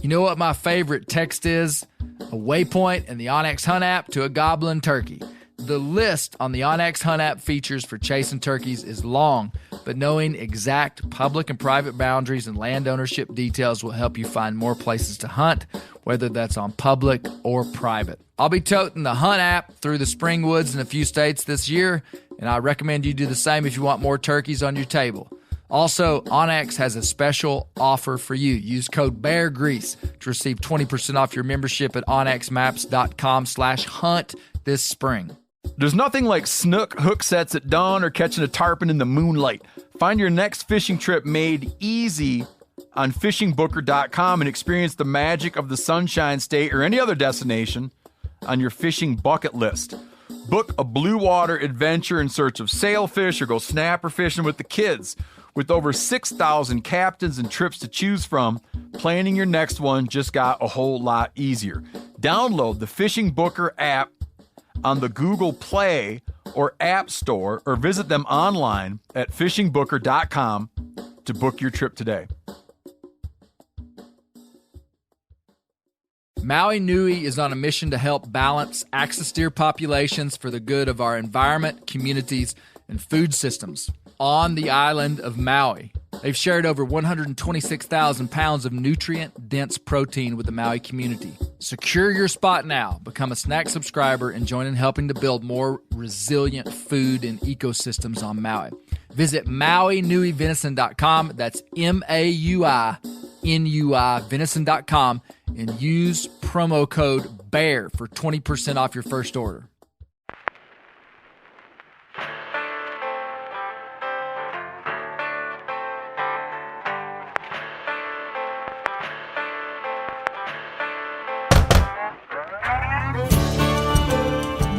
You know what my favorite text is? A waypoint in the onX Hunt app to a goblin turkey. The list on the onX Hunt app features for chasing turkeys is long, but knowing exact public and private boundaries and land ownership details will help you find more places to hunt, whether that's on public or private. I'll be toting the Hunt app through the spring woods in a few states this year, and I recommend you do the same if you want more turkeys on your table. Also, onX has a special offer for you. Use code BEARGREASE to receive 20% off your membership at onxmaps.com/hunt this spring. There's nothing like snook hook sets at dawn or catching a tarpon in the moonlight. Find your next fishing trip made easy on fishingbooker.com and experience the magic of the Sunshine State or any other destination on your fishing bucket list. Book a blue water adventure in search of sailfish or go snapper fishing with the kids. With over 6,000 captains and trips to choose from, planning your next one just got a whole lot easier. Download the Fishing Booker app on the Google Play or App Store, or visit them online at fishingbooker.com to book your trip today. Maui Nui is on a mission to help balance axis deer populations for the good of our environment, communities, and food systems on the island of Maui. They've shared over 126,000 pounds of nutrient-dense protein with the Maui community. Secure your spot now. Become a snack subscriber and join in helping to build more resilient food and ecosystems on Maui. Visit MauiNuiVenison.com. That's MAUINUI venison.com and use promo code BEAR for 20% off your first order.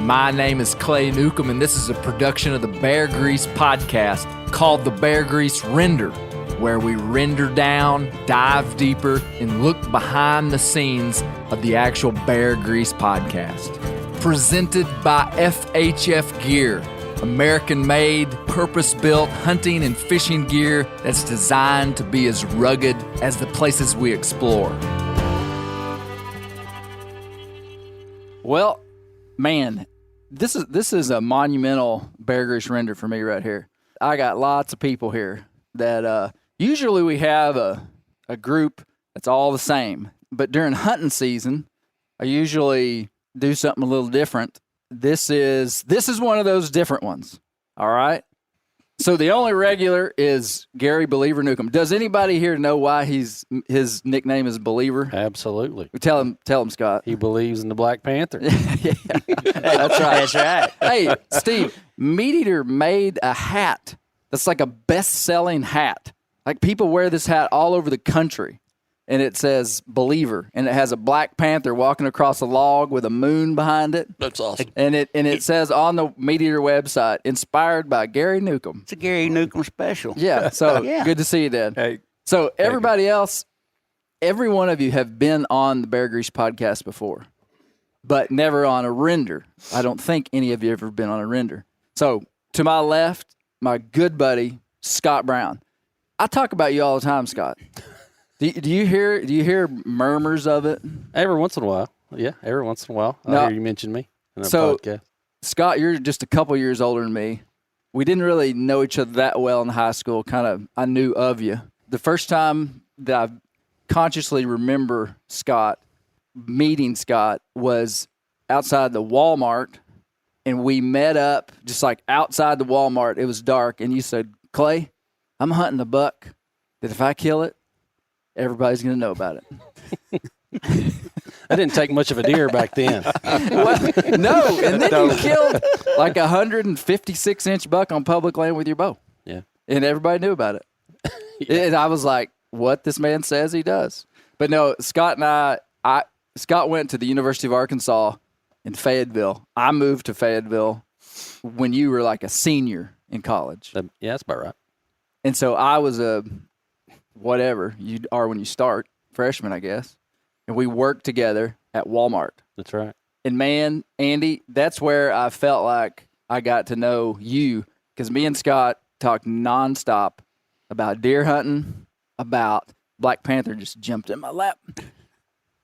My name is Clay Newcomb, and this is a production of the Bear Grease podcast called the Bear Grease Render, where we render down, dive deeper, and look behind the scenes of the actual Bear Grease podcast. Presented by FHF Gear, American-made, purpose-built hunting and fishing gear that's designed to be as rugged as the places we explore. Well, man, this is a monumental Bear Grease render for me right here. I got lots of people here that usually we have a group that's all the same, but during hunting season, I usually do something a little different. This is one of those different ones. All right. So the only regular is Gary Believer Newcomb. Does anybody here know why his nickname is Believer? Absolutely. Tell him, Scott. He believes in the Black Panther. Yeah, that's right. That's right. Hey, Steve, Meat Eater made a hat that's like a best-selling hat. Like people wear this hat all over the country, and it says Believer, and it has a Black Panther walking across a log with a moon behind it. That's awesome. And it says on the Meat Eater website, inspired by Gary Newcomb. It's a Gary Newcomb special. Yeah, so Yeah. Good to see you, Dad. Hey, So everybody else, every one of you have been on the Bear Grease podcast before, but never on a render. I don't think any of you have ever been on a render. So to my left, my good buddy, Scott Brown. I talk about you all the time, Scott. Do you hear murmurs of it? Every once in a while. Yeah, every once in a while. I hear you mention me in a podcast. Scott, you're just a couple years older than me. We didn't really know each other that well in high school. I knew of you. The first time that I consciously remember meeting Scott was outside the Walmart, and we met up just like outside the Walmart. It was dark, and you said, Clay, I'm hunting a buck that if I kill it, everybody's going to know about it. I didn't take much of a deer back then. Well, no, and then you killed like 156-inch buck on public land with your bow. Yeah. And everybody knew about it. Yeah. And I was like, what this man says he does. But no, Scott and Scott went to the University of Arkansas in Fayetteville. I moved to Fayetteville when you were like a senior in college. Yeah, that's about right. And so I was a whatever you are when you start, freshman, I guess. And we worked together at Walmart. That's right. And man, Andy, that's where I felt like I got to know you, because me and Scott talked nonstop about deer hunting, about Black Panther just jumped in my lap.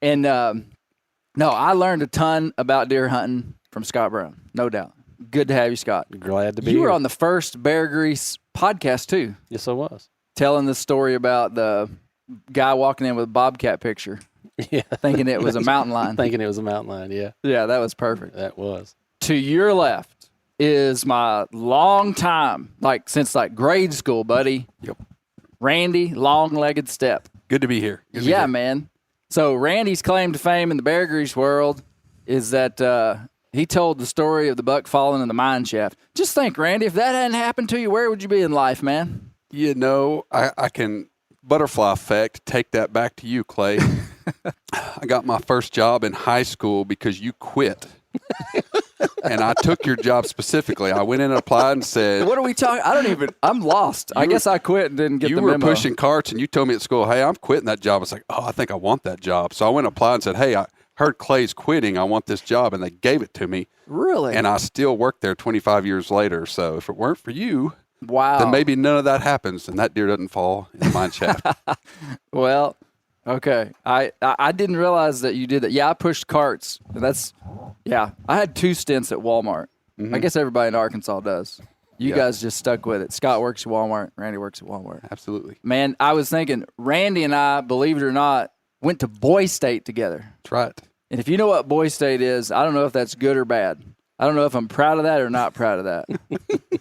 And no, I learned a ton about deer hunting from Scott Brown, no doubt. Good to have you, Scott. Glad to be here. You here. were on the first Bear Grease podcast, too. Yes, I was. Telling the story about the guy walking in with a bobcat picture. Yeah. Thinking it was a mountain lion. Thinking it was a mountain lion, yeah. Yeah, that was perfect. That was. To your left is my longtime, since grade school, buddy. Yep. Randy, long-legged Stepp. Good to be here. Yeah, man. So Randy's claim to fame in the Bear Grease world is that he told the story of the buck falling in the mine shaft. Just think, Randy, if that hadn't happened to you, where would you be in life, man? You know, I can butterfly effect take that back to you, Clay. I got my first job in high school because you quit. And I took your job specifically. I went in and applied and said, what are we talking? I'm lost. I guess I quit and didn't get the memo. You were pushing carts and you told me at school, hey, I'm quitting that job. I was like, oh, I think I want that job. So I went and applied and said, hey, I heard Clay's quitting. I want this job. And they gave it to me. Really? And I still work there 25 years later. So if it weren't for you, wow, then maybe none of that happens and that deer doesn't fall in the mine shaft. Well, okay. I didn't realize that you did that. Yeah, I pushed carts. I had 2 stints at Walmart. Mm-hmm. I guess everybody in Arkansas does. You guys just stuck with it. Scott works at Walmart. Randy works at Walmart. Absolutely. Man, I was thinking, Randy and I, believe it or not, went to Boy State together. That's right. And if you know what Boy State is, I don't know if that's good or bad. I don't know if I'm proud of that or not proud of that.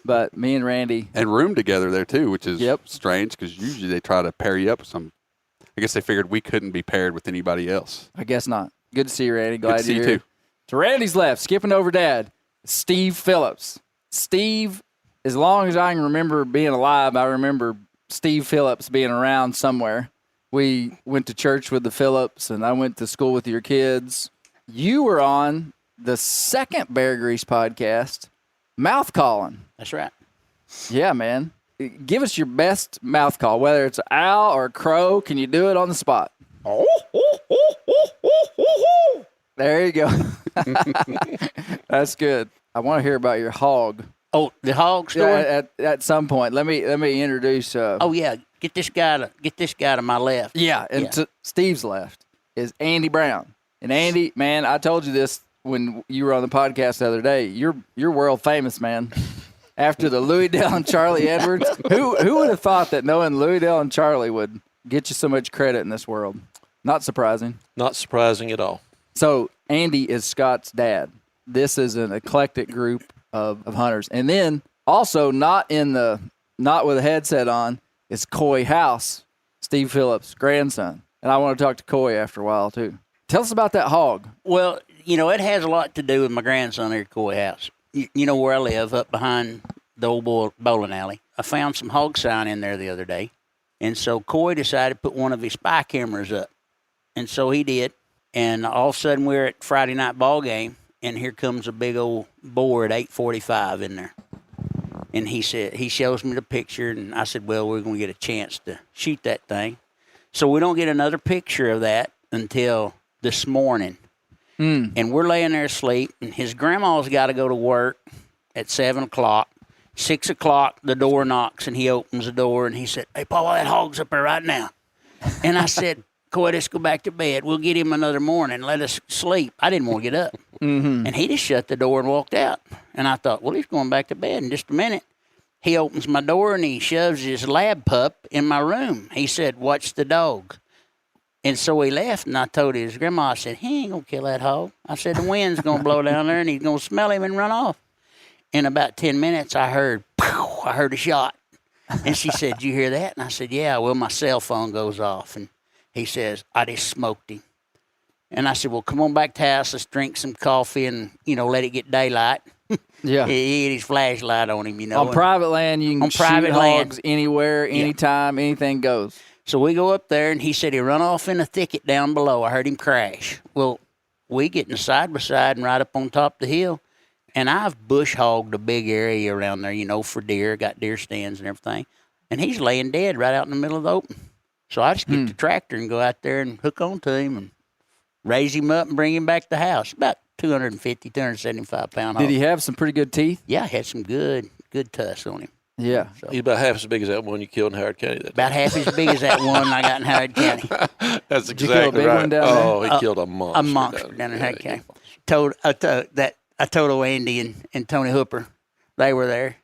But me and Randy. And roomed together there, too, which is strange because usually they try to pair you up with some. I guess they figured we couldn't be paired with anybody else. I guess not. Good to see you, Randy. Glad to see you, here. too. To Randy's left, skipping over Dad, Steve Phillips. Steve, as long as I can remember being alive, I remember Steve Phillips being around somewhere. We went to church with the Phillips, and I went to school with your kids. You were on the second Bear Grease podcast, Mouth Calling. That's right. Yeah, man. Give us your best mouth call, whether it's an owl or a crow. Can you do it on the spot? There you go. That's good. I want to hear about your hog. Oh, the hog story? Yeah, at some point. Let me introduce. Oh yeah, get this guy to my left. Yeah, and to Steve's left is Andy Brown. And Andy, man, I told you this when you were on the podcast the other day. You're world famous, man. After the Louis Dell and Charlie Edwards, who would have thought that knowing Louis Dell and Charlie would get you so much credit in this world? Not surprising. Not surprising at all. So Andy is Scott's dad. This is an eclectic group of hunters. And then also not with a headset on is Cauy House, Steve Phillips' grandson. And I want to talk to Cauy after a while too. Tell us about that hog. Well, it has a lot to do with my grandson here at Cauy House. You know where I live, up behind the old bowling alley. I found some hog sign in there the other day. And so Cauy decided to put one of his spy cameras up. And so he did. And all of a sudden we're at Friday night ball game, and here comes a big old boar at 8:45 in there. And he shows me the picture, and I said, well, we're going to get a chance to shoot that thing. So we don't get another picture of that until this morning. And we're laying there asleep, and his grandma's got to go to work at 7 o'clock. 6 o'clock, the door knocks, and he opens the door, and he said, hey, Paul, that hog's up there right now. And I said, Cauy, let's go back to bed. We'll get him another morning. Let us sleep. I didn't want to get up. Mm-hmm. And he just shut the door and walked out. And I thought, well, he's going back to bed in just a minute. He opens my door, and he shoves his lab pup in my room. He said, watch the dog. And so he left, and I told his grandma, I said, he ain't going to kill that hog. I said, the wind's going to blow down there, and he's going to smell him and run off. In about 10 minutes, I heard a shot. And she said, did you hear that? And I said, yeah, well, my cell phone goes off. And he says, I just smoked him. And I said, well, come on back to the house. Let's drink some coffee and, let it get daylight. Yeah. He had his flashlight on him, On private land, you can shoot hogs anywhere, anytime, anything goes. So we go up there, and he said he run off in a thicket down below. I heard him crash. Well, we getting side by side and right up on top of the hill. And I've bush hogged a big area around there, for deer. Got deer stands and everything. And he's laying dead right out in the middle of the open. So I just get the tractor and go out there and hook onto him and raise him up and bring him back to the house. About 250, 275-pound hog. Did he have some pretty good teeth? Yeah, he had some good tusks on him. Yeah. So. He's about half as big as that one you killed in Howard County. That about half as big as that one I got in Howard County. That's Did you kill a big right. one down there? He killed a monster. A monster down in Howard County. I told Andy and Tony Hooper, they were there.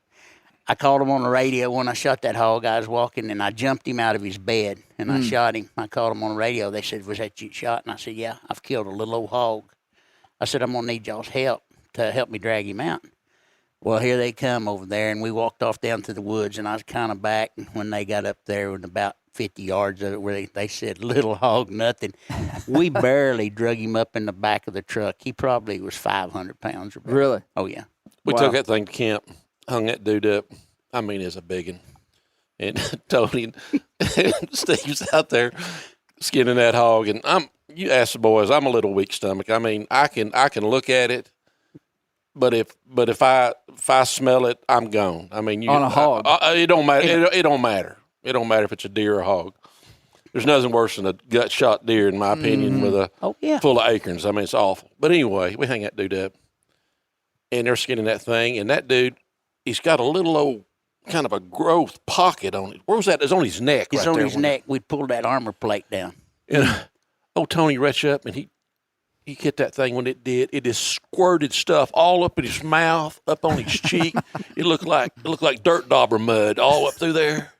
I called him on the radio when I shot that hog. I was walking, and I jumped him out of his bed, and I shot him. I called him on the radio. They said, was that you shot? And I said, yeah, I've killed a little old hog. I said, I'm going to need y'all's help to help me drag him out. Well, here they come over there, and we walked off down to the woods, and I was kind of back when they got up there with about 50 yards of it where they said, little hog, nothing. We barely drug him up in the back of the truck. He probably was 500 pounds. Or better. Really? Oh, yeah. We took that thing to camp, hung that dude up. I mean, it's a big one. And Tony and Steve's out there skinning that hog. And you ask the boys, I'm a little weak stomach. I mean, I can look at it. But if I smell it, I'm gone. I mean, on a hog, it don't matter. It don't matter. It don't matter if it's a deer or a hog. There's nothing worse than a gut shot deer, in my opinion, with a full of acorns. I mean, it's awful. But anyway, we hang that dude up, and they're skinning that thing, and that dude, he's got a little old kind of a growth pocket on it. Where was that? It's on his neck. It's on his neck. We pulled that armor plate down. And old Tony reached up, and he hit that thing when it did. It just squirted stuff all up in his mouth, up on his cheek. It looked like dirt dauber mud all up through there.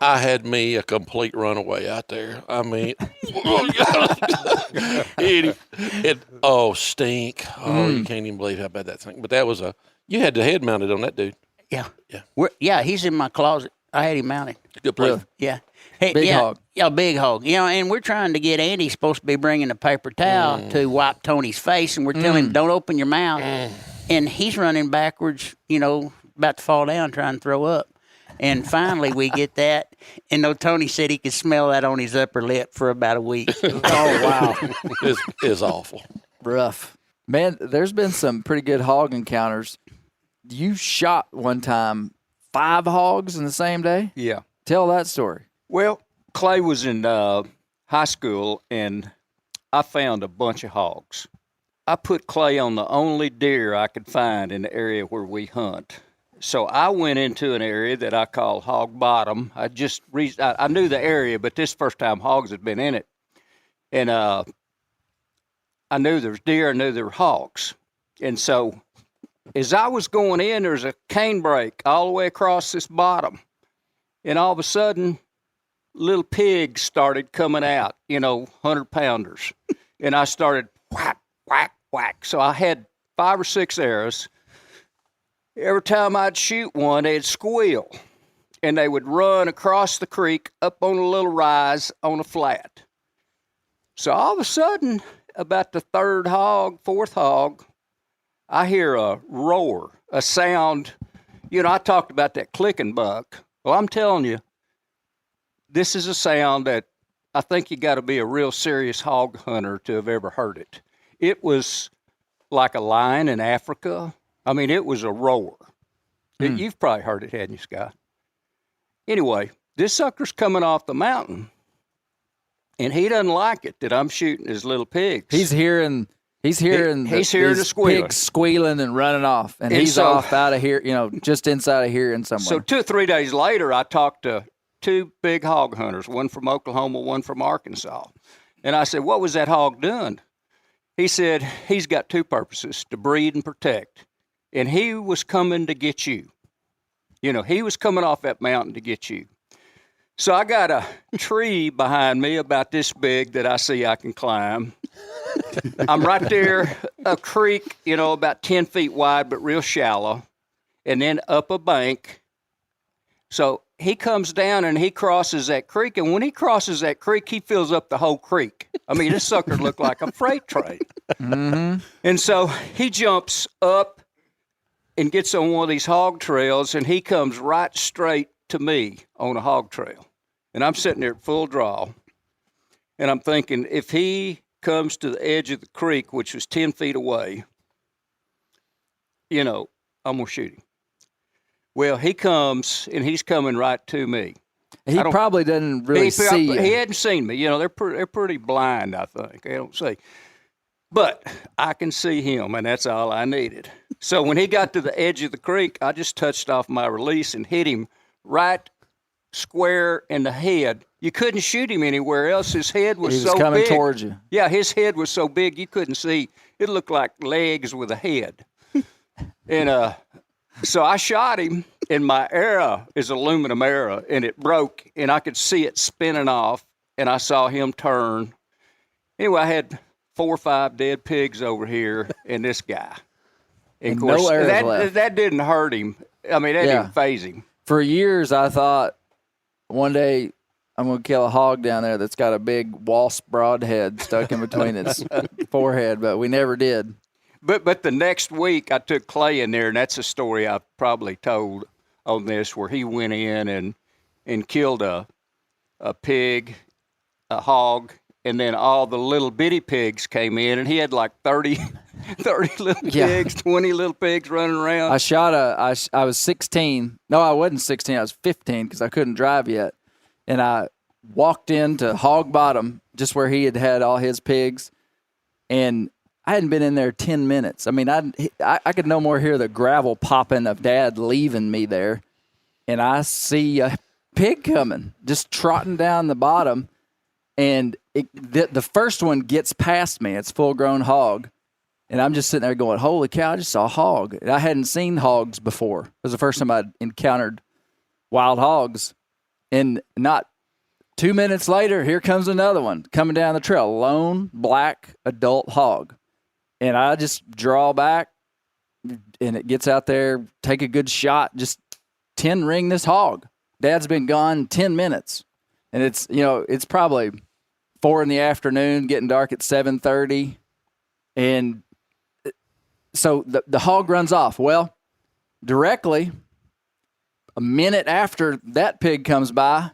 I had me a complete runaway out there. I mean, stink. Oh, you can't even believe how bad that thing. But that was you had the head mounted on that dude. Yeah. He's in my closet. I had him mounted. Good place. Really? Yeah. Hey, big hog. Yeah, big hog. You know, and we're trying to get Andy supposed to be bringing a paper towel to wipe Tony's face, and we're telling him, don't open your mouth. And he's running backwards, about to fall down trying to throw up. And finally we get that, and Tony said he could smell that on his upper lip for about a week. Oh, wow. It's awful. Rough. Man, there's been some pretty good hog encounters. You shot one time 5 hogs in the same day? Yeah. Tell that story. Well, Clay was in high school, and I found a bunch of hogs. I put Clay on the only deer I could find in the area where we hunt. So I went into an area that I call Hog Bottom. I knew the area, but this first time hogs had been in it. And I knew there was deer, I knew there were hogs. And so as I was going in, there's a cane break all the way across this bottom. And all of a sudden, little pigs started coming out, 100-pounders. And I started whack, whack, whack. So I had 5 or 6 arrows. Every time I'd shoot one, they'd squeal. And they would run across the creek up on a little rise on a flat. So all of a sudden, about the 3rd hog, 4th hog, I hear a roar, a sound. I talked about that clicking buck. Well, I'm telling you, this is a sound that I think you got to be a real serious hog hunter to have ever heard it. It was like a lion in Africa. I mean, it was a roar. You've probably heard it, hadn't you, Scott? Anyway, this sucker's coming off the mountain, and he doesn't like it that I'm shooting his little pigs. He's hearing the squealing. Pigs squealing and running off, and he's off out of here, just inside of here and somewhere. So 2 or 3 days later, I talked to 2 big hog hunters, one from Oklahoma, one from Arkansas. And I said, what was that hog doing? He said, he's got 2 purposes, to breed and protect. And he was coming to get you. He was coming off that mountain to get you. So I got a tree behind me about this big that I see I can climb. I'm right there, a creek, about 10 feet wide, but real shallow, and then up a bank. So he comes down and he crosses that creek, and when he crosses that creek, he fills up the whole creek. I mean, this sucker looked like a freight train. Mm-hmm. And so he jumps up and gets on one of these hog trails, and he comes right straight to me on a hog trail. And I'm sitting there at full draw, and I'm thinking, if he comes to the edge of the creek, which was 10 feet away, I'm going to shoot him. Well, he comes, and he's coming right to me. He probably doesn't really see you. He hadn't seen me. They're pretty blind, I think. They don't see. But I can see him, and that's all I needed. So when he got to the edge of the creek, I just touched off my release and hit him right square in the head. You couldn't shoot him anywhere else. His head was He was so coming big. towards you. Yeah, his head was so big you couldn't see. It looked like legs with a head. And so I shot him, and my arrow is aluminum arrow, and it broke, and I could see it spinning off, and I saw him turn. Anyway, I had 4 or 5 dead pigs over here, and this guy. And of course, no arrows left. that didn't hurt him. I mean, that didn't phase him. For years, I thought one day I'm going to kill a hog down there that's got a big wasp broadhead stuck in between its forehead, but we never did. But the next week, I took Clay in there, and that's a story I've probably told on this, where he went in and killed a pig, a hog, and then all the little bitty pigs came in, and he had like 30 little pigs, 20 little pigs running around. I was 16. No, I wasn't 16. I was 15 because I couldn't drive yet. And I walked into Hog Bottom, just where he had all his pigs, and I hadn't been in there 10 minutes. I mean, I could no more hear the gravel popping of Dad leaving me there, and I see a pig coming, just trotting down the bottom, and the first one gets past me. It's full-grown hog, and I'm just sitting there going, holy cow, I just saw a hog. And I hadn't seen hogs before. It was the first time I'd encountered wild hogs, and not 2 minutes later, here comes another one coming down the trail, lone black adult hog. And I just draw back, and it gets out there, take a good shot, just 10 ring this hog. Dad's been gone 10 minutes. And it's probably 4 PM, getting dark at 7:30. And so the hog runs off. Well, directly, a minute after that pig comes by,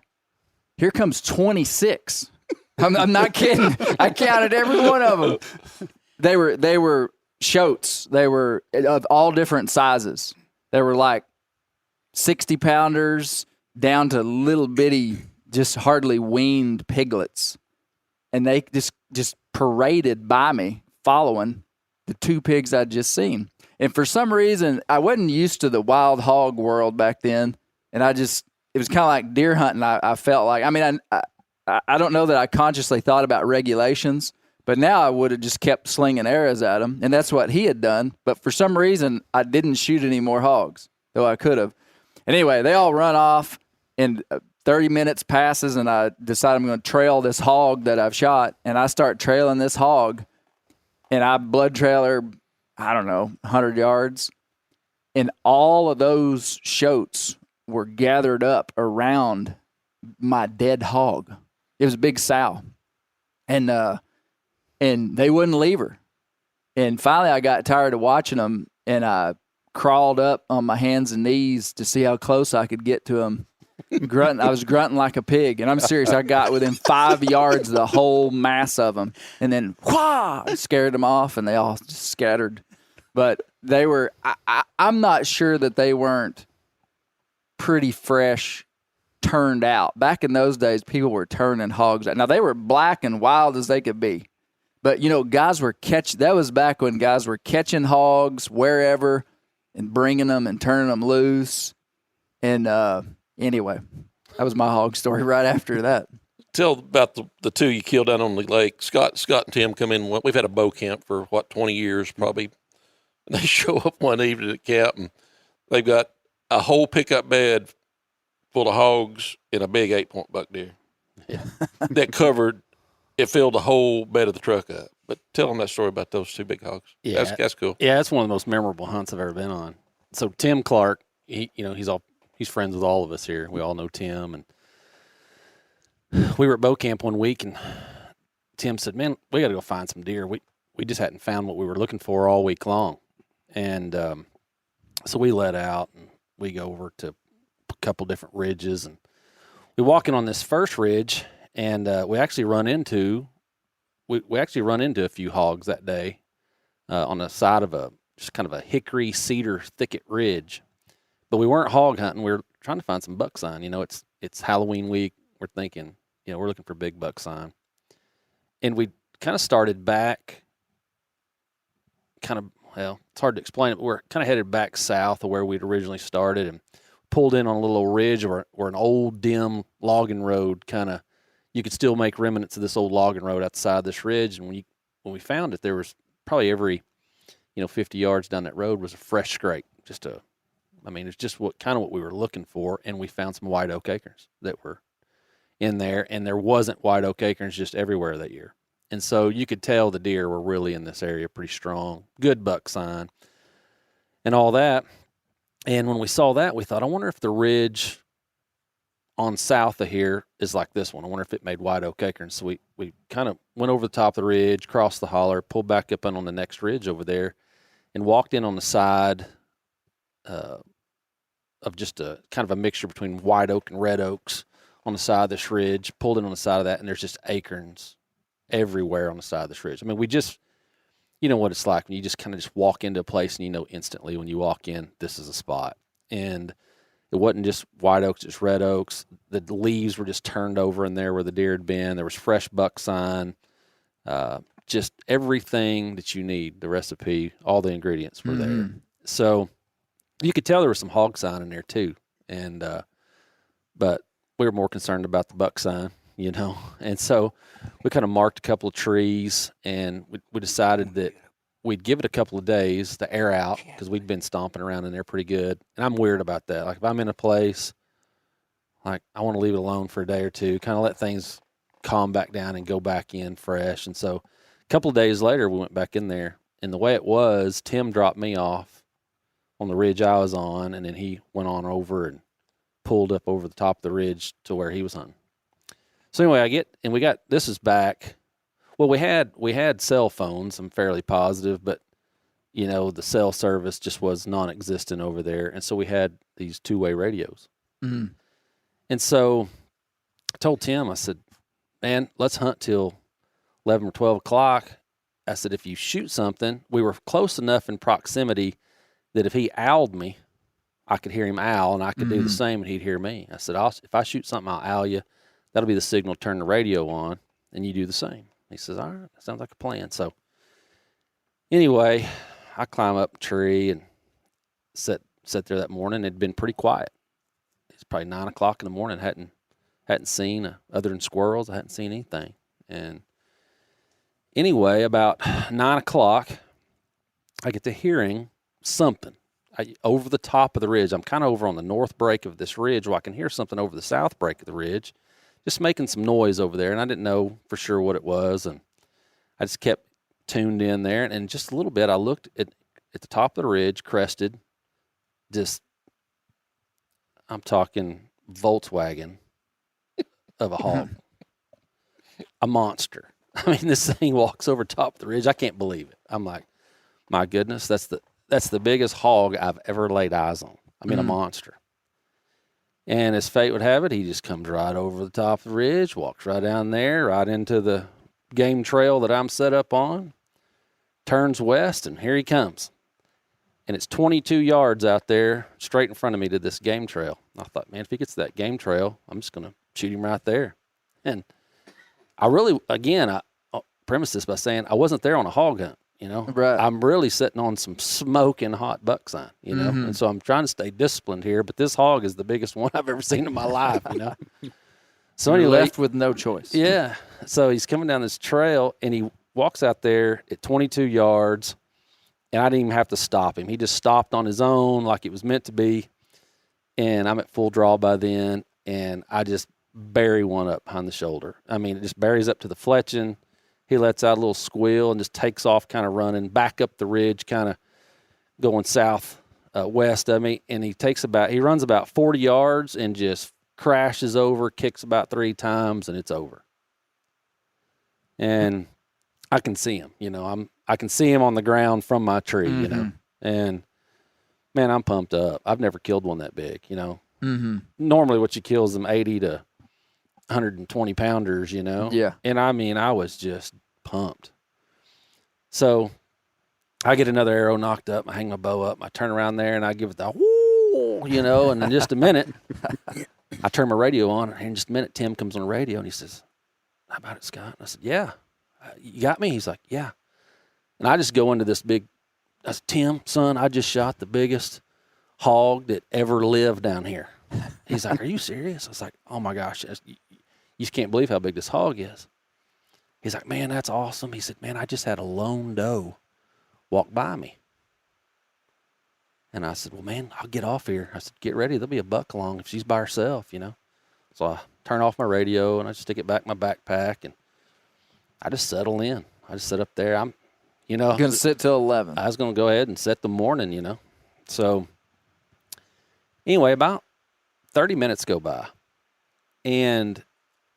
here comes 26. I'm not kidding. I counted every one of them. They were shoats. They were of all different sizes. They were like 60-pounders down to little bitty, just hardly weaned piglets. And they just paraded by me, following the 2 pigs I'd just seen. And for some reason, I wasn't used to the wild hog world back then. And it was kind of like deer hunting. I felt like, I mean, I don't know that I consciously thought about regulations, but now I would have just kept slinging arrows at him, and that's what he had done. But for some reason, I didn't shoot any more hogs, though I could have. Anyway, they all run off, and 30 minutes passes, and I decide I'm going to trail this hog that I've shot, and I start trailing this hog, and I blood trailer, I don't know, 100 yards, and all of those shoats were gathered up around my dead hog. It was a big sow, and they wouldn't leave her. And finally, I got tired of watching them, and I crawled up on my hands and knees to see how close I could get to them. I was grunting like a pig, and I'm serious. I got within 5 yards of the whole mass of them, and then whah, I scared them off, and they all just scattered. But they were. I'm not sure that they weren't pretty fresh, turned out. Back in those days, people were turning hogs out. Now they were black and wild as they could be. But, guys were that was back when guys were catching hogs wherever and bringing them and turning them loose. And anyway, that was my hog story right after that. Tell about the 2 you killed down on the lake. Scott and Tim come in. We've had a bow camp for, 20 years probably. And they show up one evening at camp, and they've got a whole pickup bed full of hogs and a big 8-point buck deer. Yeah. It filled the whole bed of the truck up. But tell them that story about those 2 big hogs. Yeah, that's cool. Yeah, that's one of the most memorable hunts I've ever been on. So Tim Clark, he's friends with all of us here. We all know Tim, and we were at bow camp one week, and Tim said, "Man, we got to go find some deer. We just hadn't found what we were looking for all week long," and so we let out and we go over to a couple different ridges, and we walk in on this first ridge. And we actually run into a few hogs that day on the side of just kind of a hickory cedar thicket ridge. But we weren't hog hunting. We were trying to find some buck sign. It's Halloween week. We're thinking, we're looking for big buck sign. And we kind of started back it's hard to explain it, but we're kind of headed back south of where we'd originally started and pulled in on a little ridge where an old, dim logging road you could still make remnants of this old logging road outside this ridge. And when we found it, there was probably every, 50 yards down that road was a fresh scrape. It's just what we were looking for. And we found some white oak acorns that were in there, and there wasn't white oak acorns just everywhere that year. And so you could tell the deer were really in this area pretty strong, good buck sign and all that. And when we saw that, we thought, I wonder if the ridge on south of here is like this one. I wonder if it made white oak acorns. So we kind of went over the top of the ridge, crossed the holler, pulled back up on the next ridge over there, and walked in on the side of just a kind of a mixture between white oak and red oaks on the side of this ridge, pulled in on the side of that, and there's just acorns everywhere on the side of this ridge. I mean, we just, you know what it's like when you just kind of just walk into a place and you know instantly when you walk in, this is a spot. And it wasn't just white oaks, just red oaks. The leaves were just turned over in there where the deer had been. There was fresh buck sign, just everything that you need, the recipe, all the ingredients were there. So you could tell there was some hog sign in there too. And, but we were more concerned about the buck sign, And so we kind of marked a couple of trees, and we decided that we'd give it a couple of days to air out because we'd been stomping around in there pretty good. And I'm weird about that. Like if I'm in a place, like I want to leave it alone for a day or two, kind of let things calm back down and go back in fresh. And so a couple of days later, we went back in there. And the way it was, Tim dropped me off on the ridge I was on, and then he went on over and pulled up over the top of the ridge to where he was hunting. So anyway, this is back. Well, we had cell phones, I'm fairly positive, but, the cell service just was non-existent over there. And so we had these two-way radios. Mm-hmm. And so I told Tim, I said, man, let's hunt till 11 or 12 o'clock. I said, if you shoot something, we were close enough in proximity that if he owled me, I could hear him owl, and I could do the same, and he'd hear me. I said, if I shoot something, I'll owl you. That'll be the signal to turn the radio on, and you do the same. He says, all right, that sounds like a plan. So anyway, I climb up a tree and sat there that morning. It'd been pretty quiet. It's probably 9 o'clock in the morning. Hadn't seen, other than squirrels, I hadn't seen anything. And anyway, about 9 o'clock, I get to hearing something over the top of the ridge. I'm kind of over on the north break of this ridge where I can hear something over the south break of the ridge, just making some noise over there. And I didn't know for sure what it was. And I just kept tuned in there. And in just a little bit, I looked at the top of the ridge, crested, I'm talking Volkswagen of a hog, a monster. I mean, this thing walks over top of the ridge. I can't believe it. I'm like, my goodness, that's the biggest hog I've ever laid eyes on. I mean, a monster. And as fate would have it, he just comes right over the top of the ridge, walks right down there, right into the game trail that I'm set up on, turns west, and here he comes. And it's 22 yards out there, straight in front of me to this game trail. I thought, man, if he gets to that game trail, I'm just going to shoot him right there. And I really, again, I premise this by saying I wasn't there on a hog hunt. Right. I'm really sitting on some smoking hot buck sign, and so I'm trying to stay disciplined here, but this hog is the biggest one I've ever seen in my life, So You're anyway, left with no choice. Yeah. So he's coming down this trail, and he walks out there at 22 yards, and I didn't even have to stop him. He just stopped on his own like it was meant to be, and I'm at full draw by then, and I just bury one up behind the shoulder. I mean, it just buries up to the fletching. He lets out a little squeal and just takes off kind of running back up the ridge, kind of going south west of me. And he runs about 40 yards and just crashes over, kicks about 3 times, and it's over. And I can see him, I can see him on the ground from my tree, and man, I'm pumped up. I've never killed one that big, Normally what you kill is them 80 to 120 pounders, Yeah. And I mean, I was just pumped. So I get another arrow knocked up. I hang my bow up. I turn around there and I give it the whoo, and in just a minute, I turn my radio on. And in just a minute, Tim comes on the radio and he says, "How about it, Scott?" And I said, "Yeah." "You got me?" He's like, "Yeah." And I just go into this big I said, Tim, son, I just shot the biggest hog that ever lived down here. He's like, are you serious? I was like, oh my gosh, you just can't believe how big this hog is. He's like, man, that's awesome. He said, man, I just had a lone doe walk by me. And I said, well, man, I'll get off here. I said, get ready. There'll be a buck along if she's by herself, you know. So I turn off my radio and I just stick it back in my backpack and I just settle in. I just sit up there. I'm going to sit till 11. I was going to go ahead and set the morning, you know. So anyway, about 30 minutes go by. And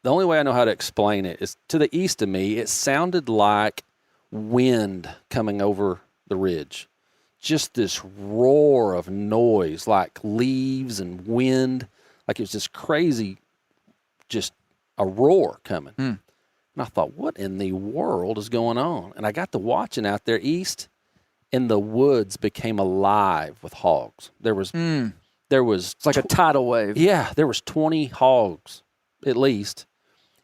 the only way I know how to explain it is to the east of me, it sounded like wind coming over the ridge. Just this roar of noise, like leaves and wind. Like it was this crazy, just a roar coming. And I thought, what in the world is going on? And I got to watching out there east, and the woods became alive with hogs. There was It's like a tidal wave. Yeah, there was 20 hogs at least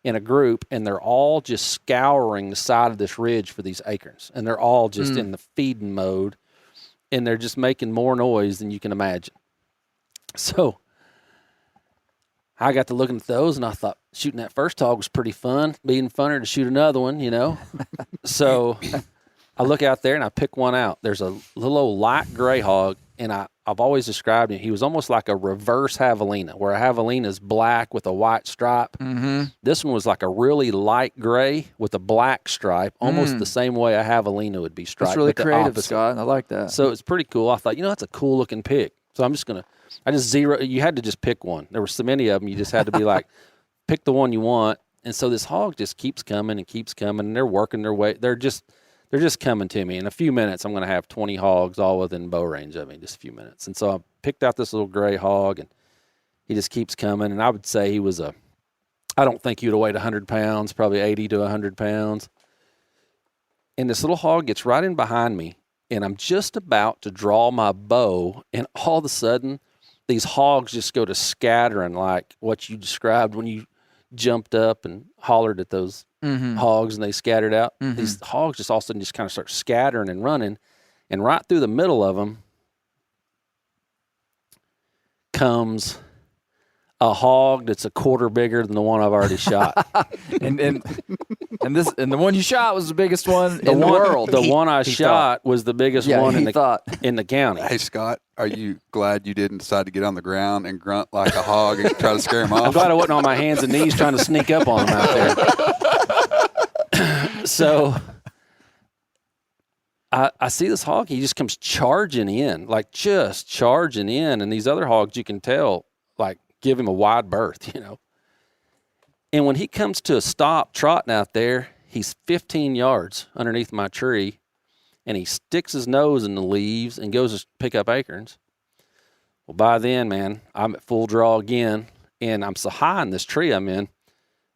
in a group, and they're all just scouring the side of this ridge for these acorns. And they're all just in the feeding mode, and they're just making more noise than you can imagine. So I got to looking at those, and I thought shooting that first hog was pretty fun. Being funner to shoot another one, you know. So I look out there, and I pick one out. There's a little old light gray hog, and I've always described him. He was almost like a reverse javelina, where a javelina is black with a white stripe. This one was like a really light gray with a black stripe, almost the same way a javelina would be striped. That's really but creative, opposite. Scott. I like that. So it's pretty cool. I thought, that's a cool looking pick. So I'm just going to, you had to just pick one. There were so many of them, you just had to be like, pick the one you want. And so this hog just keeps coming, and they're working their way. They're just coming to me. In a few minutes, I'm going to have 20 hogs all within bow range of me, just a few minutes. And so I picked out this little gray hog, and he just keeps coming. And I would say he was I don't think he would have weighed 100 pounds, probably 80 to 100 pounds. And this little hog gets right in behind me, and I'm just about to draw my bow, and all of a sudden, these hogs just go to scattering like what you described when you jumped up and hollered at those hogs and they scattered out. These hogs just all of a sudden just kind of start scattering and running, and right through the middle of them comes a hog that's a quarter bigger than the one I've already shot. and the one you shot was the biggest one in the world. The one I shot was the biggest one in the county. Hey, Scott, are you glad you didn't decide to get on the ground and grunt like a hog and try to scare him off? I'm glad I wasn't on my hands and knees trying to sneak up on him out there. So I see this hog. He just comes charging in, like just charging in. And these other hogs, you can tell, like, give him a wide berth, And when he comes to a stop trotting out there, he's 15 yards underneath my tree, and he sticks his nose in the leaves and goes to pick up acorns. Well, by then, man, I'm at full draw again, and I'm so high in this tree I'm in.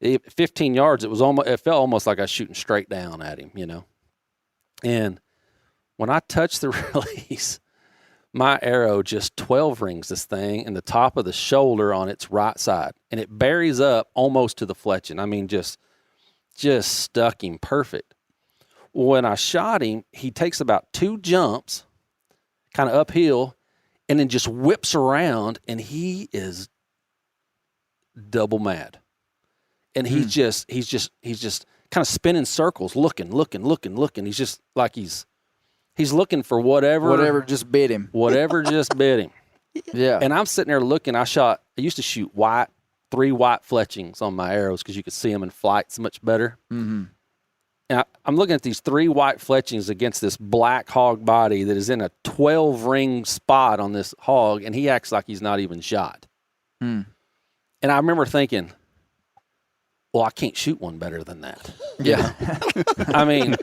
15 yards, it felt almost like I was shooting straight down at him, And when I touched the release, my arrow just 12 rings this thing in the top of the shoulder on its right side, and it buries up almost to the fletching. I mean, just stuck him perfect. When I shot him, he takes about 2 jumps, kind of uphill, and then just whips around, and he is double mad. And he's just kind of spinning circles, looking. He's just like he's looking for whatever just bit him. Whatever just bit him. Yeah. And I'm sitting there looking. I used to shoot 3 white fletchings on my arrows because you could see them in flight so much better. And I'm looking at these 3 white fletchings against this black hog body that is in a 12-ring spot on this hog, and he acts like he's not even shot. And I remember thinking, well, I can't shoot one better than that. Yeah. I mean,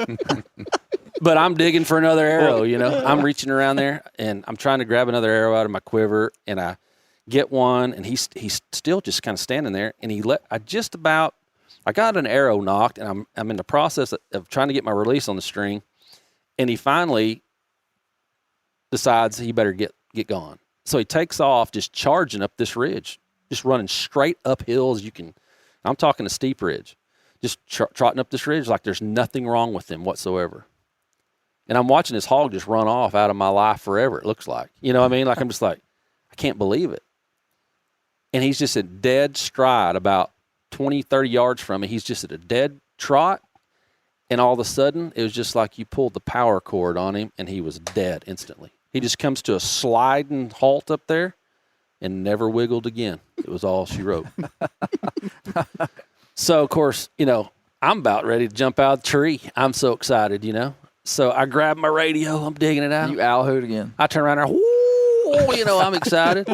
but I'm digging for another arrow, I'm reaching around there, and I'm trying to grab another arrow out of my quiver, and I get one, and he's still just kind of standing there, and I got an arrow knocked, and I'm in the process of trying to get my release on the string, and he finally decides he better get going. So he takes off, just charging up this ridge, just running straight uphill as you can. I'm talking a steep ridge, just trotting up this ridge like there's nothing wrong with him whatsoever. And I'm watching this hog just run off out of my life forever, it looks like. You know what I mean? Like, I'm just like, I can't believe it. And he's just at dead stride about 20, 30 yards from me. He's just at a dead trot. And all of a sudden, it was just like you pulled the power cord on him, and he was dead instantly. He just comes to a sliding halt up there and never wiggled again. It was all she wrote. So, of course, you know, I'm about ready to jump out of the tree. I'm so excited, you know. So I grab my radio. I'm digging it out. You owl hoot again. I turn around and, whoo, you know, I'm excited.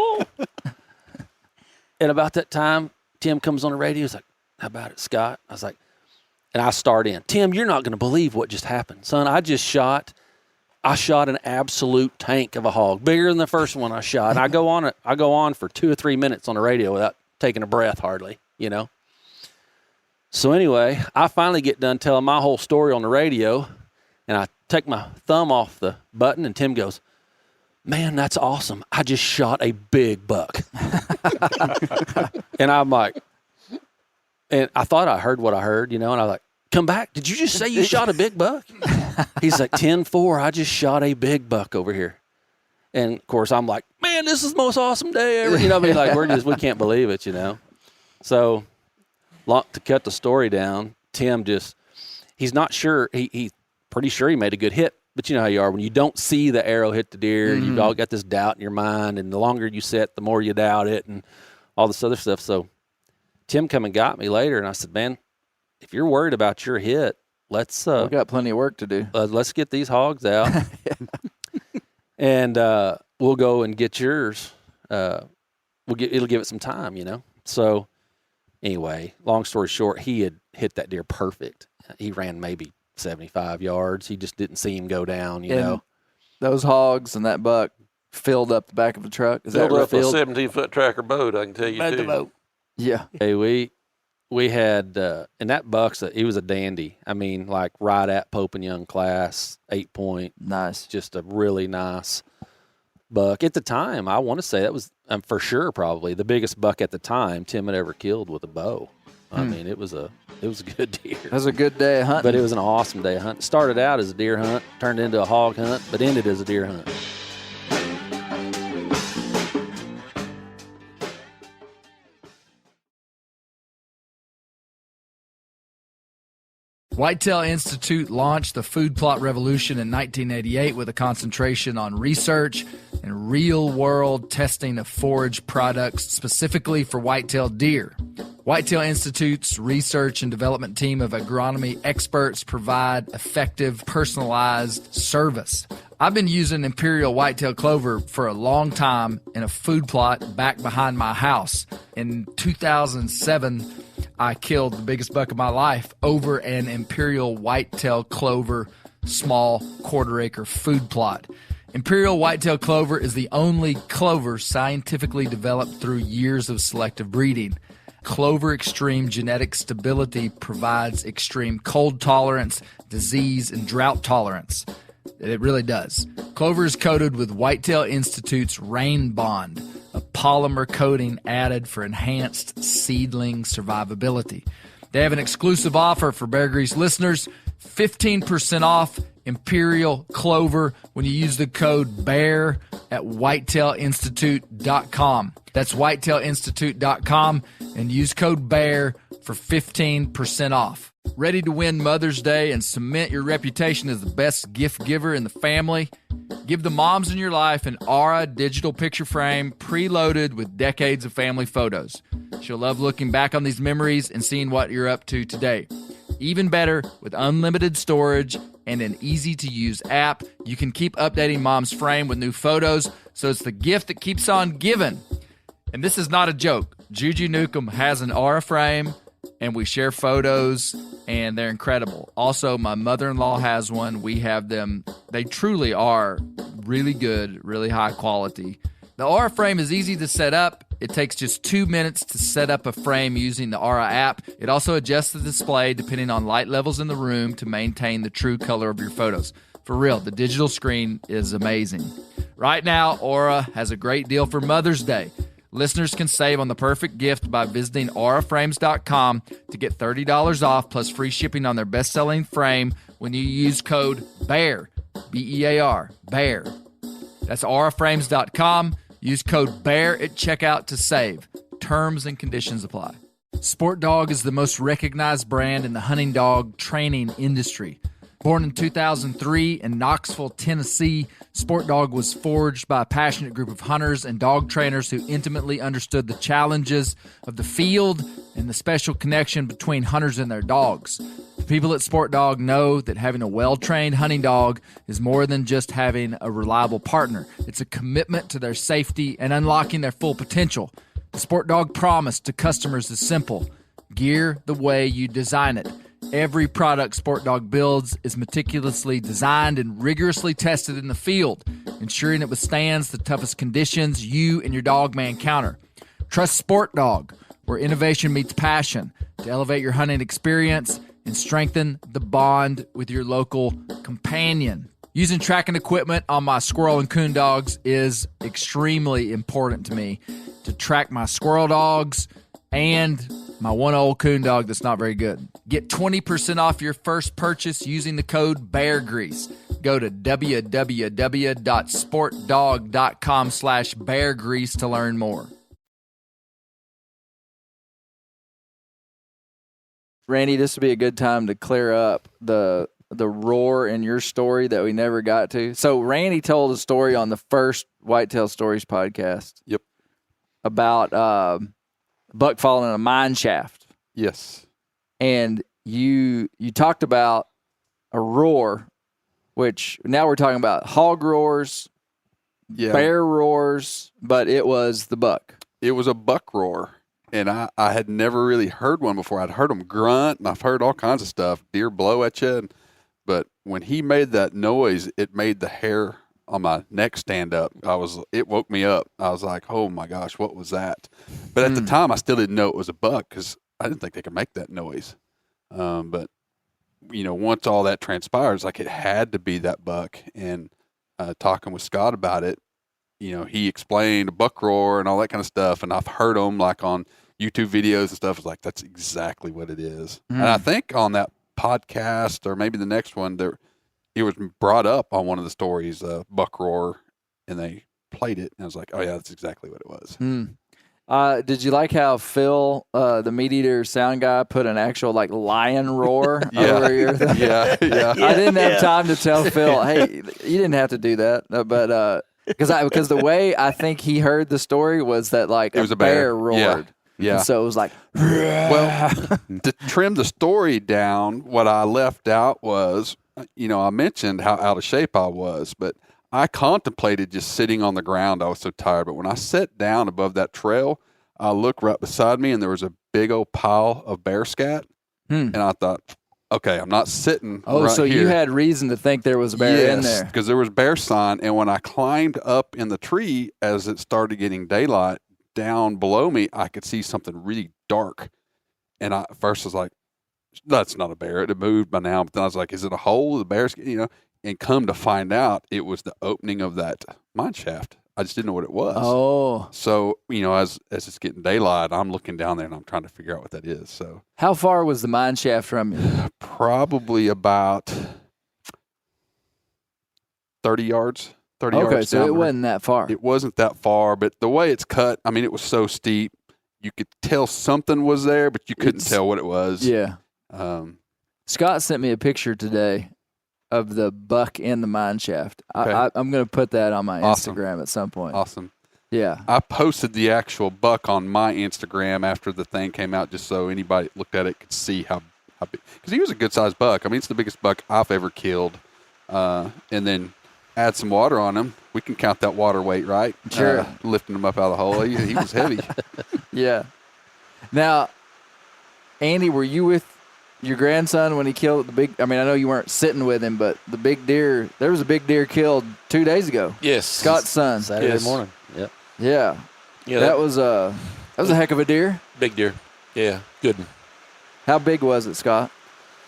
And about that time, Tim comes on the radio. He's like, how about it, Scott? I was like, and I start in. Tim, you're not going to believe what just happened. Son, I shot an absolute tank of a hog, bigger than the first one I shot. And I go on for 2 or 3 minutes on the radio without taking a breath hardly, you know. So anyway, I finally get done telling my whole story on the radio, and I take my thumb off the button, and Tim goes, man, that's awesome. I just shot a big buck. And I'm like, and I thought I heard what I heard, you know, and I was like, come back. Did you just say you shot a big buck? He's like, 10-4, I just shot a big buck over here. And, of course, I'm like, man, this is the most awesome day ever. You know what I mean? Like, we can't believe it, you know. So, to cut the story down, Tim he's not sure. He's pretty sure he made a good hit. But you know how you are. When you don't see the arrow hit the deer, you've all got this doubt in your mind. And the longer you sit, the more you doubt it and all this other stuff. So Tim come and got me later, and I said, man, if you're worried about your hit, let's we got plenty of work to do. Let's get these hogs out. And we'll go and get yours. It'll give it some time, you know. So anyway, long story short, he had hit that deer perfect. He ran maybe 75 yards. He just didn't see him go down, you know. Those hogs and that buck filled up the back of the truck. Is Filled that up a 17-foot tracker boat, I can tell you, About too. the boat. Yeah. Hey, we had, and that buck's, he was a dandy. I mean, like right at Pope and Young class, 8-point. Nice. Just a really nice buck. At the time, I want to say that was, for sure, probably the biggest buck at the time Tim had ever killed with a bow. I mean, it was a good deer. That was a good day of hunting. But it was an awesome day of hunting. Started out as a deer hunt, turned into a hog hunt, but ended as a deer hunt. Whitetail Institute launched the food plot revolution in 1988 with a concentration on research and real-world testing of forage products specifically for whitetail deer. Whitetail Institute's research and development team of agronomy experts provide effective, personalized service. I've been using Imperial whitetail clover for a long time in a food plot back behind my house. In 2007, I killed the biggest buck of my life over an Imperial whitetail clover small quarter-acre food plot. Imperial whitetail clover is the only clover scientifically developed through years of selective breeding. Clover Extreme genetic stability provides extreme cold tolerance, disease, and drought tolerance. It really does. Clover is coated with Whitetail Institute's Rain Bond, a polymer coating added for enhanced seedling survivability. They have an exclusive offer for Bear Grease listeners, 15% off Imperial Clover when you use the code BEAR at whitetailinstitute.com. That's whitetailinstitute.com and use code BEAR for 15% off. Ready to win Mother's Day and cement your reputation as the best gift giver in the family? Give the moms in your life an Aura digital picture frame preloaded with decades of family photos. She'll love looking back on these memories and seeing what you're up to today. Even better, with unlimited storage and an easy-to-use app, you can keep updating Mom's frame with new photos, so it's the gift that keeps on giving. And this is not a joke. Juju Newcomb has an Aura frame, and we share photos, and they're incredible. Also, my mother-in-law has one. We have them. They truly are really good, really high quality. The Aura frame is easy to set up. It takes just 2 minutes to set up a frame using the Aura app. It also adjusts the display depending on light levels in the room to maintain the true color of your photos. For real, the digital screen is amazing. Right now, Aura has a great deal for Mother's Day. Listeners can save on the perfect gift by visiting auraframes.com to get $30 off plus free shipping on their best-selling frame when you use code BEAR. B-E-A-R, bear. That's auraframes.com. Use code BEAR at checkout to save. Terms and conditions apply. Sport Dog is the most recognized brand in the hunting dog training industry. Born in 2003 in Knoxville, Tennessee, Sport Dog was forged by a passionate group of hunters and dog trainers who intimately understood the challenges of the field and the special connection between hunters and their dogs. The people at Sport Dog know that having a well-trained hunting dog is more than just having a reliable partner. It's a commitment to their safety and unlocking their full potential. The Sport Dog promise to customers is simple: gear the way you design it. Every product Sport Dog builds is meticulously designed and rigorously tested in the field, ensuring it withstands the toughest conditions you and your dog may encounter. Trust Sport Dog, where innovation meets passion, to elevate your hunting experience and strengthen the bond with your local companion. Using tracking equipment on my squirrel and coon dogs is extremely important to me to track my squirrel dogs and my one old coon dog that's not very good. Get 20% off your first purchase using the code BEARGREASE. Go to www.sportdog.com/beargrease to learn more. Randy, this would be a good time to clear up the roar in your story that we never got to. So Randy told a story on the first Whitetail Stories podcast. Yep. About buck falling in a mine shaft. Yes. And you talked about a roar, which now we're talking about hog roars, bear roars, but it was the buck. It was a buck roar. And I had never really heard one before. I'd heard them grunt, and I've heard all kinds of stuff, deer blow at you. But when he made that noise, it made the hair on my neck stand up. It woke me up. I was like, oh my gosh, what was that? But at the time, I still didn't know it was a buck because I didn't think they could make that noise. But, once all that transpires, like it had to be that buck. And talking with Scott about it, he explained a buck roar and all that kind of stuff. And I've heard them like on YouTube videos and stuff. It's like, that's exactly what it is. And I think on that podcast or maybe the next one, it was brought up on one of the stories, buck roar, and they played it. And I was like, oh yeah, that's exactly what it was. Did you like how Phil, the Meat Eater sound guy, put an actual lion roar over your thing? Yeah. I didn't have time to tell Phil, hey, you didn't have to do that, but because the way I think he heard the story was that it was a bear roared. Yeah. And so it was like, well, to trim the story down, what I left out was, I mentioned how out of shape I was, but I contemplated just sitting on the ground. I was so tired. But when I sat down above that trail, I looked right beside me and there was a big old pile of bear scat. And I thought, okay, I'm not sitting right so here. You had reason to think there was a bear in there. Because there was bear sign. And when I climbed up in the tree, as it started getting daylight, down below me, I could see something really dark. And I at first was like, that's not a bear. It had moved by now. But then I was like, is it a hole? The bear's, and come to find out, it was the opening of that mine shaft. I just didn't know what it was. Oh. So, as it's getting daylight, I'm looking down there and I'm trying to figure out what that is. So, how far was the mine shaft from you? Probably about 30 yards. 30 yards. Okay, so it wasn't that far. It wasn't that far, but the way it's cut, it was so steep. You could tell something was there, but you couldn't tell what it was. Yeah. Scott sent me a picture today of the buck in the mine shaft. Okay. I'm going to put that on my Awesome. Instagram at some point. Awesome. Yeah. I posted the actual buck on my Instagram after the thing came out, just so anybody that looked at it could see how big. Because he was a good-sized buck. It's the biggest buck I've ever killed. And then add some water on him. We can count that water weight, right? Sure. Lifting him up out of the hole. He was heavy. Yeah. Now, Andy, were you with your grandson when he killed the big? I know you weren't sitting with him, but the big deer. There was a big deer killed 2 days ago. Yes. Scott's son. Saturday morning. Yep. Yeah. Yeah, That was a heck of a deer. big deer. Yeah, good one. How big was it, Scott?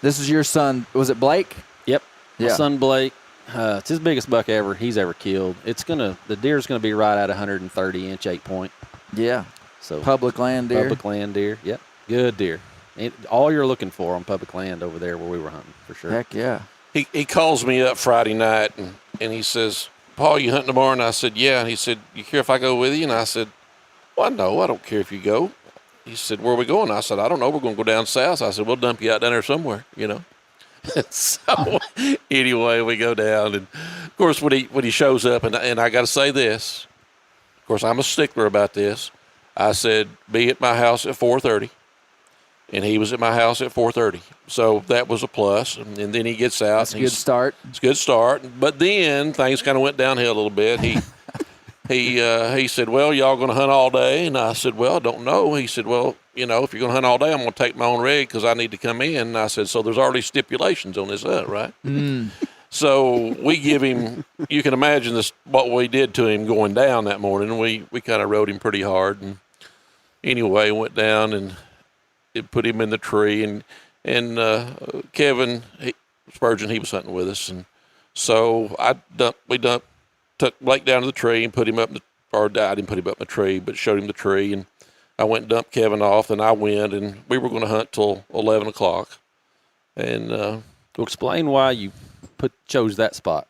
This is your son. Was it Blake? Yep. Yeah. My son Blake. It's his biggest buck he's ever killed. The deer's gonna be right at 130-inch 8-point. Yeah. So Public land deer. Public land deer. Yep. Good deer. All you're looking for on public land over there where we were hunting, for sure. Heck yeah. he calls me up Friday night and he says, Paul, you hunting tomorrow? And I said, yeah. And he said, you care if I go with you? And I said, well, no, I don't care if you go. He said, where are we going? I said, I don't know. We're going to go down south. I said, we'll dump you out down there somewhere, you know. So anyway, we go down. And, of course, when he shows up, and I got to say this, of course, I'm a stickler about this. I said, be at my house at 4:30. And he was at my house at 4:30. So that was a plus. And then he gets out. That's a good start. It's a good start. But then things kind of went downhill a little bit. He said, well, y'all going to hunt all day? And I said, well, I don't know. He said, well, you know, if you're going to hunt all day, I'm going to take my own rig because I need to come in. And I said, so there's already stipulations on this hunt, right? So we give him, you can imagine this, what we did to him going down that morning. We kind of rode him pretty hard. And anyway, went down and it put him in the tree. And Kevin Spurgeon, he was hunting with us. And so took Blake down to the tree and put him up, I didn't put him up in the tree, but showed him the tree. And I went and dumped Kevin off, and I went, and we were going to hunt till 11 o'clock. And explain why you chose that spot.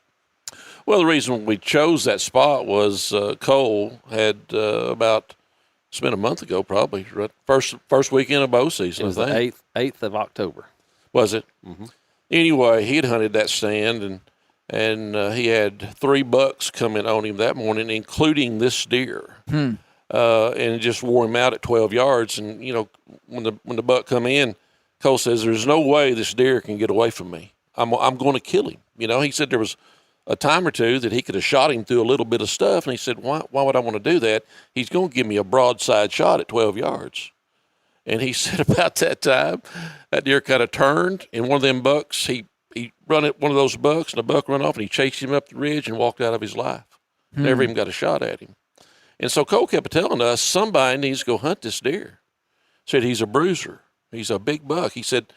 Well, the reason we chose that spot was Cole had it's been a month ago probably, right? First weekend of bow season. It was the 8th of October. Was it? Mm-hmm. Anyway, he had hunted that stand, and he had 3 bucks coming on him that morning, including this deer. And it just wore him out at 12 yards. And, you know, when the buck come in, Cole says, there's no way this deer can get away from me. I'm going to kill him. You know, he said there was a time or two that he could have shot him through a little bit of stuff. And he said, why would I want to do that? He's going to give me a broadside shot at 12 yards. And he said about that time, that deer kind of turned, and one of them bucks, he run at one of those bucks, and the buck run off, and he chased him up the ridge and walked out of his life. Never even got a shot at him. And so Cole kept telling us, somebody needs to go hunt this deer. Said he's a bruiser. He's a big buck. He said,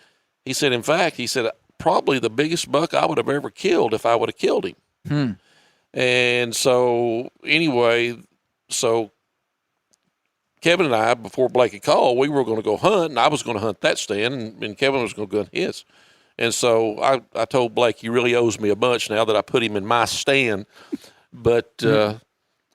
in fact, probably the biggest buck I would have ever killed if I would have killed him. And so anyway, Kevin and I, before Blake had called, we were going to go hunt, and I was going to hunt that stand, and Kevin was going to hunt his. And so I told Blake, he really owes me a bunch now that I put him in my stand. But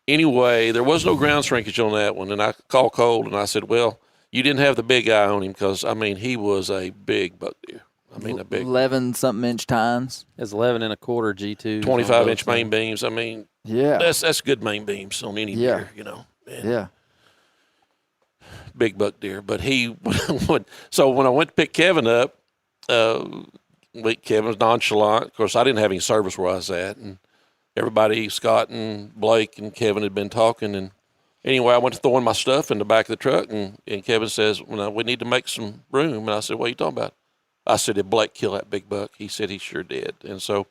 anyway, there was no ground shrinkage on that one. And I called Cole, and I said, well, you didn't have the big eye on him because, I mean, he was a big buck deer. I mean, a big 11-something inch tines. It's 11 and a quarter G2. 25-inch main beams. I mean, yeah, that's good main beams on any deer, you know. And big buck deer. But so when I went to pick Kevin up, Kevin was nonchalant. Of course, I didn't have any service where I was at, and everybody, Scott and Blake and Kevin, had been talking. And anyway, I went to throwing my stuff in the back of the truck, and Kevin says, well, we need to make some room. And I said, what are you talking about? I said, did Blake kill that big buck? He said he sure did. And so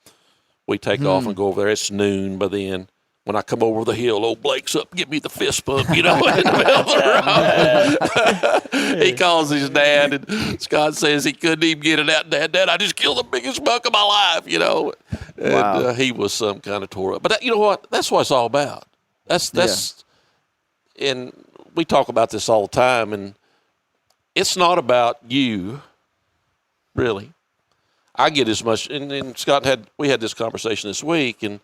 we take off and go over there. It's noon by then. When I come over the hill, old Blake's up, give me the fist bump, you know, in the middle of the road. He calls his dad, and Scott says he couldn't even get it out. Dad, I just killed the biggest buck of my life, you know. And he was some kind of tore up. But you know what? That's what it's all about. And we talk about this all the time, and it's not about you, really. I get as much, and Scott we had this conversation this week, and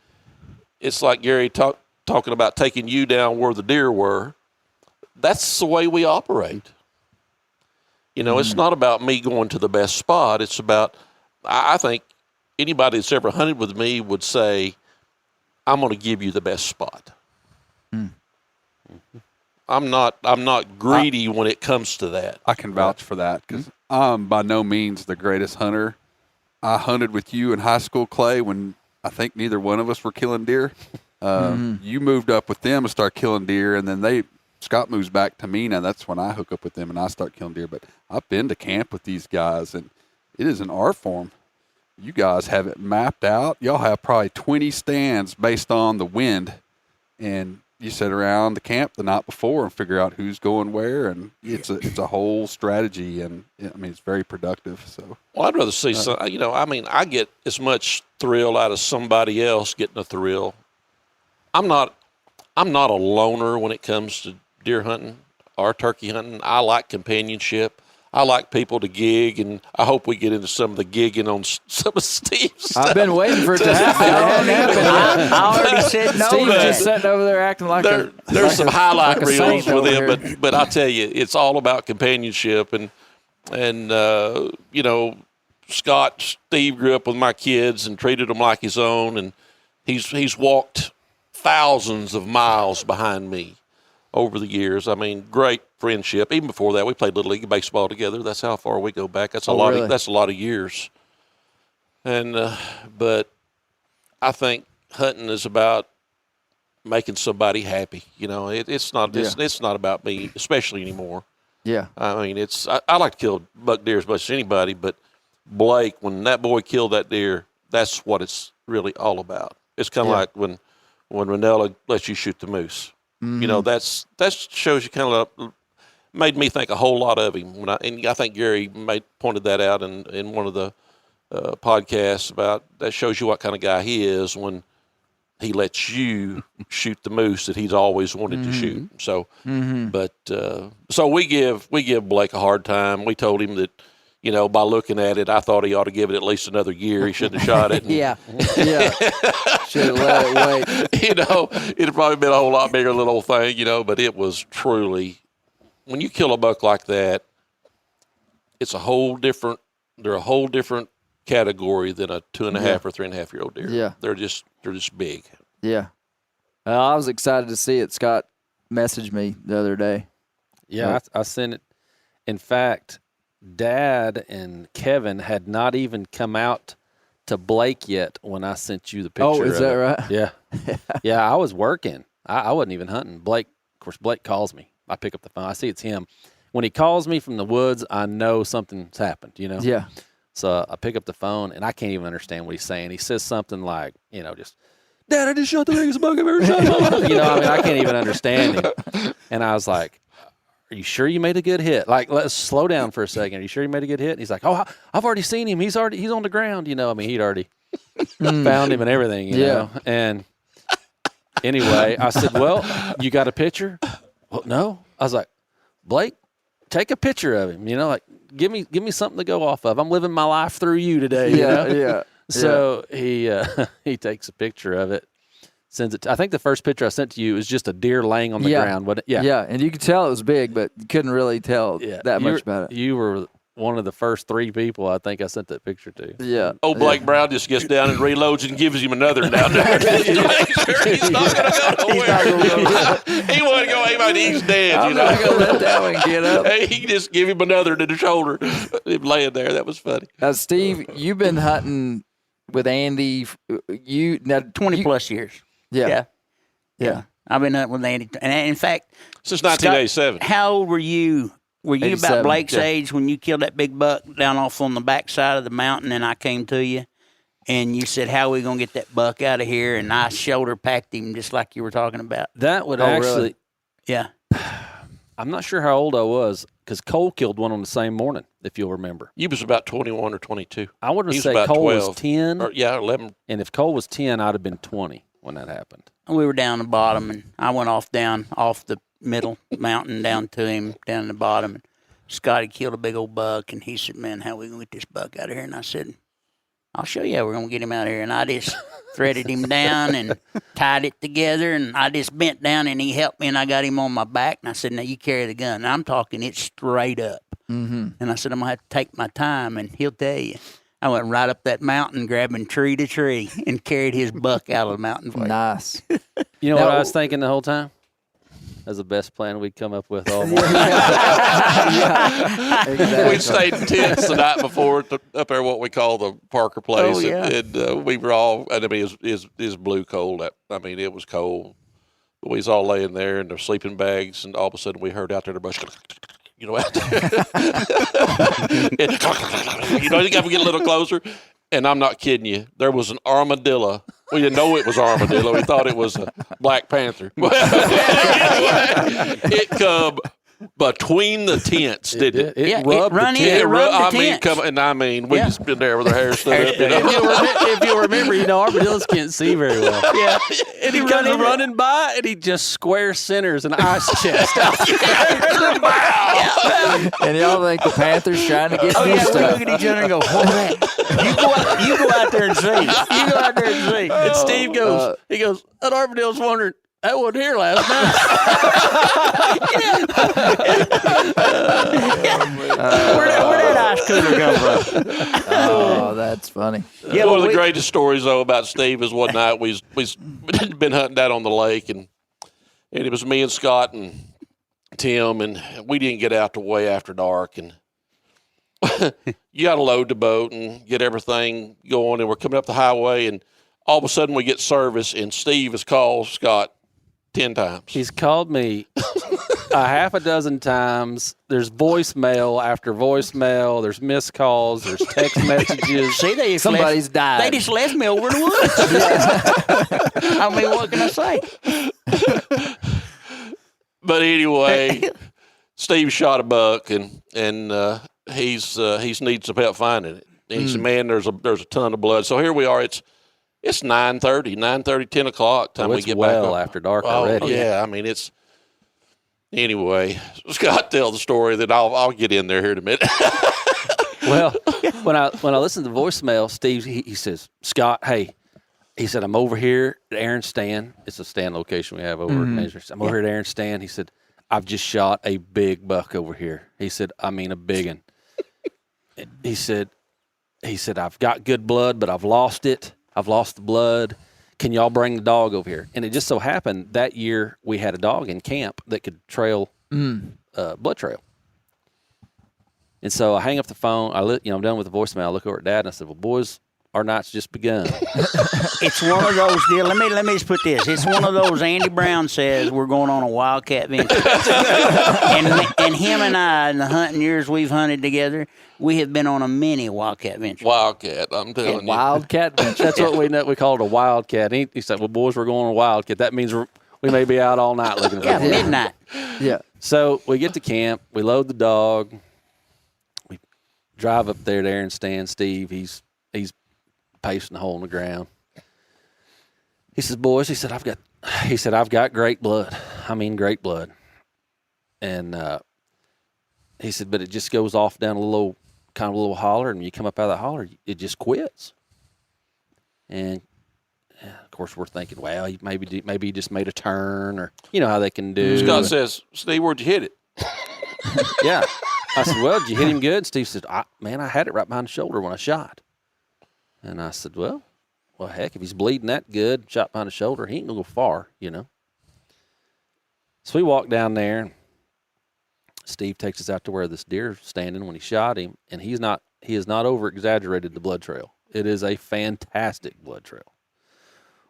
it's like Gary talking about taking you down where the deer were. That's the way we operate. You know, it's not about me going to the best spot. It's about, I think anybody that's ever hunted with me would say, I'm going to give you the best spot. I'm not greedy when it comes to that. I can vouch for that because I'm by no means the greatest hunter. I hunted with you in high school, Clay, when I think neither one of us were killing deer. You moved up with them and start killing deer, and then Scott moves back to me. Now that's when I hook up with them and I start killing deer. But I've been to camp with these guys, and it is an art form. You guys have it mapped out. Y'all have probably 20 stands based on the wind, and you sit around the camp the night before and figure out who's going where, and it's a whole strategy, and I mean it's very productive. So, well, I'd rather see some. You know, I mean, I get as much thrill out of somebody else getting a thrill. I'm not a loner when it comes to deer hunting or turkey hunting. I like companionship. I like people to gig, and I hope we get into some of the gigging on some of Steve's stuff. I've been waiting for it to happen. It hadn't happened yet. I already said no. Steve's to that. just sitting over there acting like There's some highlight like a reels saint with over him, here. but I tell you, it's all about companionship, and you know, Steve grew up with my kids and treated them like his own, and he's walked thousands of miles behind me over the years. I mean, great friendship. Even before that, we played Little League baseball together. That's how far we go back. That's a lot. Really? That's a lot of years. And but I think hunting is about making somebody happy. You know, it's not about me, especially anymore. Yeah. I mean, I like to kill buck deer as much as anybody, but Blake, when that boy killed that deer, that's what it's really all about. It's kind of like when Ranella lets you shoot the moose. You know, that shows you kind of made me think a whole lot of him. And I think Gary pointed that out in one of the podcasts about that shows you what kind of guy he is when he lets you shoot the moose that he's always wanted to shoot. So, but so we give Blake a hard time. We told him that, you know, by looking at it, I thought he ought to give it at least another year. He shouldn't have shot it. Yeah. Should have let it wait. You know, it'd have probably been a whole lot bigger little thing, you know, but it was truly, when you kill a buck like that, they're a whole different category than a 2.5 or 3.5 year old deer. Yeah. They're just big. Yeah. I was excited to see it. Scott messaged me the other day. Yeah, I sent it. In fact, Dad and Kevin had not even come out to Blake yet when I sent you the picture. Oh, is that right? Yeah. Yeah, I was working. I wasn't even hunting. Blake calls me. I pick up the phone. I see it's him. When he calls me from the woods, I know something's happened, you know? Yeah. So I pick up the phone, and I can't even understand what he's saying. He says something like, you know, just, Dad, I just shot the biggest buck I've ever shot. You know, I mean, I can't even understand him. And I was like, are you sure you made a good hit? Like, let's slow down for a second. Are you sure you made a good hit? And he's like, oh, I've already seen him. He's on the ground. You know, I mean, he'd already found him and everything, you know. And anyway, I said, well, you got a picture? Well, no. I was like, Blake, take a picture of him. You know, like, give me something to go off of. I'm living my life through you today. You know? Yeah. So he takes a picture of it. Sends it. I think the first picture I sent to you is just a deer laying on the ground. Wasn't it? Yeah, and you could tell it was big, but you couldn't really tell that much about it. You were one of the first 3 people I think I sent that picture to. Yeah. Old Blake Brown just gets down and reloads and gives him another down there. Just to make sure he's not going to go nowhere. He wanted to go, hey, he's dead. I'm you know? not going to let that one get up. Hey, he just give him another to the shoulder. Him laying there. That was funny. Now, Steve, you've been hunting with Andy. 20 plus years. Yeah. I've been hunting with Andy, and in fact, Since 1987. Scott, how old were you? Were you 87, about Blake's age when you killed that big buck down off on the backside of the mountain, and I came to you, and you said, how are we going to get that buck out of here? And I shoulder packed him just like you were talking about. That would really? Yeah. I'm not sure how old I was because Cole killed one on the same morning, if you'll remember. You was about 21 or 22. I would He have was said about Cole 12. was 10. Or, 11. And if Cole was 10, I'd have been 20 when that happened. We were down the bottom, and I went off the middle mountain down to him down the bottom. And Scotty killed a big old buck, and he said, man, how are we going to get this buck out of here? And I said, I'll show you how we're going to get him out of here. And I just threaded him down and tied it together, and I just bent down, and he helped me, and I got him on my back. And I said, now you carry the gun. And I'm talking it straight up. Mm-hmm. And I said, I'm going to have to take my time, and he'll tell you. I went right up that mountain, grabbing tree to tree, and carried his buck out of the mountain for you. Nice. You know what I was thinking the whole time? That's the best plan we'd come up with all morning. Exactly. We stayed in tents the night before up there, what we call the Parker place. Oh, yeah. And we were all, I mean, it was blue cold. I mean, it was cold. But we was all laying there in their sleeping bags, and all of a sudden we heard out there the bush, you know, out there. You know, you got to get a little closer. And I'm not kidding you. There was an armadillo. We didn't know it was armadillo. We thought it was a Black Panther. It come between the tents, didn't it? Yeah, rubbed it run the in, tent. it rubbed the tents. We just been there with our hair stood up. You know? If you remember, armadillos can't see very well. Yeah. And he comes running by, and he just square centers an ice chest out. And y'all think the Panthers trying to get Oh, new yeah, we stuff. look at each other and go, "What's that?" You go out there and see. You go out there and see. And Steve goes, that armadillo's wondering, that wasn't here last night. Where'd that ice cooler come from? Oh, that's funny. Yeah, One well, of the greatest stories though about Steve is one night we been hunting down on the lake and it was me and Scott and Tim and we didn't get out till way after dark and you got to load the boat and get everything going and we're coming up the highway and all of a sudden we get service and Steve has called Scott 10 times. He's called me a half a dozen times. There's voicemail after voicemail. There's missed calls. There's text messages. See, Somebody's died. They just left me over in the woods. I mean, what can I say? But anyway, Steve shot a buck and he's needs some help finding it. And he said, "Man, there's a ton of blood." So here we are. It's 9:30, 10 o'clock time we get back up. After dark Oh, already. yeah. I mean, it's anyway. Scott, tell the story. Then I'll get in there here in a minute. Well, when I listened to the voicemail, Steve he says, "Scott, hey," he said, "I'm over here at Aaron's stand. It's a stand location we have over at Measures. I'm over here at Aaron's stand." He said, "I've just shot a big buck over here." He said, "I mean a big one." He said, "I've got good blood, but I've lost it. I've lost the blood. Can y'all bring the dog over here?" And it just so happened that year we had a dog in camp that could trail blood trail. And so I hang up the phone. I'm done with the voicemail. I look over at Dad and I said, "Well, boys, our night's just begun." It's one of those deals. Let me just put this. It's one of those Andy Brown says we're going on a wildcat venture. and him and I, in the hunting years we've hunted together, we have been on a mini wildcat venture. Wildcat, I'm telling you. Wildcat. That's what we call it, a wildcat. He said, "Well, boys, we're going on a wildcat. That means we may be out all night looking for Yeah, blood." midnight. Yeah. So we get to camp. We load the dog. We drive up there to Aaron's stand. Steve, he's pacing a hole in the ground. He says, "Boys," I've got great blood. I mean, great blood. And he said, "But it just goes off down a little holler, and when you come up out of that holler, it just quits." And of course, we're thinking, well, maybe he just made a turn, or you know how they can do. Scott says, "Steve, where'd you hit it?" Yeah. I said, "Well, did you hit him good?" Steve said, I had it right behind the shoulder when I shot. And I said, well, heck, if he's bleeding that good, shot behind the shoulder, he ain't going to go far, you know. So we walk down there. Steve takes us out to where this deer is standing when he shot him, and he has not over-exaggerated the blood trail. It is a fantastic blood trail.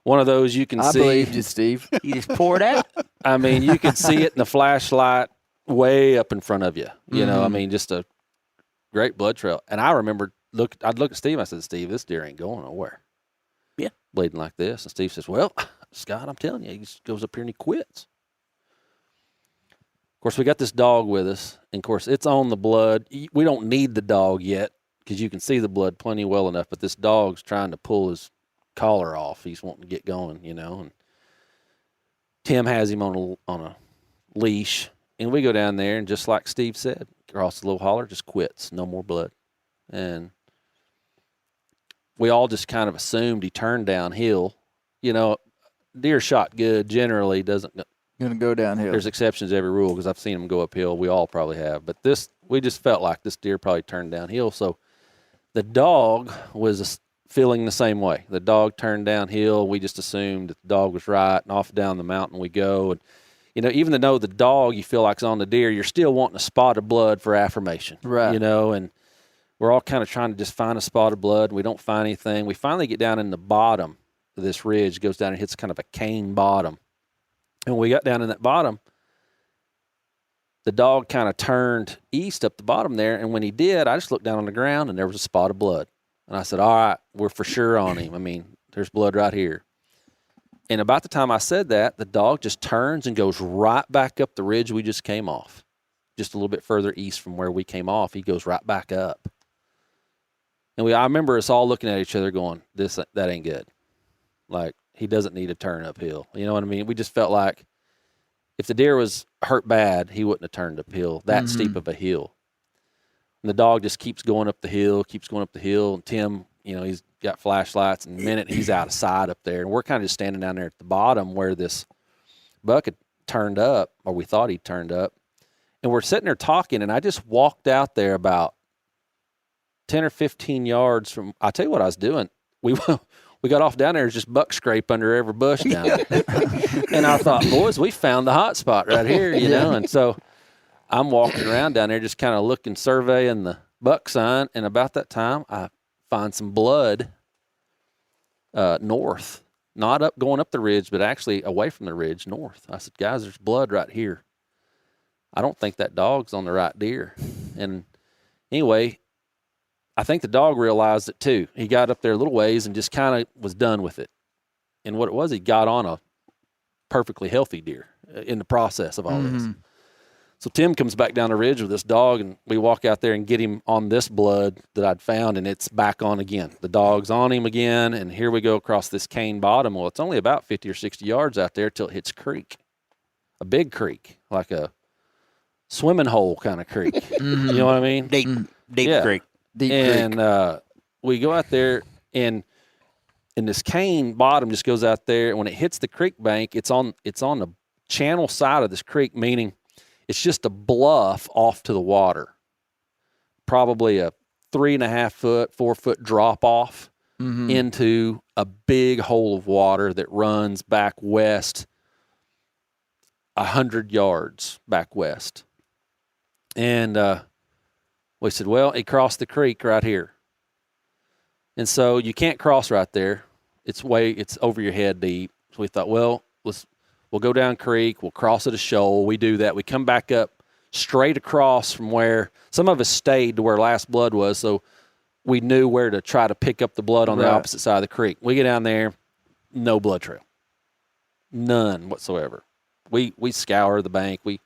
One of those you can see. I believed you, Steve. You just pour it out. I mean, you can see it in the flashlight way up in front of you. You know, I mean, just a great blood trail. And I remember I'd look at Steve. I said, "Steve, this deer ain't going nowhere. Yeah, bleeding like this." And Steve says, "Well, Scott, I'm telling you, he just goes up here and he quits." Of course, we got this dog with us, and of course, it's on the blood. We don't need the dog yet because you can see the blood plenty well enough. But this dog's trying to pull his collar off. He's wanting to get going, you know. And Tim has him on a leash, and we go down there, and just like Steve said, across the little holler, just quits, no more blood, and we all just kind of assumed he turned downhill. You know, deer shot good generally doesn't Going to go downhill. There's exceptions to every rule because I've seen them go uphill. We all probably have. But we just felt like this deer probably turned downhill. So the dog was feeling the same way. The dog turned downhill. We just assumed that the dog was right, and off down the mountain we go. And, you know, even though the dog you feel like is on the deer, you're still wanting a spot of blood for affirmation. Right. You know, and we're all kind of trying to just find a spot of blood. We don't find anything. We finally get down in the bottom of this ridge, goes down and hits kind of a cane bottom. And when we got down in that bottom, the dog kind of turned east up the bottom there. And when he did, I just looked down on the ground and there was a spot of blood. And I said, "All right, we're for sure on him. I mean, there's blood right here." And about the time I said that, the dog just turns and goes right back up the ridge we just came off. just a little bit further east from where we came off. He goes right back up. And I remember us all looking at each other going, that ain't good. Like, he doesn't need to turn uphill. You know what I mean? We just felt like if the deer was hurt bad, he wouldn't have turned uphill, that steep of a hill. And the dog just keeps going up the hill. And Tim, he's got flashlights, and in a minute he's out of sight up there. And we're kind of just standing down there at the bottom where this buck had turned up, or we thought he'd turned up. And we're sitting there talking, and I just walked out there about 10 or 15 yards from, I'll tell you what I was doing. We got off down there, there's just buck scrape under every bush down there. And I thought, boys, we found the hot spot right here, you know. And so I'm walking around down there just kind of looking, surveying the buck sign. And about that time, I find some blood north, not going up the ridge, but actually away from the ridge north. I said, guys, there's blood right here. I don't think that dog's on the right deer. And anyway, I think the dog realized it too. He got up there a little ways and just kind of was done with it. And what it was, he got on a perfectly healthy deer in the process of all this. So Tim comes back down the ridge with this dog, and we walk out there and get him on this blood that I'd found, and it's back on again. The dog's on him again, and here we go across this cane bottom. Well, it's only about 50 or 60 yards out there till it hits creek, a big creek, like a swimming hole kind of creek. You know what I mean? Deep creek. And we go out there, and this cane bottom just goes out there. And when it hits the creek bank, it's on the channel side of this creek, meaning it's just a bluff off to the water, probably a 3.5 foot, 4 foot drop off into a big hole of water that runs back west 100 yards back west. And we said, well, he crossed the creek right here. And so you can't cross right there. It's over your head deep. So we thought, well, we'll go down creek. We'll cross at a shoal. We do that. We come back up straight across from where some of us stayed to where last blood was. So we knew where to try to pick up the blood on the opposite side of the creek. We get down there, no blood trail. None whatsoever. We scour the bank. We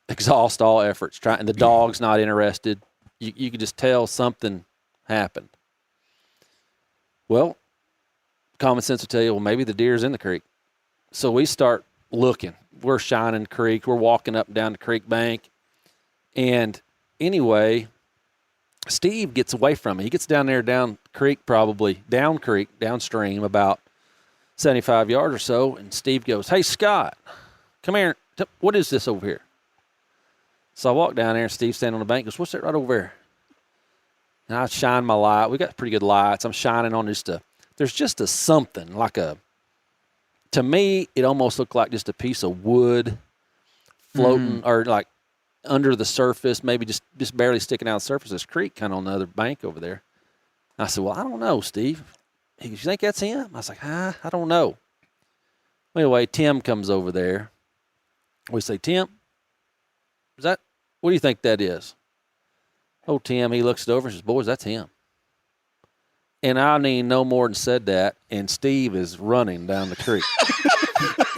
exhaust all efforts and the dog's not interested. You could just tell something happened. Well, common sense will tell you, well, maybe the deer's in the creek. So we start looking. We're shining creek. We're walking up and down the creek bank. And anyway, Steve gets away from me. He gets down there down creek, probably downstream about 75 yards or so. And Steve goes, hey, Scott, come here. What is this over here? So I walk down there, and Steve's standing on the bank. Goes, what's that right over there? And I shine my light. We got pretty good lights. I'm shining on there's just a something, to me, it almost looked like just a piece of wood floating or like under the surface, maybe just barely sticking out of the surface of this creek kind of on the other bank over there. I said, well, I don't know, Steve. He goes, you think that's him? I was like, I don't know. Anyway, Tim comes over there. We say, Tim, what do you think that is? Oh, Tim, he looks it over and says, boys, that's him. And I need no more than said that, and Steve is running down the creek.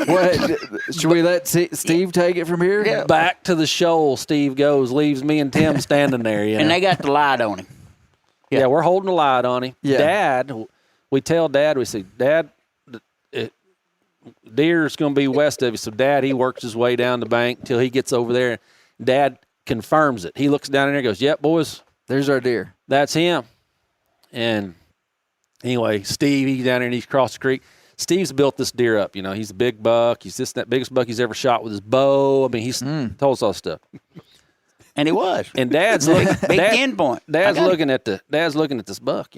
What? Should we let Steve take it from here? Yeah. Back to the shoal, Steve goes, leaves me and Tim standing there. And they got the light on him. Yeah, we're holding the light on him. Yeah. Dad, we tell Dad, we say, Dad, deer's going to be west of you. So Dad, he works his way down the bank until he gets over there. Dad confirms it. He looks down in there and goes, yep, boys. There's our deer. That's him. And anyway, Steve, he's down there and he's crossed the creek. Steve's built this deer up. He's a big buck. He's that biggest buck he's ever shot with his bow. I mean, he's told us all this stuff. And he was. And Dad's looking. Big endpoint. Dad's looking at this buck.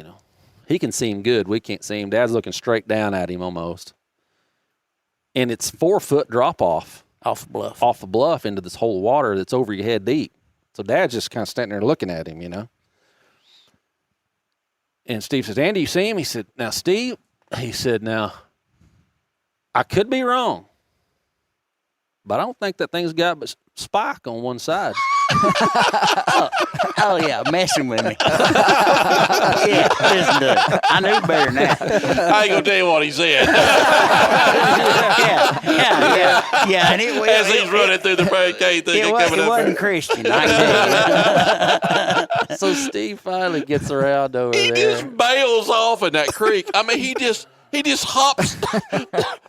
He can see him good. We can't see him. Dad's looking straight down at him almost. And it's 4 foot drop off the bluff. Off the bluff into this hole of water that's over your head deep. So Dad's just kind of standing there looking at him, And Steve says, Andy, you see him? He said, now, Steve, now, I could be wrong, but I don't think that thing's got but spike on one side. Oh, yeah, messing with me. Yeah, listen to it. I knew better than that. I ain't gonna tell you what he said. Yeah. And As he's running through the barricade thing, it wasn't Christian. I can tell you. So Steve finally gets around over He there. just bails off in that creek. I mean, he just hops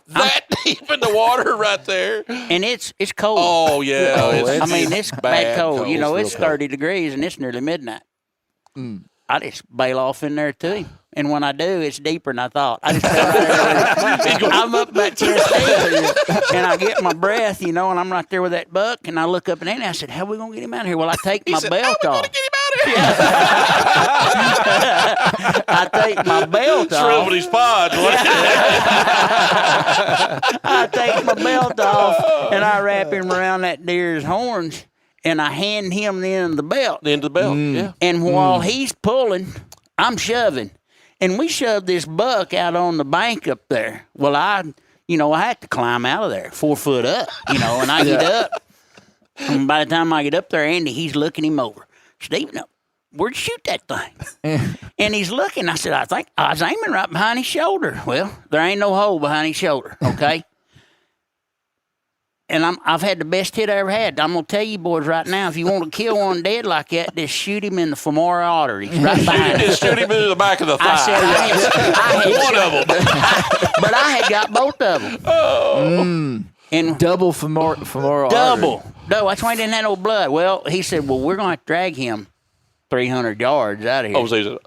that deep in the water right there. And it's cold. Oh yeah, it's bad cold. You know, it's 30 degrees and it's nearly midnight. I just bail off in there too. And when I do, it's deeper than I thought. I just I'm up about chest deep, and I get my breath, you know, and I'm right there with that buck, and I look up at Andy. I said, "How are we gonna get him out of here?" Well, I take my belt off. I take my belt off. Shriveled his pod. I take my belt off and I wrap him around that deer's horns and I hand him the end of the belt. The end of the belt, yeah. And while he's pulling, I'm shoving. And we shoved this buck out on the bank up there. Well, I had to climb out of there 4 foot up, and I get up. And by the time I get up there, Andy, he's looking him over. Steve, where'd you shoot that thing? And he's looking. I said, I think I was aiming right behind his shoulder. Well, there ain't no hole behind his shoulder, okay? And I've had the best hit I ever had. I'm going to tell you boys right now, if you want to kill one dead like that, just shoot him in the femoral arteries right behind him. Just shoot him in the back of the thigh. I said I had one of them. But I had got both of them. Oh. And double femoral artery. Double. That's why he didn't have no blood. Well, he said, well, we're going to have to drag him 300 yards out of here. Oh, so he said,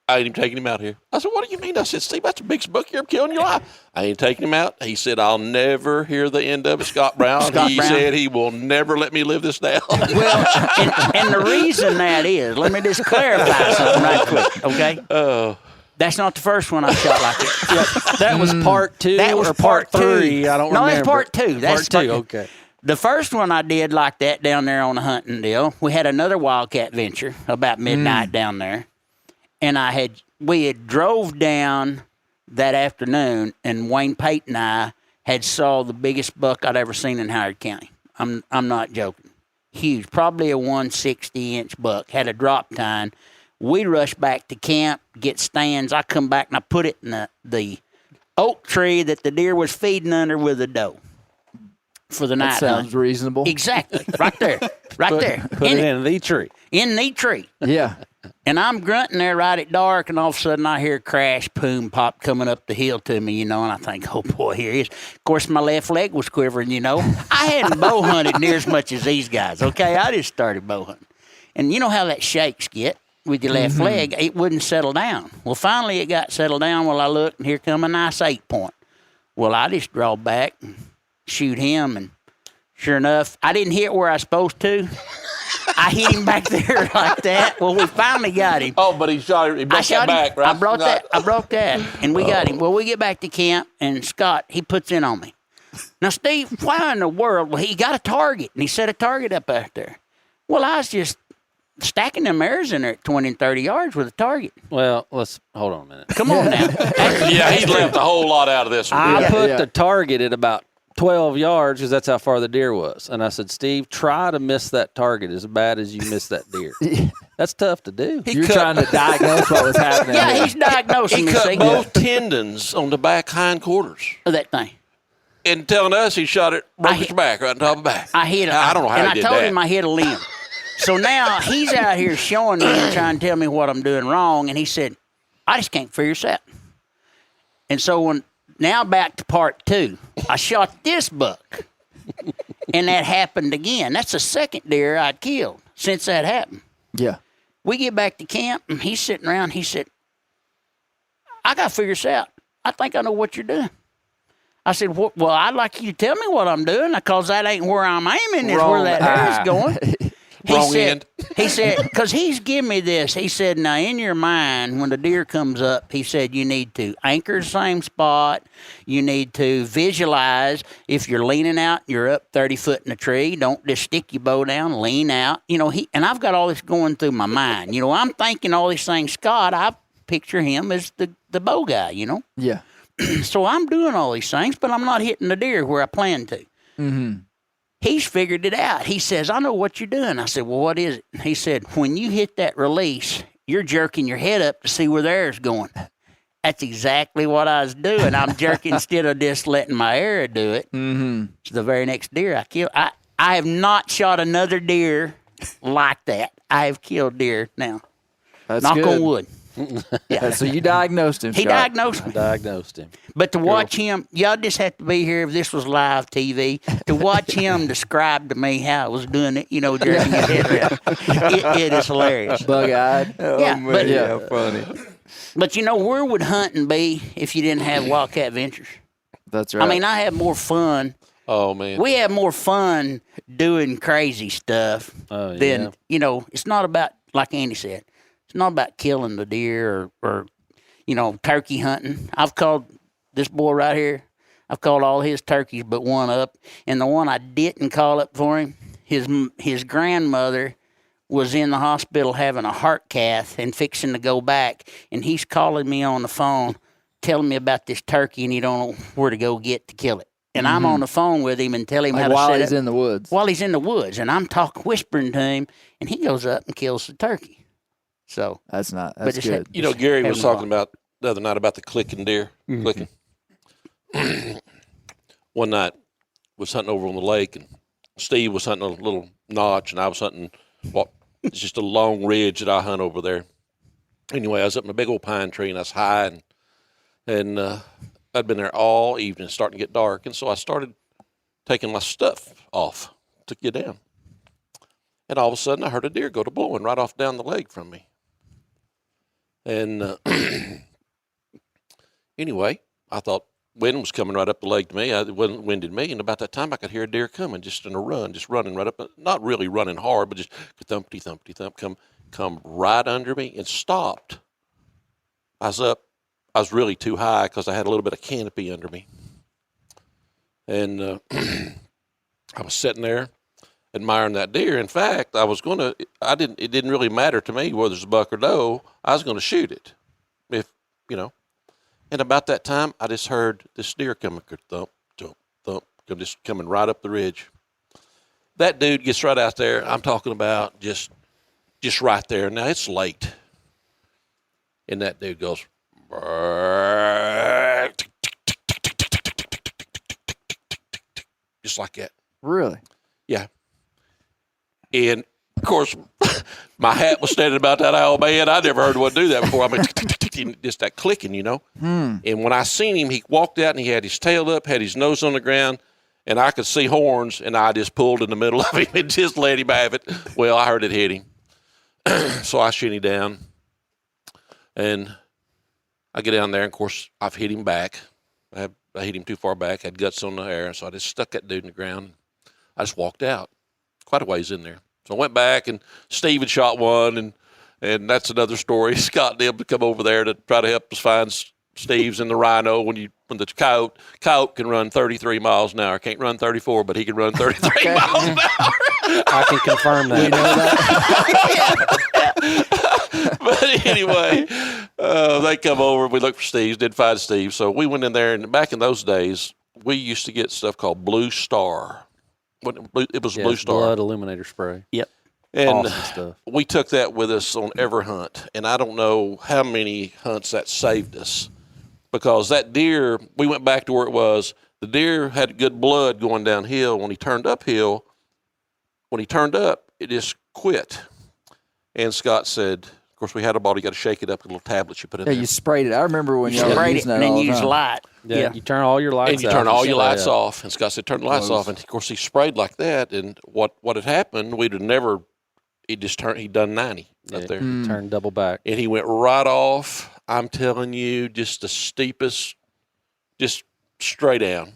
I ain't even taking him out here. I said, what do you mean? I said, Steve, that's a big buck. You're killing your life. I ain't taking him out. He said, I'll never hear the end of it. Scott Brown. He said he will never let me live this down. Well, and the reason that is, let me just clarify something right quick, okay? Oh. That's not the first one I shot like it. That was part 2 or part 3? I don't remember. No, that's part 2. That's part 2, okay. The first one I did like that down there on the hunting deal. We had another wildcat venture about midnight down there. And we had drove down that afternoon, and Wayne Pate and I had saw the biggest buck I'd ever seen in Howard County. I'm not joking. Huge, probably a 160-inch buck. Had a drop tine. We rushed back to camp, get stands. I come back and I put it in the oak tree that the deer was feeding under with a doe for the night. That sounds reasonable. Exactly, right there, there. Put it in the tree. In the tree. Yeah. And I'm grunting there right at dark, and all of a sudden I hear crash, boom, pop coming up the hill to me, and I think, oh, boy, here he is. Of course, my left leg was quivering, I hadn't bow hunted near as much as these guys, okay? I just started bow hunting. And you know how that shakes get with your left leg? It wouldn't settle down. Well, finally it got settled down. Well, I looked, and here come a nice 8-point. Well, I just draw back and shoot him, and sure enough, I didn't hit where I was supposed to. I hit him back there like that. Well, we finally got him. Oh, but he shot him. He brought that back, right? I brought that, and we got him. Well, we get back to camp, and Scott, he puts in on me. Now, Steve, why in the world? Well, he got a target, and he set a target up out there. Well, I was just stacking them arrows in there at 20 and 30 yards with a target. Well, let's hold on a minute. Come on now. Yeah, he left a whole lot out of this one. I put the target at about 12 yards because that's how far the deer was. And I said, Steve, try to miss that target as bad as you missed that deer. That's tough to do. You're trying to diagnose what was happening. Yeah, he's diagnosing He me. cut both tendons on the back hindquarters. Of that thing. And telling us he shot it, broke his back right on top of the back. I hit him. I don't know how and he did I told that. him I hit a limb. So now he's out here showing me and trying to tell me what I'm doing wrong. And he said, I just can't figure this out. And so now back to part 2. I shot this buck. And that happened again. That's the second deer I'd killed since that happened. Yeah. We get back to camp, and he's sitting around. He said, I got to figure this out. I think I know what you're doing. I said, well, I'd like you to tell me what I'm doing, because that ain't where I'm aiming, is where that hair is going. He said, because he's giving me this. He said, now, in your mind, when the deer comes up, he said, you need to anchor the same spot. You need to visualize. If you're leaning out, you're up 30 foot in a tree. Don't just stick your bow down, lean out. And I've got all this going through my mind. I'm thinking all these things. Scott, I picture him as the bow guy, Yeah. So I'm doing all these things, but I'm not hitting the deer where I plan to. Mm-hmm. he's figured it out. He says, I know what you're doing. I said, well, what is it? He said, when you hit that release, you're jerking your head up to see where the air's going. That's exactly what I was doing. I'm jerking instead of just letting my air do it. Mm-hmm. So the very next deer I killed, I have not shot another deer like that. I have killed deer now. That's Knock good. on wood. Yeah, so you diagnosed him. He Scott. diagnosed me. Diagnosed him. But to watch him, y'all just have to be here if this was live TV, to watch him describe to me how I was doing it, jerking his head around. It is hilarious. Bug-eyed. Yeah, man, but, yeah, funny. But where would hunting be if you didn't have Wildcat Ventures? That's right. I mean, I have more fun. Oh man, We have more fun doing crazy stuff than, it's not about, like Andy said, it's not about killing the deer or turkey hunting. I've called this boy right here, I've called all his turkeys but one up. And the one I didn't call up for him, his grandmother was in the hospital having a heart cath and fixing to go back. And he's calling me on the phone, telling me about this turkey, and he don't know where to go get to kill it. And I'm on the phone with him and tell him how to while set he's up. in the woods. While he's in the woods, and I'm whispering to him, and he goes up and kills the turkey. So That's it's good. Gary was having talking fun. about the other night about the clicking deer. Clicking. One night was hunting over on the lake, and Steve was hunting a little notch, and I was hunting it's just a long ridge that I hunt over there. Anyway, I was up in a big old pine tree, and I was high, and I'd been there all evening, starting to get dark, and so I started taking my stuff off to get down. And all of a sudden, I heard a deer go to blowing right off down the leg from me. And anyway, I thought wind was coming right up the leg to me. It wasn't winded me, and about that time, I could hear a deer coming, just in a run, just running right up, not really running hard, but just thumpity, thumpity, thump, come right under me and stopped. I was up. I was really too high because I had a little bit of canopy under me. And I was sitting there admiring that deer. In fact, it didn't really matter to me whether it's a buck or doe. I was going to shoot it. And about that time, I just heard this deer coming, thump, thump, thump, just coming right up the ridge. That dude gets right out there. I'm talking about just right there. Now, it's late. And that dude goes, just like that. Really? Yeah. And of course, my hat was standing about that old man. I never heard one do that before. I mean, just that clicking, And when I seen him, he walked out and he had his tail up, had his nose on the ground, and I could see horns, and I just pulled in the middle of him and just let him have it. Well, I heard it hit him. So I shoot him down, and I get down there, and of course, I've hit him back. I hit him too far back, had guts on the air, so I just stuck that dude in the ground. I just walked out, quite a ways in there. So I went back, and Steve had shot one, and that's another story. Scott and them to come over there to try to help us find Steve's in the rhino when the coyote can run 33 miles an hour. Can't run 34, but he can run 33 miles an hour. I can confirm that. We know that. But anyway, they come over. We looked for Steve's, didn't find Steve. So we went in there, and back in those days, we used to get stuff called Blue Star. It was Blue Star. Blood illuminator spray. Yep. And Awesome stuff. we took that with us on every hunt. And I don't know how many hunts that saved us. Because that deer, we went back to where it was. The deer had good blood going downhill. When he turned uphill, it just quit. And Scott said, of course, we had a bottle. You got to shake it up, a little tablet you put in Yeah, there. you sprayed it. I remember when y'all were Sprayed it using that and then all the use time. light. Yeah, you turn all your lights And you out. turn all your spray lights up. off. And Scott said, turn the lights off. And, of course, he sprayed like that. And what had happened, we'd have never – he'd done 90 up there. You turn double back. And he went right off. I'm telling you, just the steepest, just straight down.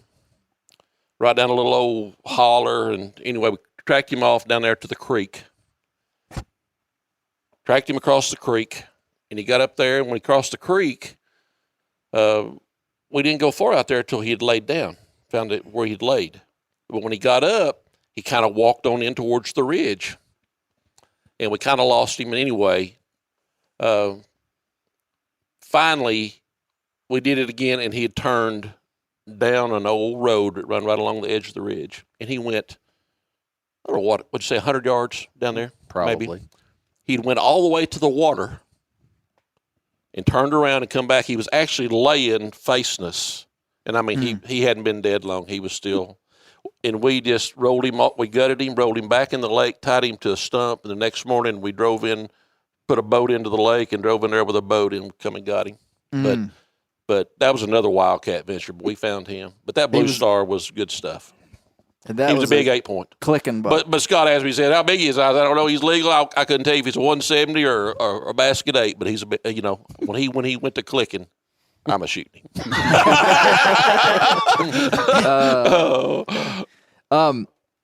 Right down a little old holler. And anyway, we tracked him off down there to the creek. Tracked him across the creek. And he got up there. And when he crossed the creek, we didn't go far out there until he had laid down. Found it where he'd laid. But when he got up, he kind of walked on in towards the ridge. And we kind of lost him anyway. Finally, we did it again, and he had turned down an old road that ran right along the edge of the ridge. And he went I don't know what would you say, 100 yards down there, Probably. Maybe. He went all the way to the water and turned around and come back. He was actually laying facing us, and I mean he hadn't been dead long. He was still, and we just rolled him off. We gutted him, rolled him back in the lake, tied him to a stump, and the next morning we drove in, put a boat into the lake, and drove in there with a boat and come and got him. But that was another wildcat venture. But we found him. But that Blue Star was good stuff. And that he was a big 8-point. Clicking buck. But Scott asked me, he said, how big he is? I don't know. He's legal. I couldn't tell you if he's a 170 or a basket 8. But he's a bit, when he went to clicking, I'm a shooting him.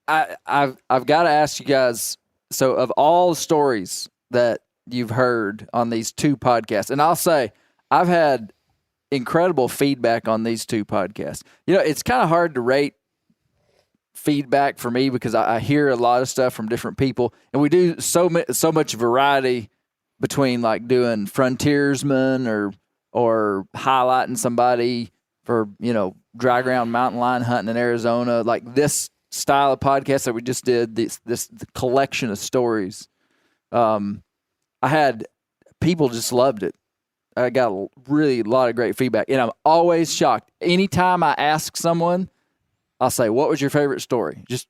I've got to ask you guys. So, of all the stories that you've heard on these 2 podcasts, and I'll say I've had incredible feedback on these 2 podcasts. It's kind of hard to rate feedback for me because I hear a lot of stuff from different people, and we do so much variety between like doing frontiersmen or highlighting somebody for dry ground mountain lion hunting in Arizona, like this style of podcast that we just did, this collection of stories. I had people just loved it. I got a lot of great feedback, and I'm always shocked. Anytime I ask someone, I'll say, what was your favorite story? Just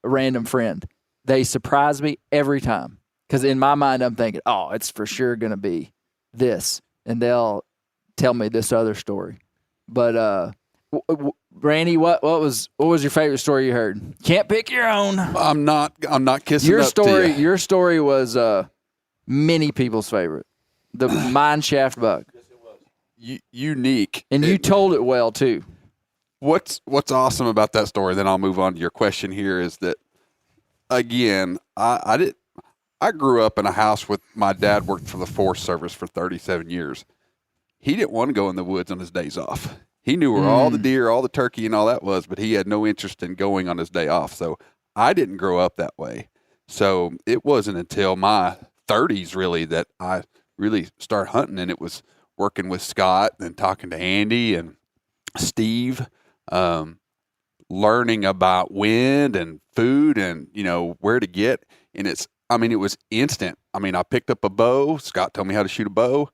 a random friend. They surprise me every time because in my mind, I'm thinking, oh, it's for sure going to be this. And they'll tell me this other story. But Randy, what was your favorite story you heard? Can't pick your own. I'm not kissing up to you. Your story was many people's favorite. The mine shaft buck. Unique. And you told it well, too. What's awesome about that story, then I'll move on to your question here, is that, again, I grew up in a house with my dad worked for the Forest Service for 37 years. He didn't want to go in the woods on his days off. He knew where all the deer, all the turkey, and all that was, but he had no interest in going on his day off. So I didn't grow up that way. So it wasn't until my 30s, really, that I really started hunting, and it was working with Scott and talking to Andy and Steve, learning about wind and food and, where to get. And it was instant. I picked up a bow. Scott told me how to shoot a bow.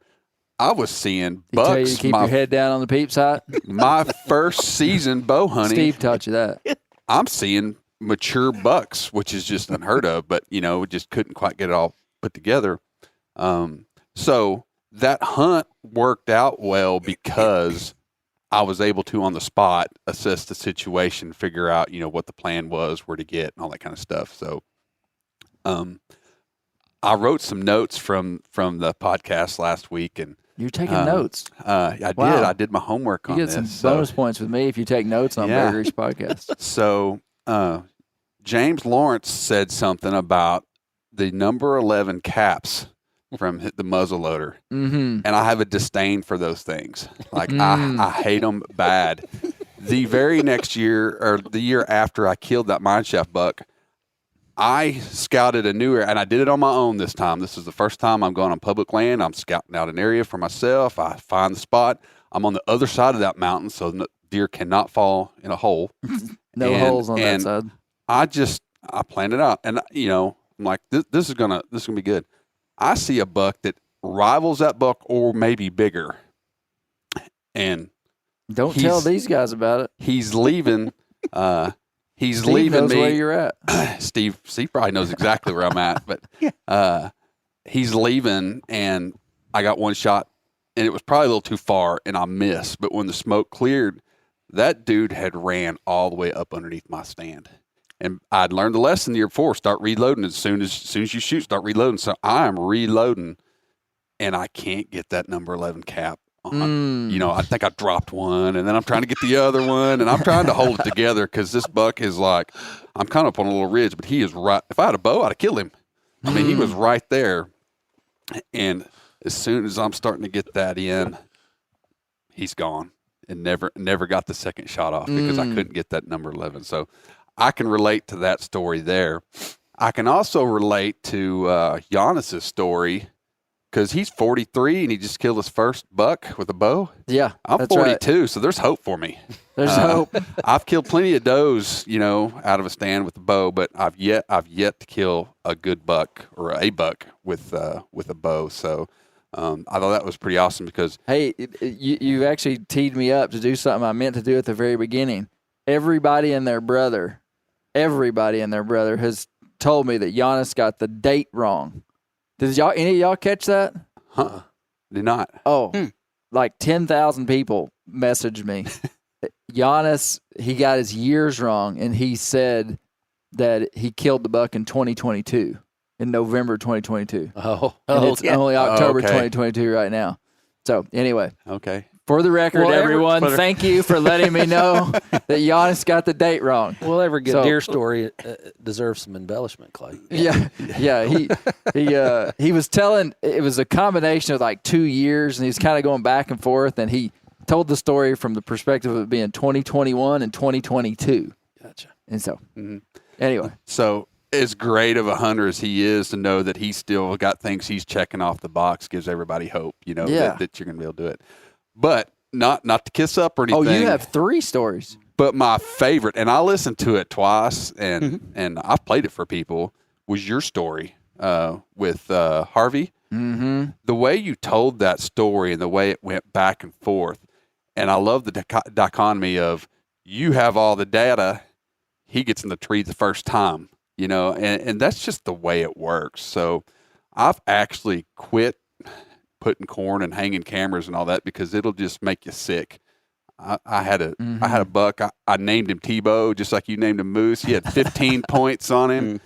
I was seeing bucks. He tell you to keep your head down on the peep sight? My first season bow hunting. Steve taught you that. I'm seeing mature bucks, which is just unheard of, but, just couldn't quite get it all put together. So that hunt worked out well because I was able to, on the spot, assess the situation, figure out, what the plan was, where to get, and all that kind of stuff. So I wrote some notes from the podcast last week, and you're taking notes. I did. I did my homework on this. You get some bonus points with me if you take notes on Bear Grease podcast. So James Lawrence said something about the number 11 caps from the muzzleloader, and I have a disdain for those things. Like I hate them bad. The very next year, or the year after I killed that mineshaft buck, I scouted a new area, and I did it on my own this time. This is the first time I'm going on public land. I'm scouting out an area for myself. I find the spot. I'm on the other side of that mountain, so the deer cannot fall in a hole. No holes on that side. I planned it out, and I'm like, this is gonna be good. I see a buck that rivals that buck or maybe bigger, and don't tell these guys about it. He's leaving. He's Steve leaving knows me. Where you're at. Steve probably knows exactly where I'm at, but he's leaving, and I got one shot, and it was probably a little too far, and I missed. But when the smoke cleared, that dude had ran all the way up underneath my stand. And I'd learned the lesson the year before: start reloading as soon as you shoot. Start reloading. So I'm reloading, and I can't get that number 11 cap on. I think I dropped one, and then I'm trying to get the other one, and I'm trying to hold it together because this buck is like, I'm kind of up on a little ridge, but he is right. If I had a bow, I'd have killed him. I mean, he was right there. And as soon as I'm starting to get that in, he's gone, and never got the second shot off because I couldn't get that number 11. So I can relate to that story there. I can also relate to Giannis's story Because he's 43 and he just killed his first buck with a bow. Yeah, I'm that's 42, so there's hope for me. There's hope. I've killed plenty of does, out of a stand with a bow, but I've yet to kill a good buck or a buck with a bow. So I thought that was pretty awesome because Hey, you actually teed me up to do something I meant to do at the very beginning. Everybody and their brother has told me that Giannis got the date wrong. Did any of y'all catch that? did not. Oh, like 10,000 people messaged me. Giannis, he got his years wrong, and he said that he killed the buck in 2022, in November 2022. And it's only October 2022 right now. So anyway, Okay. for the record, everyone, thank you for letting me know that Giannis got the date wrong. Well, every good deer story deserves some embellishment, Clay. Yeah. He was telling, it was a combination of like 2 years, and he's kind of going back and forth, and he told the story from the perspective of it being 2021 and 2022. Gotcha. And so, anyway. So as great of a hunter as he is, to know that he's still got things he's checking off the box gives everybody hope, that you're going to be able to do it. But not to kiss up or anything. Oh, you have 3 stories. But my favorite, and I listened to it twice, and I've played it for people, was your story with Harvey. Mm-hmm. The way you told that story and the way it went back and forth, and I love the dichotomy of you have all the data, he gets in the tree the first time, and that's just the way it works. So I've actually quit putting corn and hanging cameras and all that because it'll just make you sick. I had a buck. I named him Tebow, just like you named him Moose. He had 15 points on him.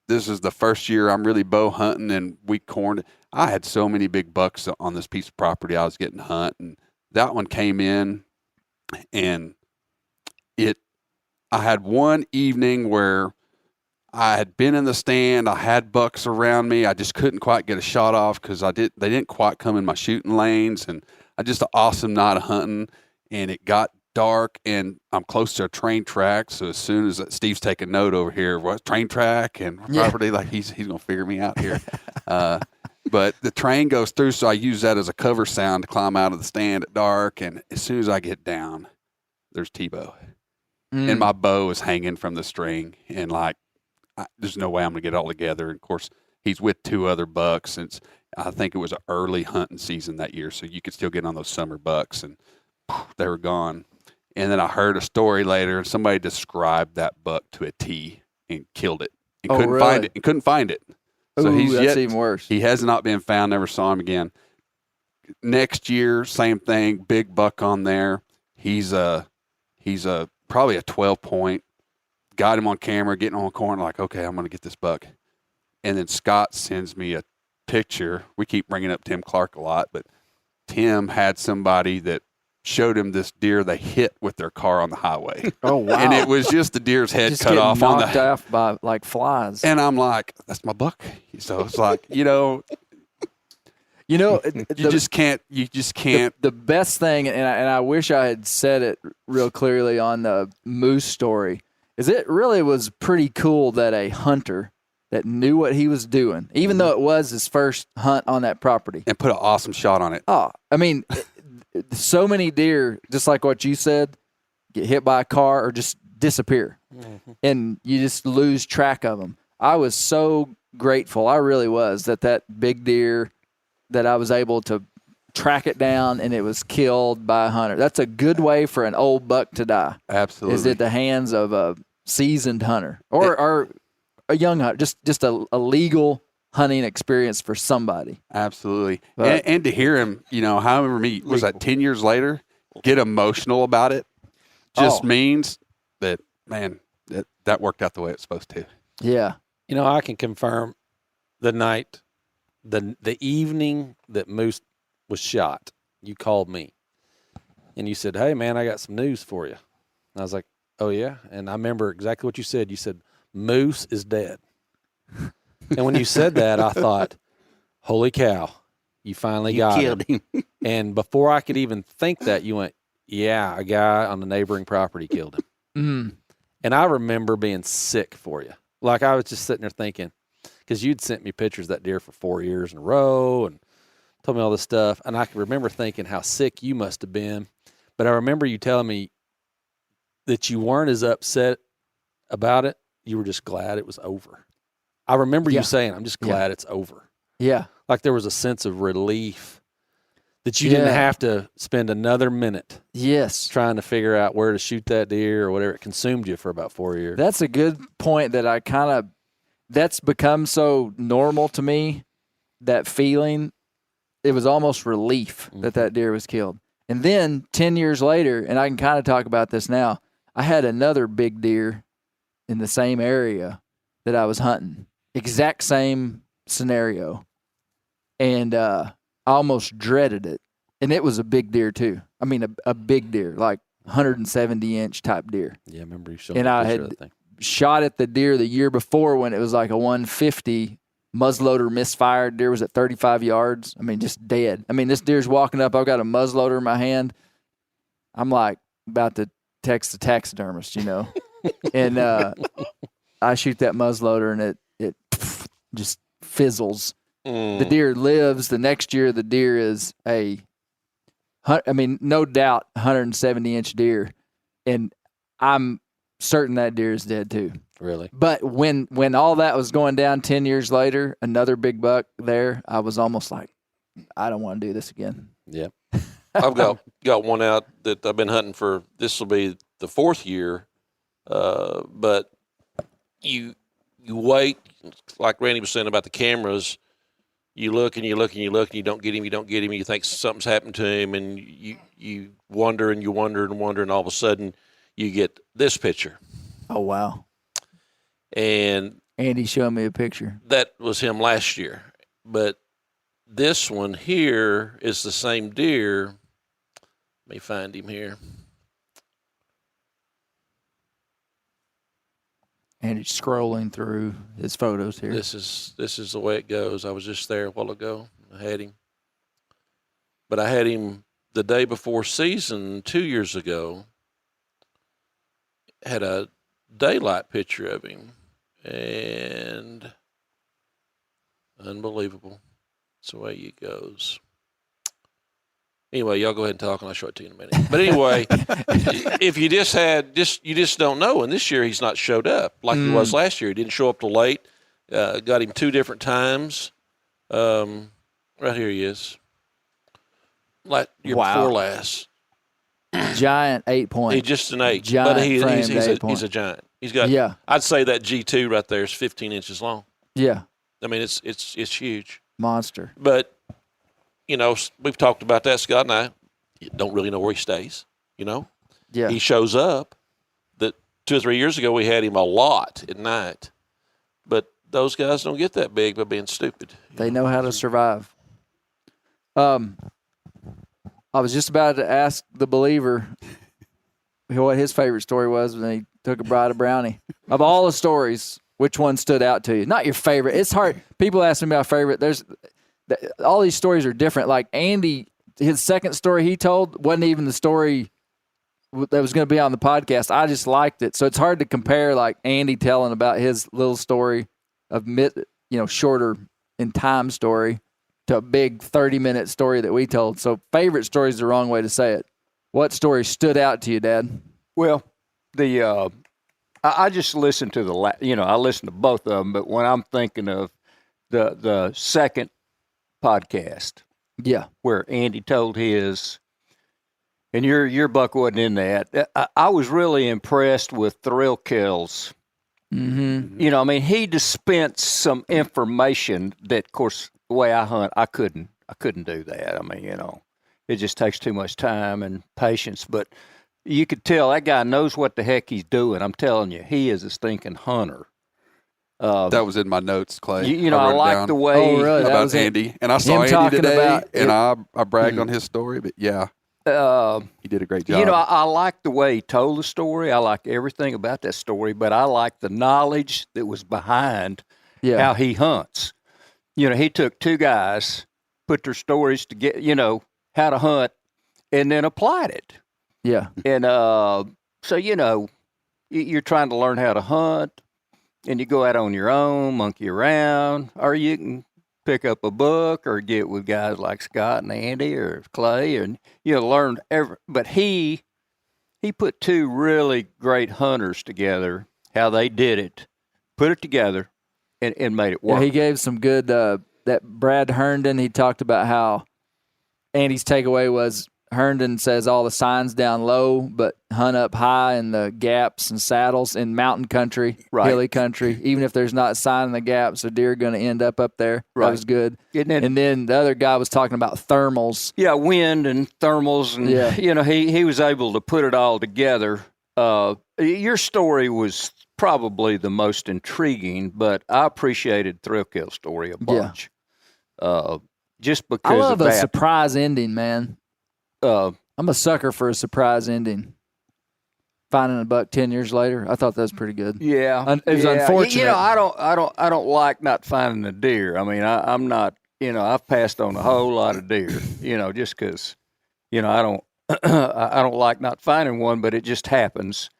This is the first year I'm really bow hunting, and we corned. I had so many big bucks on this piece of property I was getting to hunt, and that one came in, and I had one evening where I had been in the stand. I had bucks around me. I just couldn't quite get a shot off because they didn't quite come in my shooting lanes, and I just an awesome night of hunting. And it got dark, and I'm close to a train track. So as soon as Steve's taking note over here, what train track and property, like he's gonna figure me out here. But the train goes through, so I use that as a cover sound to climb out of the stand at dark. And as soon as I get down, there's Tebow, and my bow is hanging from the string, and there's no way I'm going to get it all together. And of course, he's with 2 other bucks. And I think it was an early hunting season that year, so you could still get on those summer bucks, and they were gone. And then I heard a story later, and somebody described that buck to a T and killed it, and couldn't find it. So that's even worse. He has not been found. Never saw him again. Next year, same thing. Big buck on there. He's probably a 12-point. Got him on camera, getting on corn. Like, okay, I'm going to get this buck. And then Scott sends me a picture. We keep bringing up Tim Clark a lot, but Tim had somebody that showed him this deer they hit with their car on the highway. Oh, wow. And it was just the deer's head just cut off on knocked off by like flies. And I'm like, that's my buck. So it's like, you just can't. The best thing, and I wish I had said it real clearly on the moose story, is it really was pretty cool that a hunter that knew what he was doing, even though it was his first hunt on that property, and put an awesome shot on it. Oh, I mean, so many deer, just like what you said, get hit by a car or just disappear, and you just lose track of them. I was so grateful, I really was, that big deer, that I was able to track it down and it was killed by a hunter. That's a good way for an old buck to die. Absolutely. Is at the hands of a seasoned hunter or a young hunter, just a legal hunting experience for somebody. Absolutely. And to hear him, however many, was that 10 years later, get emotional about it just means that, man, that worked out the way it's supposed to. Yeah. I can confirm the night, the evening that Moose was shot, you called me and you said, "Hey man, I got some news for you." And I was like, "Oh yeah?" And I remember exactly what you said. You said, "Moose is dead." And when you said that, I thought, holy cow, you finally got killed him. And before I could even think that, you went, "Yeah, a guy on the neighboring property killed him." And I remember being sick for you. Like I was just sitting there thinking, because you'd sent me pictures of that deer for 4 years in a row and told me all this stuff. And I can remember thinking how sick you must have been. But I remember you telling me that you weren't as upset about it. You were just glad it was over. I remember you saying, I'm just glad it's over. Yeah. Like there was a sense of relief that you didn't have to spend another minute trying to figure out where to shoot that deer or whatever. It consumed you for about 4 years. That's a good point that that's become so normal to me, that feeling. It was almost relief that deer was killed. And then 10 years later, and I can kind of talk about this now, I had another big deer in the same area that I was hunting. Exact same scenario. And I almost dreaded it. And it was a big deer too. I mean, a big deer, like 170-inch type deer. Yeah, I remember you showing me a picture of that thing. Shot at the deer the year before when it was like a 150. Muzzleloader misfired. Deer was at 35 yards. I mean, just dead. I mean, this deer's walking up. I've got a muzzleloader in my hand. I'm like about to text the taxidermist, and I shoot that muzzleloader and it just fizzles. The deer lives. The next year, the deer is no doubt 170-inch deer, and I'm certain that deer is dead too. Really? But when all that was going down 10 years later, another big buck there, I was almost like, I don't want to do this again. Yep. I've got one out that I've been hunting for. This will be the 4th year, but you wait, like Randy was saying about the cameras. You look and you look and you look and you don't get him. You think something's happened to him, and you wonder and you wonder and wonder, and all of a sudden you get this picture. Oh wow! And Andy showed me a picture. That was him last year. But this one here is the same deer. Let me find him here. Andy's scrolling through his photos here. This is the way it goes. I was just there a while ago. I had him. But I had him the day before season 2 years ago. Had a daylight picture of him. And unbelievable. That's the way it goes. Anyway, y'all go ahead and talk, and I'll show it to you in a minute. But anyway, if you you just don't know. And this year he's not showed up like he was last year. He didn't show up till late. Got him 2 different times. Right here he is. Like year before last. Giant 8-point. He's just an 8. Giant but he's a giant. He's got. I'd say that G2 right there is 15 inches long. Yeah. I mean, it's huge. Monster. But we've talked about that. Scott and I don't really know where he stays. Yeah. He shows up. That 2 or 3 years ago we had him a lot at night, but those guys don't get that big by being stupid. They know how to survive. I was just about to ask the believer what his favorite story was when he took a bride of brownie. Of all the stories, which one stood out to you? Not your favorite. It's hard. People ask me about favorite. All these stories are different. Like Andy, his second story he told wasn't even the story that was going to be on the podcast. I just liked it. So it's hard to compare like Andy telling about his little story of shorter in time story to a big 30-minute story that we told. So favorite story is the wrong way to say it. What story stood out to you, Dad? Well, I just listened to I listened to both of them, but when I'm thinking of the second podcast, where Andy told his, and your buck wasn't in that. I was really impressed with Thrill Kill's. Mm-hmm. He dispensed some information that, of course, the way I hunt, I couldn't do that. It just takes too much time and patience. But you could tell that guy knows what the heck he's doing. I'm telling you, he is a stinking hunter. That was in my notes, Clay. I like the way. Oh, really? About Andy. And I saw Andy today, and I bragged on his story. But, he did a great job. I like the way he told the story. I like everything about that story. But I like the knowledge that was behind how he hunts. He took 2 guys, put their stories together, how to hunt, and then applied it. Yeah. And so, you're trying to learn how to hunt. and you go out on your own, monkey around, or you can pick up a book or get with guys like Scott and Andy or Clay, and learn but he put two really great hunters together, how they did it, put it together, and made it work. Yeah, he gave some good, that Brad Herndon, he talked about how Andy's takeaway was Herndon says all the signs down low, but hunt up high in the gaps and saddles in mountain country, hilly country. Even if there's not a sign in the gaps, a deer going to end up there. Right. That was good. And then the other guy was talking about thermals. Yeah, wind and thermals. And, he was able to put it all together. Your story was probably the most intriguing, but I appreciated Thrill Kill story a bunch. Just because I love of a that. surprise ending, man. I'm a sucker for a surprise ending. Finding a buck 10 years later, I thought that was pretty good. Yeah, it was unfortunate. I don't like not finding a deer. I mean, I'm not. I've passed on a whole lot of deer. Just because, I don't. I don't like not finding one, but it just happens.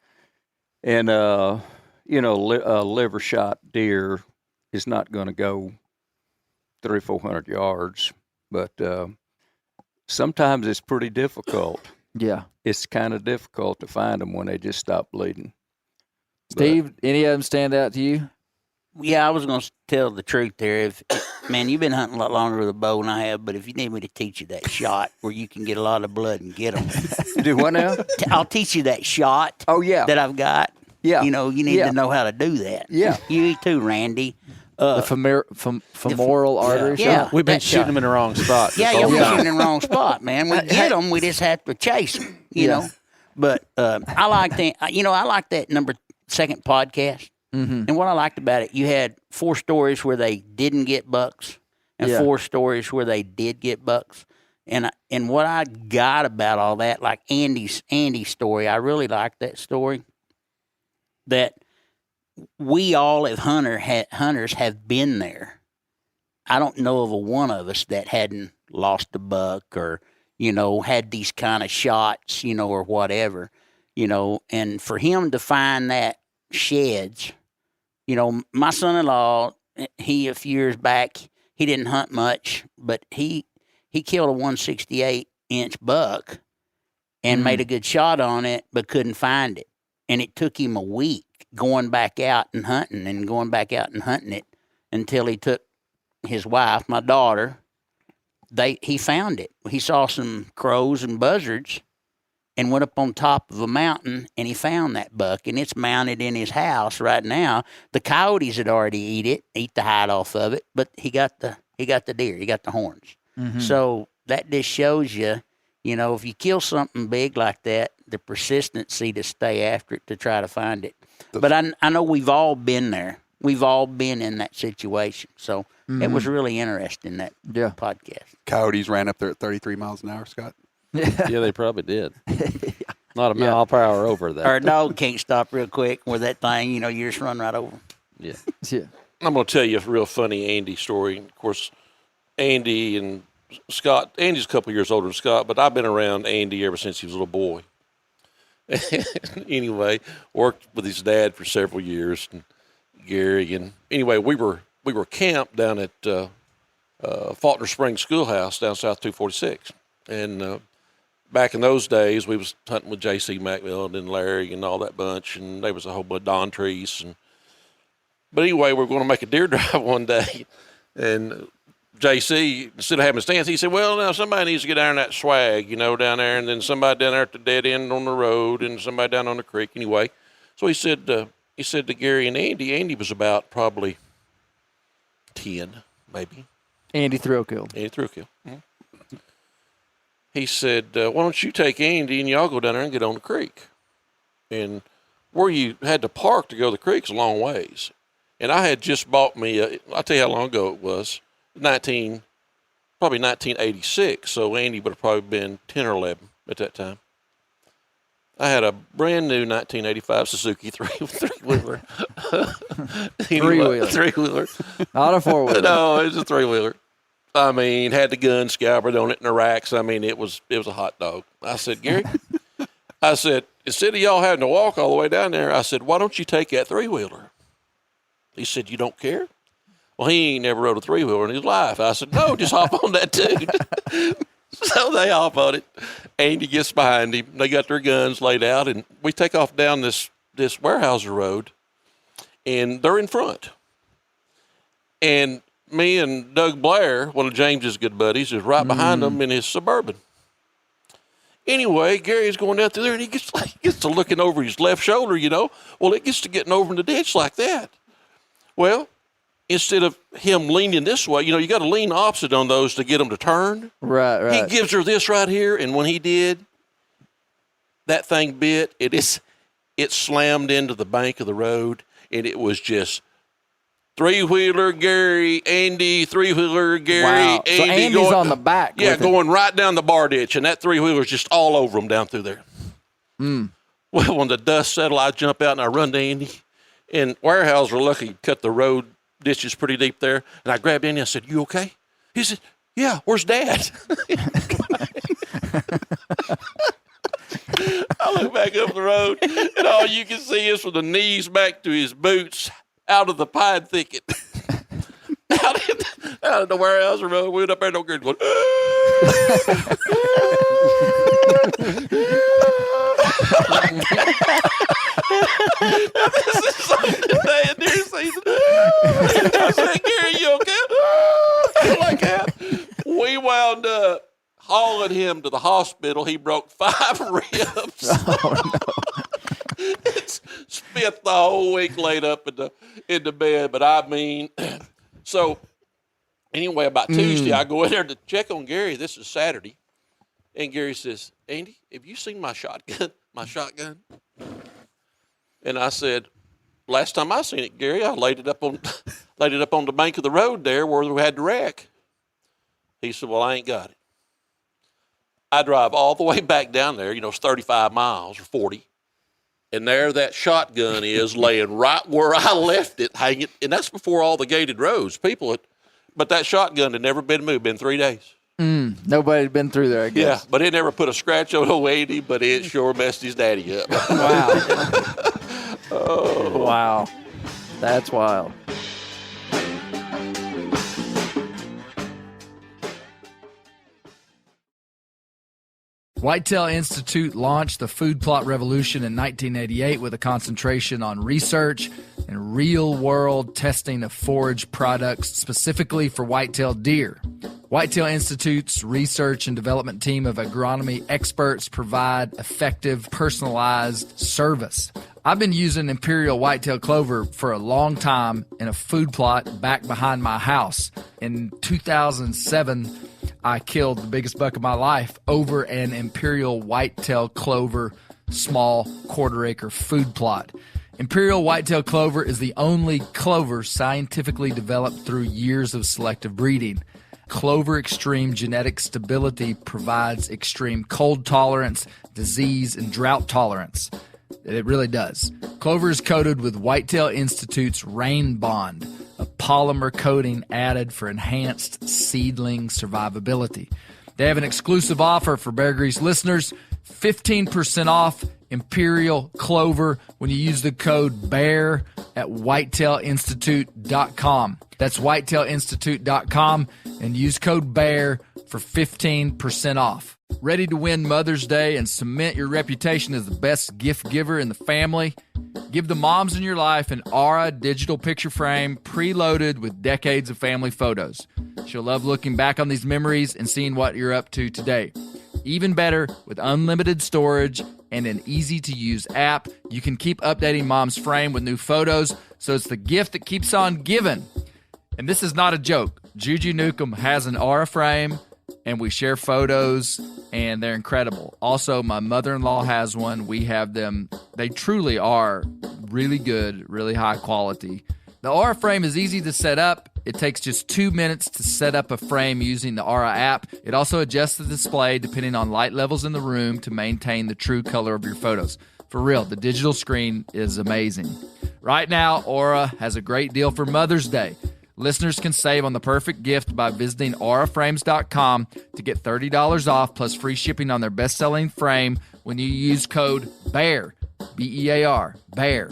And a liver shot deer is not going to go 300-400 yards, but. Sometimes it's pretty difficult. Yeah. It's kind of difficult to find them when they just stop bleeding. Steve, any of them stand out to you? Yeah, I was going to tell the truth there. Man, you've been hunting a lot longer with a bow than I have, but if you need me to teach you that shot where you can get a lot of blood and get them. Do what now? I'll teach you that shot that I've got. Yeah. You need to know how to do that. Yeah. You too, Randy. The femoral artery yeah, shot? We've been shooting them in the wrong spot. Yeah, you're shooting in the wrong spot, man. We get them, we just have to chase them, you know. But I like that. I like that second podcast. Mm-hmm. And what I liked about it, you had 4 stories where they didn't get bucks, and 4 stories where they did get bucks. And what I got about all that, like Andy's story, I really liked that story. That we all as hunters have been there. I don't know of a one of us that hadn't lost a buck or, had these kind of shots, or whatever, and for him to find that sheds, my son-in-law, a few years back, he didn't hunt much, but he killed a 168-inch buck and made a good shot on it, but couldn't find it. And it took him a week going back out and hunting it until he took his wife, my daughter. He found it. He saw some crows and buzzards and went up on top of a mountain, and he found that buck, and it's mounted in his house right now. The coyotes had already eat the hide off of it, but he got the deer, he got the horns. Mm-hmm. So that just shows you, if you kill something big like that, the persistency to stay after it to try to find it. But I know we've all been there. We've all been in that situation. So it was really interesting, that podcast. Coyotes ran up there at 33 miles an hour, Scott. Yeah, they probably did. Not a mile per hour over that. Or a dog can't stop real quick with that thing, you just run right over. Yeah. I'm going to tell you a real funny Andy story. Of course, Andy and Scott, Andy's a couple years older than Scott, but I've been around Andy ever since he was a little boy. Anyway, worked with his dad for several years, and Gary, and anyway, we were camped down at Faulkner Springs Schoolhouse down South 246, and back in those days, we was hunting with J.C. McMillan and Larry and all that bunch, and there was a whole bunch of Don Treese, but anyway, we were going to make a deer drive one day, and JC, instead of having a stance, he said, well, now somebody needs to get down that swag, down there, and then somebody down there at the dead end on the road, and somebody down on the creek anyway. So he said to Gary and Andy was about probably 10, maybe. Andy Thrillkill. Mm-hmm. He said, why don't you take Andy and y'all go down there and get on the creek? And where you had to park to go to the creek's a long ways. And I had just bought me, I'll tell you how long ago it was, probably 1986, so Andy would have probably been 10 or 11 at that time. I had a brand new 1985 Suzuki three-wheeler. Three-wheeler. Not a four-wheeler. No, it was a three-wheeler. I mean, had the gun scabbard on it and the racks. I mean, it was a hot dog. I said, Gary, instead of y'all having to walk all the way down there, I said, why don't you take that three-wheeler? He said, you don't care? Well, he ain't never rode a three-wheeler in his life. I said, no, just hop on that dude. So they hop on it. Andy gets behind him. They got their guns laid out, and we take off down this Weyerhaeuser road, and they're in front. And me and Doug Blair, one of James's good buddies, is right behind them in his Suburban. Anyway, Gary's going down through there, and he gets to looking over his left shoulder, you know. Well, it gets to getting over in the ditch like that. Well, instead of him leaning this way, you know, you got to lean opposite on those to get them to turn. Right. He gives her this right here, and when he did, that thing bit. It slammed into the bank of the road, and it was just three-wheeler Gary, Andy, three-wheeler Gary, Wow. Andy. So Andy's going, on the back. Yeah, with going right down the bar ditch, and that three-wheeler's just all over them down through there. Well, when the dust settled, I jump out and I run to Andy. And Weyerhaeuser, lucky, cut the road ditches pretty deep there. And I grabbed Andy and I said, you okay? He said, yeah, where's Dad? I look back up the road, and all you can see is from the knees back to his boots out of the pine thicket. out of the Weyerhaeuser road. We went up there and no girl going, this is Sunday day of deer season. I said, Gary, you okay? Like that. We wound up hauling him to the hospital. He broke 5 ribs. Oh, no. It's spent the whole week laid up in the bed. But I mean, so anyway, about Tuesday, I go in there to check on Gary. This is Saturday. And Gary says, Andy, have you seen my shotgun? My shotgun? And I said, last time I seen it, Gary, I laid it up on the bank of the road there where we had the wreck. He said, well, I ain't got it. I drive all the way back down there, you know, it's 35 miles or 40. And there that shotgun is laying right where I left it, hanging. And that's before all the gated roads. But that shotgun had never been moved, been 3 days. Nobody had been through there, I guess. Yeah, but it never put a scratch on old Andy, but it sure messed his daddy up. Wow. Wow. That's wild. Whitetail Institute launched the food plot revolution in 1988 with a concentration on research and real-world testing of forage products specifically for whitetail deer. Whitetail Institute's research and development team of agronomy experts provide effective, personalized service. I've been using Imperial whitetail clover for a long time in a food plot back behind my house. In 2007, I killed the biggest buck of my life over an Imperial whitetail clover small quarter-acre food plot. Imperial whitetail clover is the only clover scientifically developed through years of selective breeding. Clover Extreme genetic stability provides extreme cold tolerance, disease, and drought tolerance. It really does. Clover is coated with Whitetail Institute's Rain Bond, a polymer coating added for enhanced seedling survivability. They have an exclusive offer for Bear Grease listeners, 15% off Imperial Clover when you use the code BEAR at whitetailinstitute.com. That's whitetailinstitute.com and use code BEAR for 15% off. Ready to win Mother's Day and cement your reputation as the best gift giver in the family? Give the moms in your life an Aura digital picture frame preloaded with decades of family photos. She'll love looking back on these memories and seeing what you're up to today. Even better, with unlimited storage and an easy-to-use app, you can keep updating mom's frame with new photos, so it's the gift that keeps on giving. And this is not a joke. Juju Newcomb has an Aura frame, and we share photos, and they're incredible. Also, my mother-in-law has one. We have them. They truly are really good, really high quality. The Aura frame is easy to set up. It takes just 2 minutes to set up a frame using the Aura app. It also adjusts the display depending on light levels in the room to maintain the true color of your photos. For real, the digital screen is amazing. Right now, Aura has a great deal for Mother's Day. Listeners can save on the perfect gift by visiting auraframes.com to get $30 off plus free shipping on their best-selling frame when you use code BEAR, B-E-A-R, BEAR.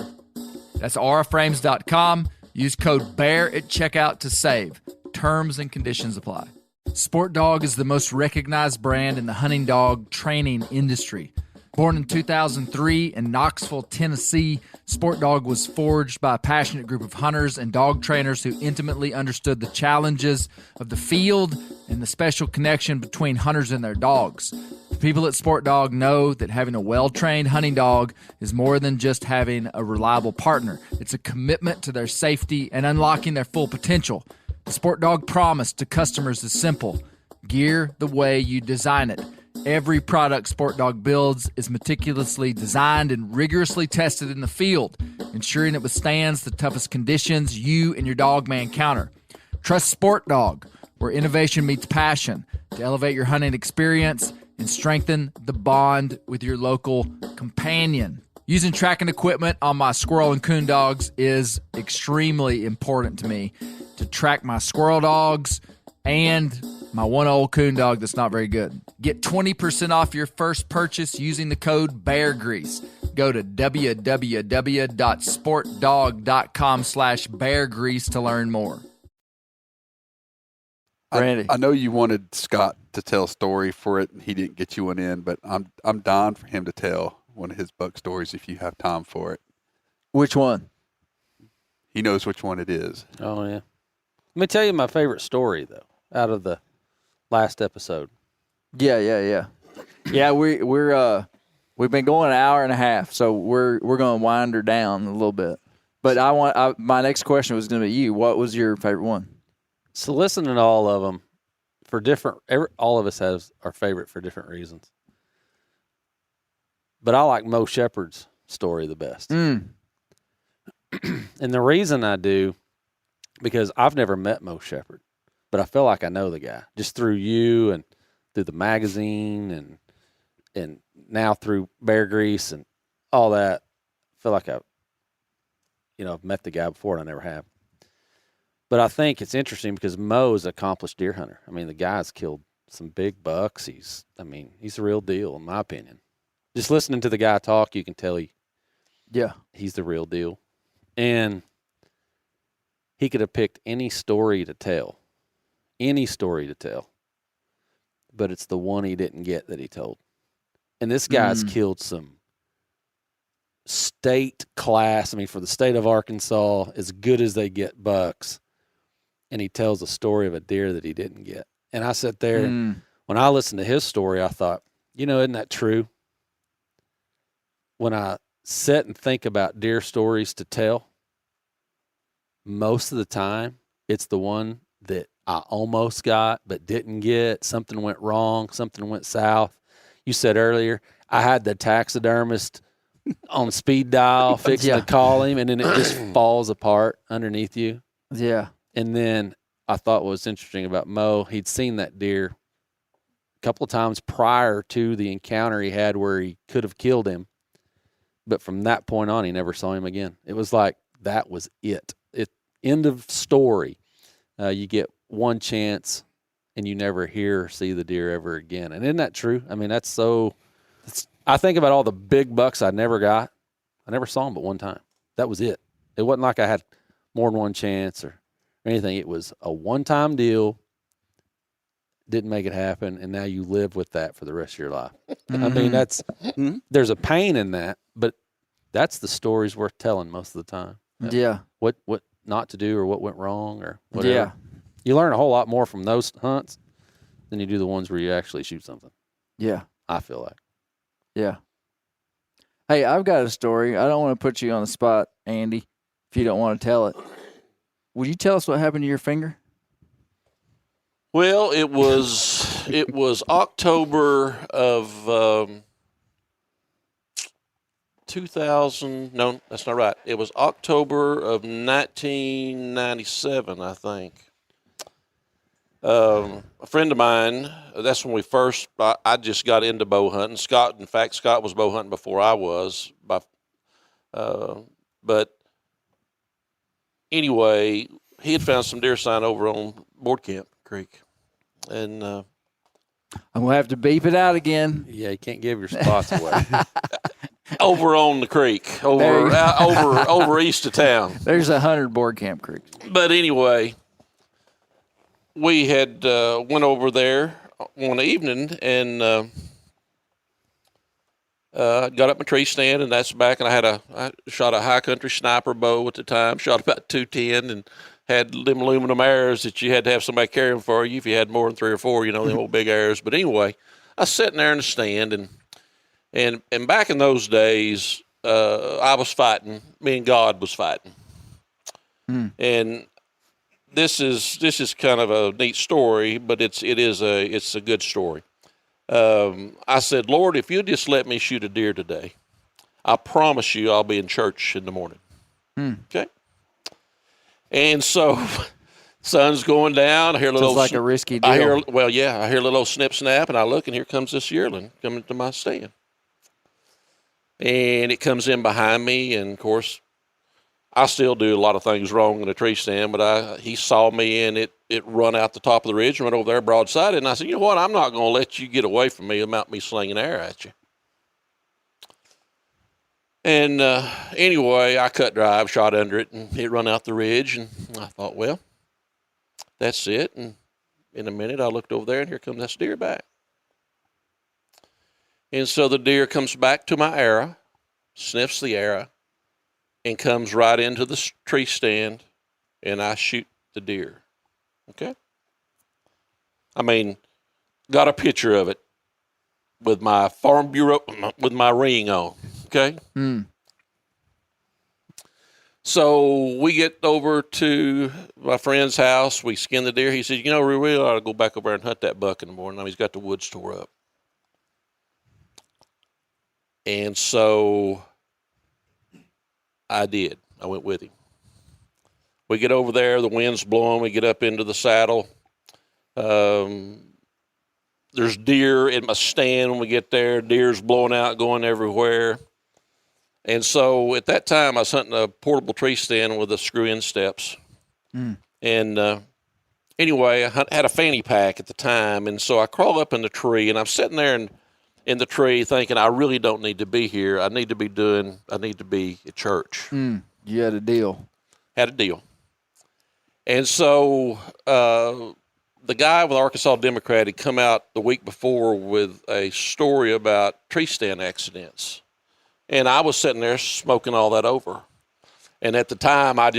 That's auraframes.com. Use code BEAR at checkout to save. Terms and conditions apply. Sport Dog is the most recognized brand in the hunting dog training industry. Born in 2003 in Knoxville, Tennessee, Sport Dog was forged by a passionate group of hunters and dog trainers who intimately understood the challenges of the field and the special connection between hunters and their dogs. The people at Sport Dog know that having a well-trained hunting dog is more than just having a reliable partner. It's a commitment to their safety and unlocking their full potential. The Sport Dog promise to customers is simple: gear the way you design it. Every product Sport Dog builds is meticulously designed and rigorously tested in the field, ensuring it withstands the toughest conditions you and your dog may encounter. Trust Sport Dog, where innovation meets passion, to elevate your hunting experience and strengthen the bond with your local companion. Using tracking equipment on my squirrel and coon dogs is extremely important to me to track my squirrel dogs and my one old coon dog that's not very good. Get 20% off your first purchase using the code BEARGREASE. Go to www.sportdog.com/beargrease to learn more. Randy. I know you wanted Scott to tell a story for it, and he didn't get you one in, but I'm dying for him to tell one of his buck stories if you have time for it. Which one? He knows which one it is. Oh, yeah. Let me tell you my favorite story, though, out of the last episode. Yeah. We've been going an hour and a half, so we're going to wind her down a little bit. But my next question was going to be you. What was your favorite one? So listening to all of them for different, all of us has our favorite for different reasons. But I like Mo Shepherd's story the best. And the reason I do, because I've never met Mo Shepherd, but I feel like I know the guy just through you and through the magazine and now through Bear Grease and all that. I feel like I've met the guy before and I never have. But I think it's interesting because Mo is an accomplished deer hunter. I mean, the guy's killed some big bucks. He's the real deal, in my opinion. Just listening to the guy talk, you can tell he's the real deal. And he could have picked any story to tell. But it's the one he didn't get that he told. And this guy's killed some state class, for the state of Arkansas, as good as they get bucks. And he tells a story of a deer that he didn't get. And I sat there, when I listened to his story, I thought, isn't that true? When I sit and think about deer stories to tell, most of the time, it's the one that I almost got but didn't get. Something went wrong. Something went south. You said earlier, I had the taxidermist on speed dial fixing to call him, and then it just falls apart underneath you. Yeah. And then I thought what was interesting about Mo, he'd seen that deer a couple of times prior to the encounter he had where he could have killed him. But from that point on, he never saw him again. It was like that was it. End of story. You get one chance, and you never hear or see the deer ever again. And isn't that true? That's so. I think about all the big bucks I never got. I never saw them but one time. That was it. It wasn't like I had more than one chance or anything. It was a one-time deal. Didn't make it happen, and now you live with that for the rest of your life. That's there's a pain in that, but that's the stories worth telling most of the time. Yeah. What not to do or what went wrong or whatever. Yeah. You learn a whole lot more from those hunts than you do the ones where you actually shoot something. Yeah. I feel like. Yeah. Hey, I've got a story. I don't want to put you on the spot, Andy, if you don't want to tell it. Would you tell us what happened to your finger? Well, it was October of 2000. No, that's not right. It was October of 1997, I think. A friend of mine, that's when I just got into bow hunting. Scott was bow hunting before I was. But anyway, he had found some deer sign over on Board Camp Creek. And I'm going to have to beep it out again. Yeah, you can't give your spots away. over on the creek, over east of town. There's 100 board camp creeks. But anyway, we had went over there one evening and got up my tree stand, and that's back. And I shot a high country sniper bow at the time, shot about 210, and had them aluminum arrows that you had to have somebody carrying for you if you had more than 3 or 4, them old big arrows. But anyway, I was sitting there in the stand, and back in those days, I was fighting. Me and God was fighting. And this is kind of a neat story, but it's a good story. I said, Lord, if you just let me shoot a deer today, I promise you I'll be in church in the morning. Okay. And so, sun's going down. I hear a little. It's like a risky deal. I hear a little snip snap, and I look, and here comes this yearling coming to my stand. And it comes in behind me, and of course, I still do a lot of things wrong in a tree stand, but he saw me, and it run out the top of the ridge and went over there broadside. And I said, you know what? I'm not going to let you get away from me without me slinging air at you. And anyway, I cut drive, shot under it, and it run out the ridge. And I thought, well, that's it. And in a minute, I looked over there, and here comes this deer back. And so the deer comes back to my arrow, sniffs the arrow, and comes right into the tree stand, and I shoot the deer. Okay? I mean, got a picture of it with my Farm Bureau, with my ring on. Okay? So we get over to my friend's house. We skin the deer. He says, we really ought to go back over there and hunt that buck in the morning. He's got the woods tore up. And so I did. I went with him. We get over there. The wind's blowing. We get up into the saddle. There's deer in my stand when we get there. Deer's blowing out, going everywhere. And so at that time, I was hunting a portable tree stand with the screw-in steps. And anyway, I had a fanny pack at the time. And so I crawled up in the tree, and I'm sitting there in the tree thinking, I really don't need to be here. I need to be at church. You had a deal. Had a deal. And so the guy with Arkansas Democrat had come out the week before with a story about tree stand accidents. And I was sitting there smoking all that over. And at the time, I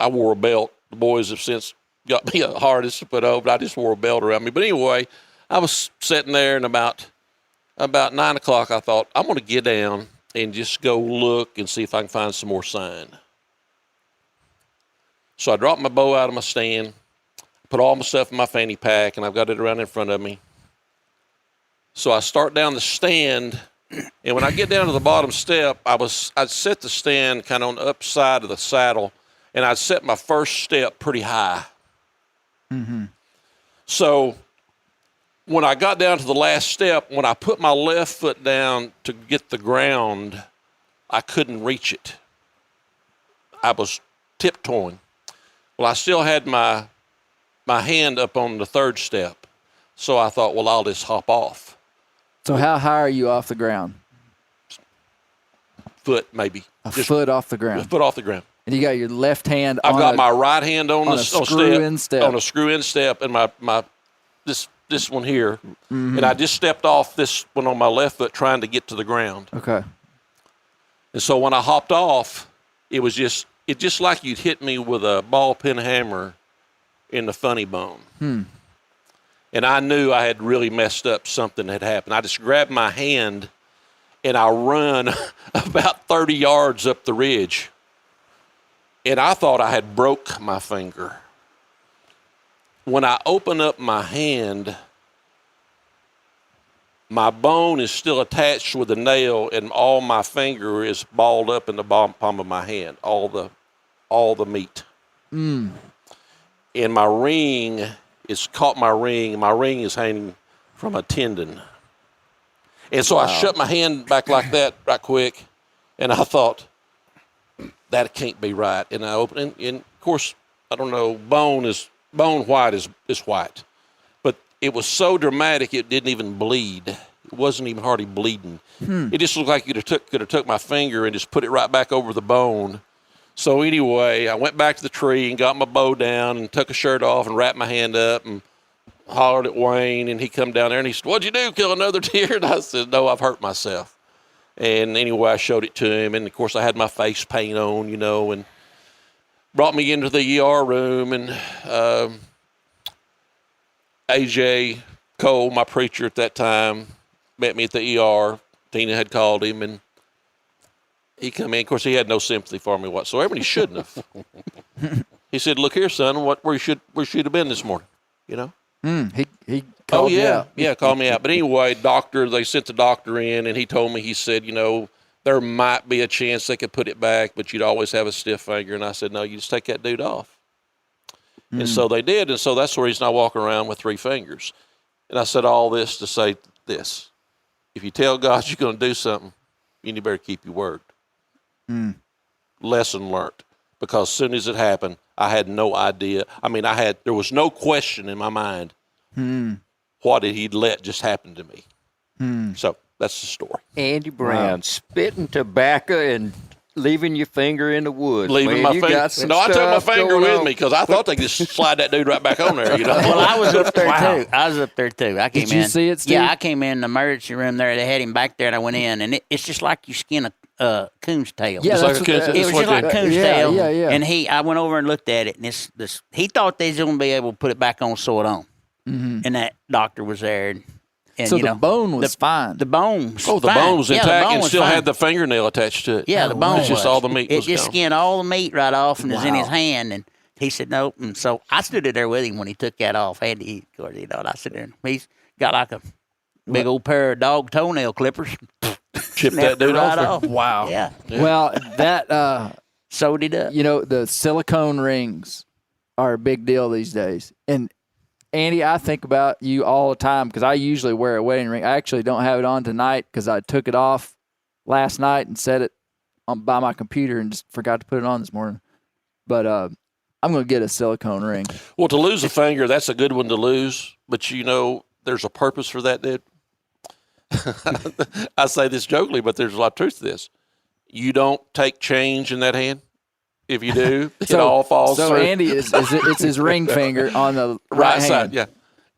wore a belt. The boys have since got me a harness to put over, but I just wore a belt around me. But anyway, I was sitting there, and about 9 o'clock, I thought, I'm going to get down and just go look and see if I can find some more sign. So I dropped my bow out of my stand, put all my stuff in my fanny pack, and I've got it around in front of me. So I start down the stand, and when I get down to the bottom step, I'd set the stand kind of on the upside of the saddle, and I'd set my first step pretty high. So when I got down to the last step, when I put my left foot down to get the ground, I couldn't reach it. I was tiptoeing. Well, I still had my hand up on the third step, so I thought, well, I'll just hop off. So how high are you off the ground? Foot, maybe. Just foot off the ground. A foot off the ground. And you got your left hand I've got my right hand on a screw-in step. On a screw-in step, and my this one here. And I just stepped off this one on my left foot trying to get to the ground. Okay. And so when I hopped off, it just like you'd hit me with a ball peen hammer in the funny bone. And I knew I had really messed up. Something had happened. I just grabbed my hand, and I run about 30 yards up the ridge. And I thought I had broke my finger. When I open up my hand, my bone is still attached with a nail, and all my finger is balled up in the palm of my hand, all the meat. And my ring is caught my ring. My ring is hanging from a tendon. And so I shut my hand back like that right quick, and I thought, that can't be right. And I opened, and of course, I don't know, bone white is white. But it was so dramatic it didn't even bleed. It wasn't even hardly bleeding. It just looked like you could have took my finger and just put it right back over the bone. So anyway, I went back to the tree and got my bow down and took a shirt off and wrapped my hand up and hollered at Wayne. And he come down there and he said, "What'd you do, kill another deer?" And I said, "No, I've hurt myself." And anyway, I showed it to him. And, of course, I had my face paint on, you know, and brought me into the ER room. And A.J. Cole, my preacher at that time, met me at the ER. Tina had called him, and he come in. Of course, he had no sympathy for me whatsoever, and he shouldn't have. He said, "Look here, son, where you should have been this morning, you know?" He called you out. Yeah, called me out. But anyway, they sent the doctor in, and he told me, he said, you know, there might be a chance they could put it back, but you'd always have a stiff finger. And I said, no, you just take that dude off. And so they did, and so that's the reason I walk around with 3 fingers. And I said all this to say this. If you tell God you're going to do something, you better keep your word. Lesson learned. Because as soon as it happened, I had no idea. I mean, there was no question in my mind. What did he let just happen to me? So that's the story. Andy Brown, spitting tobacco and leaving your finger in the woods. Leaving my finger. No, I took my finger with me because I thought they could just slide that dude right back on there. You know. Well, I was up there too. I came in. Did you see it, Steve? Yeah, I came in the emergency room there. They had him back there, and I went in, and it's just like you skin a coon's tail. Yeah, It's like a coon's- It was it's just like like coon's Yeah, tail. yeah. And I went over and looked at it, and he thought they was going to be able to put it back on, sew it on. And that doctor was there. And So you the know, bone was fine. The bone was Oh, the fine. bone was Yeah, the intact bone and was still fine. had the fingernail attached to it. Yeah, the bone It's just was. all the meat It was just gone. skinned all the meat right off and was in his hand. And he said, nope. And so I stood there with him when he took that off. Andy, of course, you know, and I stood there. And he's got like a big old pair of dog toenail clippers. Chip that dude right off. off. Wow. Yeah. Well, that Sewed it up. you know, the silicone rings are a big deal these days. And Andy, I think about you all the time because I usually wear a wedding ring. I actually don't have it on tonight because I took it off last night and set it by my computer and just forgot to put it on this morning. But I'm going to get a silicone ring. Well, to lose a finger, that's a good one to lose. But, you know, there's a purpose for that, dude. I say this jokingly, but there's a lot of truth to this. You don't take change in that hand. If you do, it all falls so through. Andy, it's his ring finger on the right hand. side, yeah.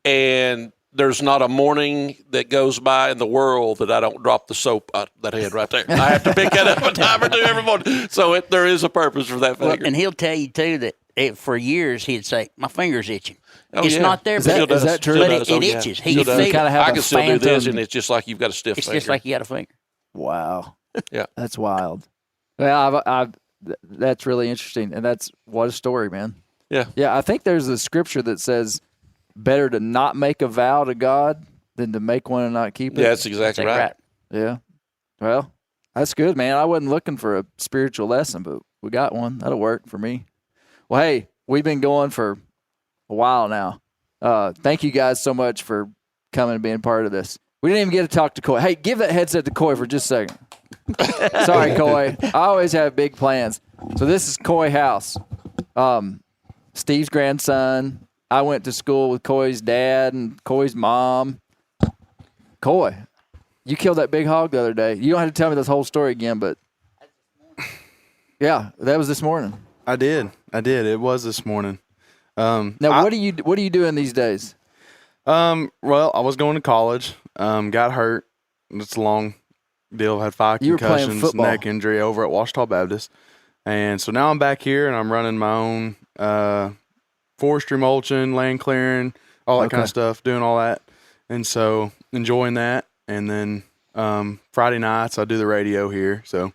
And there's not a morning that goes by in the world that I don't drop the soap out that hand right there. I have to pick that up a time or two every morning. So there is a purpose for that Well, finger. and he'll tell you, too, that for years he'd say, my finger's itching. Oh, It's yeah. not there, Still but does. Is that true? Still But does. it Oh, yeah. itches. Still He does. feels- kinda have I a can still do this, phantom- and it's just like you've got a stiff It's finger. just like you got a finger. Wow. Yeah. That's wild. Well, that's really interesting. And what a story, man. Yeah. Yeah, I think there's a scripture that says better to not make a vow to God than to make one and not keep it. Yeah, that's exactly right. Yeah. Well, that's good, man. I wasn't looking for a spiritual lesson, but we got one. That'll work for me. Well, hey, we've been going for a while now. Thank you guys so much for coming and being part of this. We didn't even get to talk to Cauy. Hey, give that headset to Cauy for just a second. Sorry, Cauy. I always have big plans. So this is Cauy House. Steve's grandson. I went to school with Cauй's dad and Cauй's mom. Cauy, you killed that big hog the other day. You don't have to tell me this whole story again, but yeah, that was this morning. I did. It was this morning. Now, what are you doing these days? Well, I was going to college. Got hurt. It's a long deal. Had 5 You were playing concussions, football. neck injury over at Washita Baptist, and so now I'm back here and I'm running my own forestry mulching, land clearing, all that kind Okay. of stuff, doing all that, and so enjoying that. And then Friday nights I do the radio here, so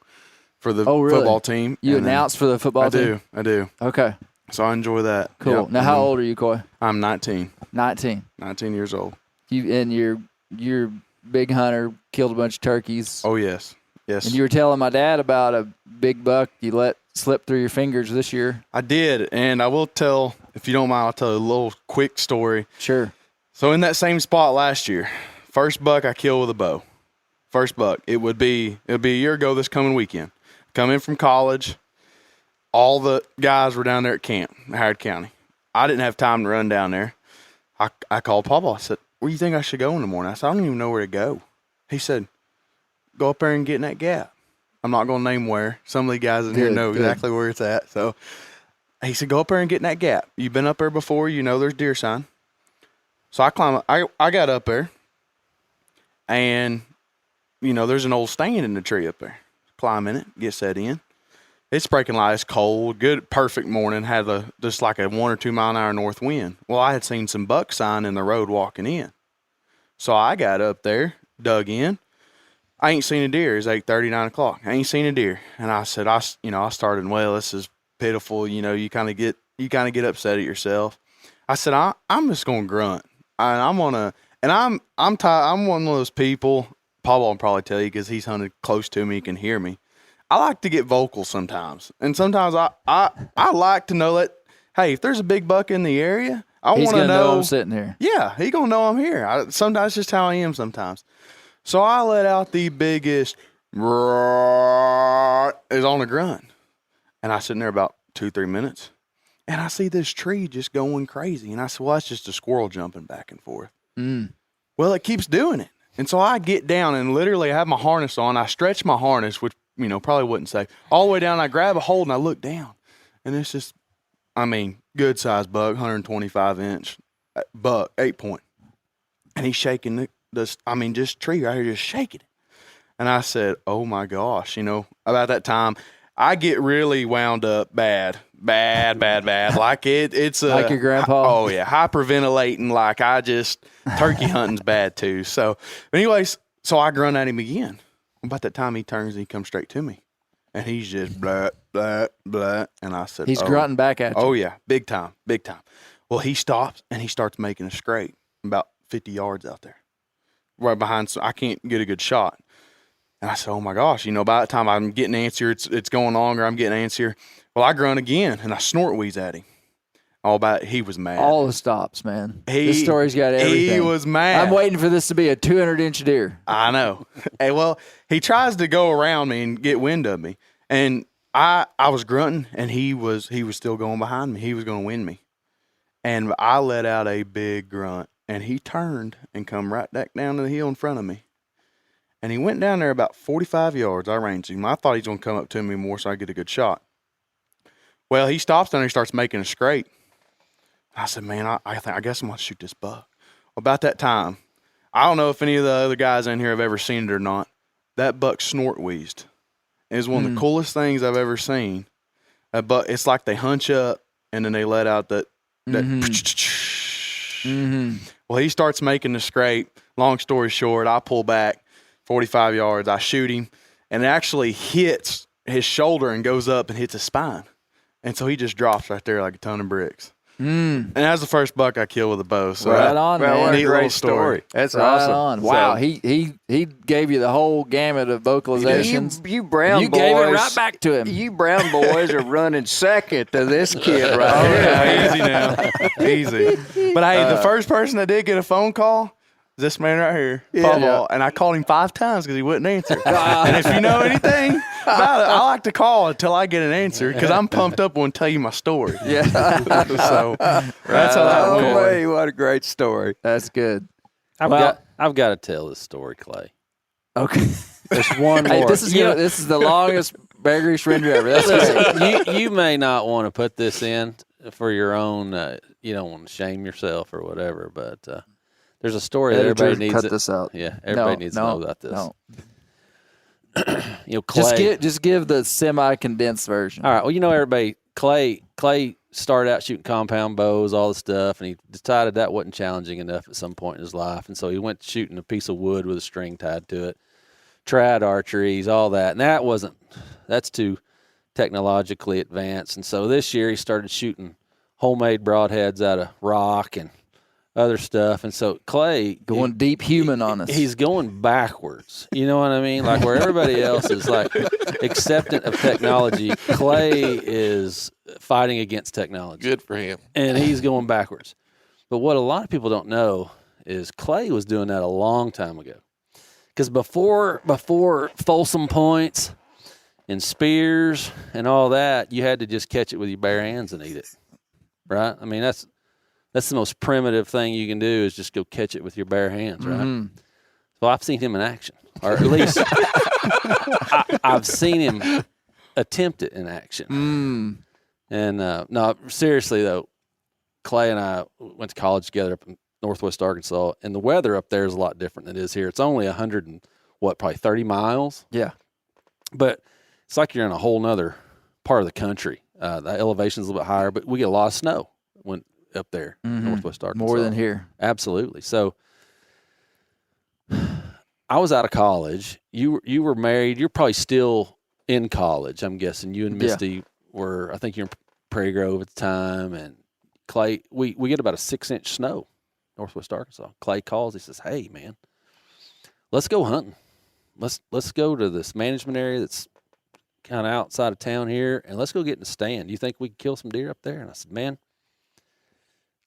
for the Oh, really? football team. You and then announced for the football team? I do. Okay, So I enjoy that. cool. Yep. Now, And how then old are you, Cauy? I'm 19. 19. 19 years old. You're big hunter, killed a bunch of turkeys. Oh, yes. Yes. And you were telling my dad about a big buck you let slip through your fingers this year. I did. And I will tell, if you don't mind, I'll tell a little quick story. Sure. So in that same spot last year, first buck I killed with a bow. First buck. It would be a year ago this coming weekend. Come in from college. All the guys were down there at camp, Howard County. I didn't have time to run down there. I called Papa. I said, where do you think I should go in the morning? I said, I don't even know where to go. He said, go up there and get in that gap. I'm not going to name where. Some of the guys in here know exactly where it's at. So he said, go up there and get in that gap. You've been up there before. You know there's deer sign. So I climbed. I got up there, and, you know, there's an old stand in the tree up there. Climb in it, get set in. It's breaking light. It's cold. Good, perfect morning. Had just like a 1 or 2 mile an hour north wind. Well, I had seen some buck sign in the road walking in. So I got up there, dug in. I ain't seen a deer. It's 8:30, 9 o'clock. I ain't seen a deer. And I said, I started, well, this is pitiful. You know, you kind of get upset at yourself. I said, I'm just going to grunt. I'm one of those people, Paul will probably tell you because he's hunted close to me, he can hear me. I like to get vocal sometimes. And sometimes I like to know that, hey, if there's a big buck in the area, I want to know I'm sitting here. Yeah, he going to know I'm here. Sometimes just how I am sometimes. So I let out the biggest roar is on a grunt. And I sitting there about 2-3 minutes. And I see this tree just going crazy. And I said, well, that's just a squirrel jumping back and forth. Well, it keeps doing it. And so I get down and literally have my harness on. I stretch my harness, which, you know, probably wouldn't say. All the way down, I grab a hold and I look down. And it's just, I mean, good sized buck, 125-inch buck, 8-point. And he's shaking this tree right here, just shaking it. And I said, oh my gosh, you know, about that time, I get really wound up bad. Like it's like your grandpa. Oh yeah, hyperventilating. Like turkey hunting's bad too. So, but anyways, so I grunt at him again. About that time, he turns and he comes straight to me, and he's just blah blah blah. And I said, he's grunting back at you. Oh yeah, big time. Well, he stops and he starts making a scrape about 50 yards out there, right behind. So I can't get a good shot. And I said, oh my gosh, you know, by the time I'm getting antsy, it's going longer, I'm getting antsier. Well, I grunt again and I snort wheeze at him. He was mad. All the stops, man. This story's got everything. He was mad. I'm waiting for this to be a 200-inch deer. I know. Hey, well, he tries to go around me and get wind of me. And I was grunting and he was still going behind me. He was going to win me. And I let out a big grunt and he turned and come right back down to the hill in front of me. And he went down there about 45 yards. I ranged him. I thought he was going to come up to me more so I get a good shot. Well, he stops down there and starts making a scrape. I said, man, I guess I'm going to shoot this buck. Well, about that time, I don't know if any of the other guys in here have ever seen it or not. That buck snort wheezed. It was one of the coolest things I've ever seen. But it's like they hunch up and then they let out that Well, he starts making the scrape. Long story short, I pull back 45 yards. I shoot him, and it actually hits his shoulder and goes up and hits his spine. And so he just drops right there like a ton of bricks. And that's the first buck I killed with a bow. So right on, man. What a great story. That's right awesome. On. Wow, So, he gave you the whole gamut of vocalizations. You brown You boys. gave it right back to him. You brown boys are running second to this kid right here. yeah, easy now. Easy. But hey, the first person that did get a phone call, this man right here, Paul, and I called him 5 times because he wouldn't answer. And if you know anything about it, I like to call until I get an answer because I'm pumped up when I tell you my story. Yeah. So that's how that went. Boy, what a great story. That's good. I've got to tell this story, Clay. Okay. There's one more. Hey, this is the longest Bear Grease render ever. That's great. you may not want to put this in for your own. You don't want to shame yourself or whatever, but there's a story that everybody needs. Cut this out. Yeah, everybody needs to know about this. No. You know, Clay. Just give the semi-condensed version. All right. Well, you know, everybody. Clay started out shooting compound bows, all the stuff, and he decided that wasn't challenging enough at some point in his life, and so he went shooting a piece of wood with a string tied to it. Tried archeries, all that, and that's too technologically advanced. And so this year he started shooting homemade broadheads out of rock and other stuff. And so Clay going deep human on us. He's going backwards. You know what I mean? Like where everybody else is like acceptant of technology, Clay is fighting against technology. Good for him. And he's going backwards. But what a lot of people don't know is Clay was doing that a long time ago. Because before Folsom points and spears and all that, you had to just catch it with your bare hands and eat it, right? I mean, that's the most primitive thing you can do is just go catch it with your bare hands, right? Mm-hmm. So I've seen him in action, or at least I've seen him attempt it in action. And no, seriously though, Clay and I went to college together up in Northwest Arkansas, and the weather up there is a lot different than it is here. It's only 30 miles. Yeah. But it's like you're in a whole nother part of the country. The elevation's a little bit higher, but we get a lot of snow when up there, Northwest Arkansas. More than here. Absolutely. So I was out of college. You were married. You're probably still in college, I'm guessing. You and Misty were, I think you're in Prairie Grove at the time. And Clay, we get about a 6-inch snow, Northwest Arkansas. Clay calls. He says, hey, man, let's go hunting. Let's go to this management area that's kind of outside of town here, and let's go get in the stand. You think we can kill some deer up there? And I said, man,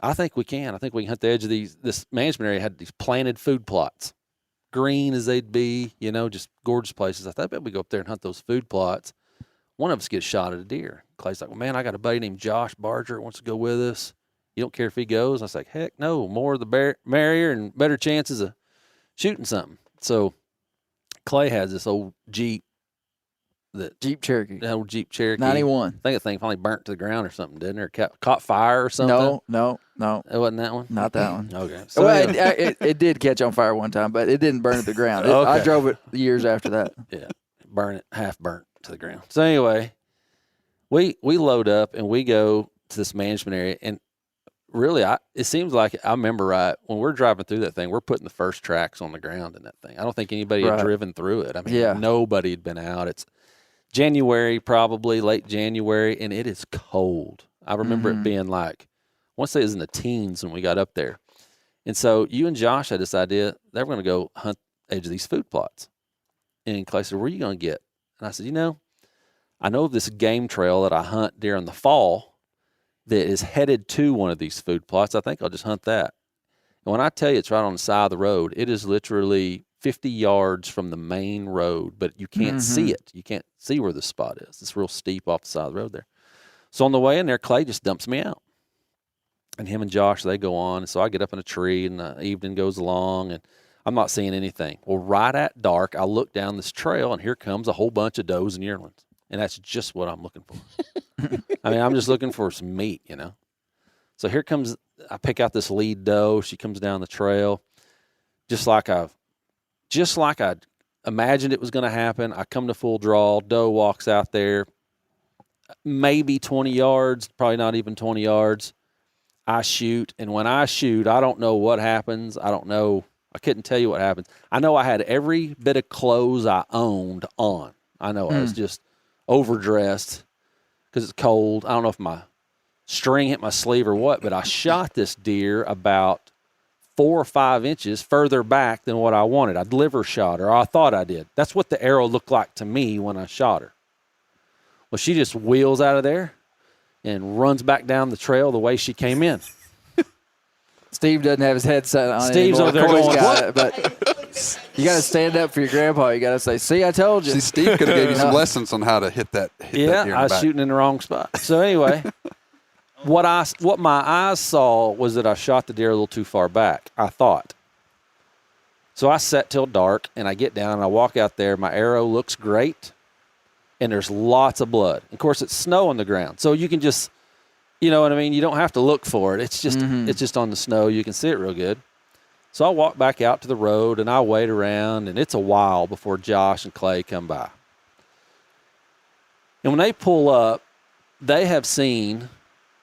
I think we can. I think we can hunt the edge of this management area had these planted food plots, green as they'd be, just gorgeous places. I thought, I bet we go up there and hunt those food plots. One of us gets shot at a deer. Clay's like, well, man, I got a buddy named Josh Barger that wants to go with us. You don't care if he goes? I was like, heck no, more the merrier and better chances of shooting something. So Clay has this old Jeep. Jeep Cherokee. That old Jeep Cherokee. 91. I think the thing finally burnt to the ground or something, didn't it? Or caught fire or something? No. It wasn't that one? Not that one. Okay. So Well, it did catch on fire one time, but it didn't burn to the ground. I Okay. drove it years after that. Yeah, half burnt to the ground. So anyway, we load up and we go to this management area, and really, it seems like I remember right when we're driving through that thing, we're putting the first tracks on the ground in that thing. I don't think anybody had driven through it. I mean, nobody had been out. It's January, probably late January, and it is cold. I remember it being like, I want to say it was in the teens when we got up there. And so you and Josh had this idea they were going to go hunt the edge of these food plots. And Clay said, where are you going to get? And I said, I know of this game trail that I hunt during the fall that is headed to one of these food plots. I think I'll just hunt that. And when I tell you it's right on the side of the road, it is literally 50 yards from the main road, but you can't see it. You can't see where the spot is. It's real steep off the side of the road there. So on the way in there, Clay just dumps me out. And him and Josh, they go on. So I get up in a tree, and the evening goes along, and I'm not seeing anything. Well, right at dark, I look down this trail, and here comes a whole bunch of does and yearlings. And that's just what I'm looking for. I mean, I'm just looking for some meat, So here comes, I pick out this lead doe. She comes down the trail, just like I imagined it was going to happen. I come to full draw. Doe walks out there, maybe 20 yards, probably not even 20 yards. I shoot, and when I shoot, I don't know what happens. I couldn't tell you what happens. I know I had every bit of clothes I owned on. I know I was just overdressed because it's cold. I don't know if my string hit my sleeve or what, but I shot this deer about 4 or 5 inches further back than what I wanted. I liver shot her, or I thought I did. That's what the arrow looked like to me when I shot her. Well, she just wheels out of there and runs back down the trail the way she came in. Steve doesn't have his headset on. Steve's over there going, what? But you got to stand up for your grandpa. You got to say, see, I told you. See, Steve could have gave you some lessons on how to hit that deer in the I was back. shooting in the wrong spot. So anyway, what my eyes saw was that I shot the deer a little too far back, I thought. So I sat till dark, and I get down, and I walk out there. My arrow looks great, and there's lots of blood. Of course, it's snow on the ground, so you can just, you know what I mean? You don't have to look for it. It's just on the snow. You can see it real good. So I walk back out to the road, and I wait around, and it's a while before Josh and Clay come by. And when they pull up, they have seen,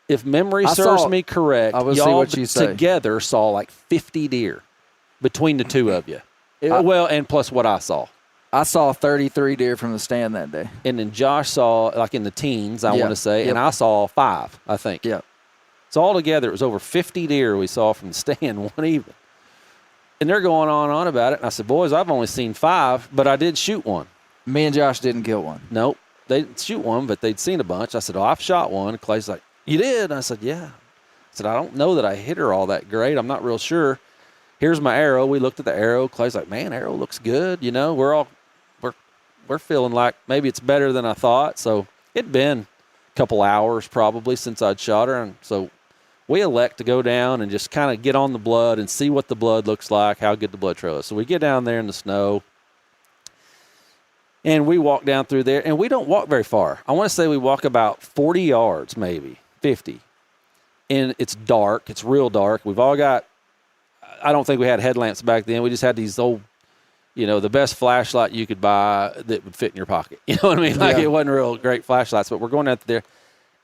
if memory serves me correct, y'all together saw like 50 deer between the two of you. And plus what I saw. I saw 33 deer from the stand that day. And then Josh saw, like in the teens, I want to say, and I saw 5, I think. Yeah. So altogether, it was over 50 deer we saw from the stand one evening. And they're going on about it. And I said, boys, I've only seen 5, but I did shoot one. Me and Josh didn't kill one. Nope. They didn't shoot one, but they'd seen a bunch. I said, oh, I've shot one. And Clay's like, you did? And I said, yeah. I said, I don't know that I hit her all that great. I'm not real sure. Here's my arrow. We looked at the arrow. Clay's like, man, arrow looks good. We're feeling like maybe it's better than I thought. So it'd been a couple hours probably since I'd shot her. And so we elect to go down and just kind of get on the blood and see what the blood looks like, how good the blood trail is. So we get down there in the snow, and we walk down through there, and we don't walk very far. I want to say we walk about 40 yards, maybe 50. And it's dark. It's real dark. We've all got, I don't think we had headlamps back then. We just had these old, the best flashlight you could buy that would fit in your pocket. You know what I mean? Like it wasn't real great flashlights, but we're going out there.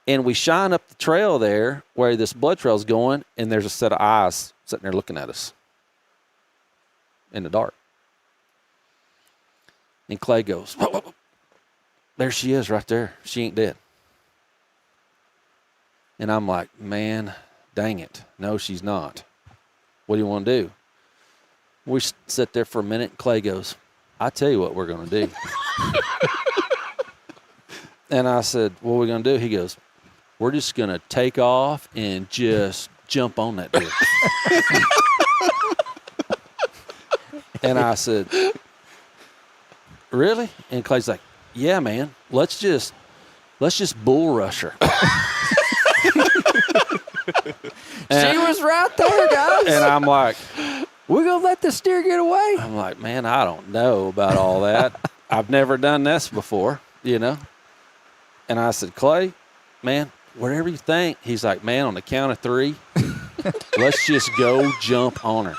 And we shine up the trail there where this blood trail's going, and there's a set of eyes sitting there looking at us in the dark. And Clay goes, whoa, whoa, whoa. There she is right there. She ain't dead. And I'm like, man, dang it. No, she's not. What do you want to do? We sit there for a minute, and Clay goes, I tell you what we're going to do. And I said, what are we going to do? He goes, we're just going to take off and just jump on that deer. And I said, really? And Clay's like, yeah, man, let's just bull rush her. She was right there, guys. And I'm like, we're going to let this deer get away. I'm like, man, I don't know about all that. I've never done this before, And I said, Clay, man, whatever you think. He's like, man, on the count of 3, let's just go jump on her.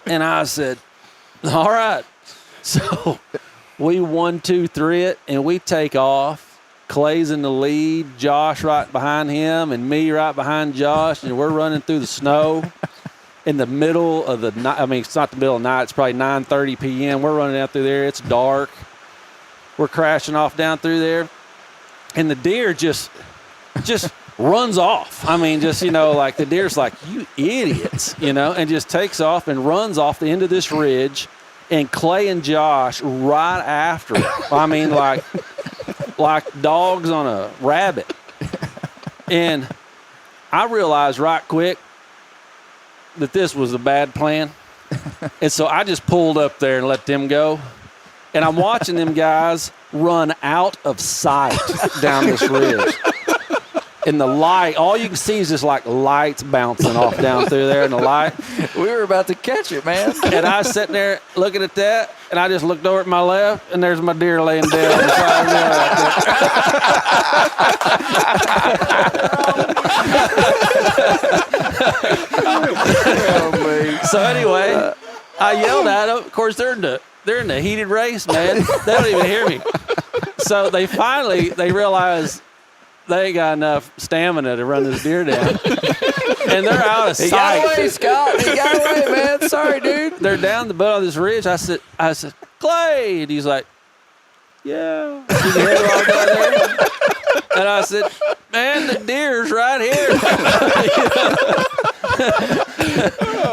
And I said, all right. So we 1, 2, 3 it, and we take off. Clay's in the lead, Josh right behind him, and me right behind Josh, and we're running through the snow in the middle of the night. I mean, it's not the middle of the night. It's probably 9:30 p.m. We're running out through there. It's dark. We're crashing off down through there, and the deer just runs off. I mean, like the deer's like, you idiots, and just takes off and runs off the end of this ridge, and Clay and Josh right after it. I mean, like dogs on a rabbit. And I realized right quick that this was a bad plan. And so I just pulled up there and let them go. And I'm watching them guys run out of sight down this ridge. And the light, all you can see is just like lights bouncing off down through there in the light. We were about to catch it, man. And I was sitting there looking at that, and I just looked over at my left, and there's my deer laying dead on the side of the road. So anyway, I yelled at them. Of course, they're in the heated race, man. They don't even hear me. So they realize they ain't got enough stamina to run this deer down. And they're out of sight. He got away, Scott. He got away, man. Sorry, dude. They're down the butt of this ridge. I said, Clay. And he's like, yeah. You can hear it all down there. And I said, man, the deer's right here.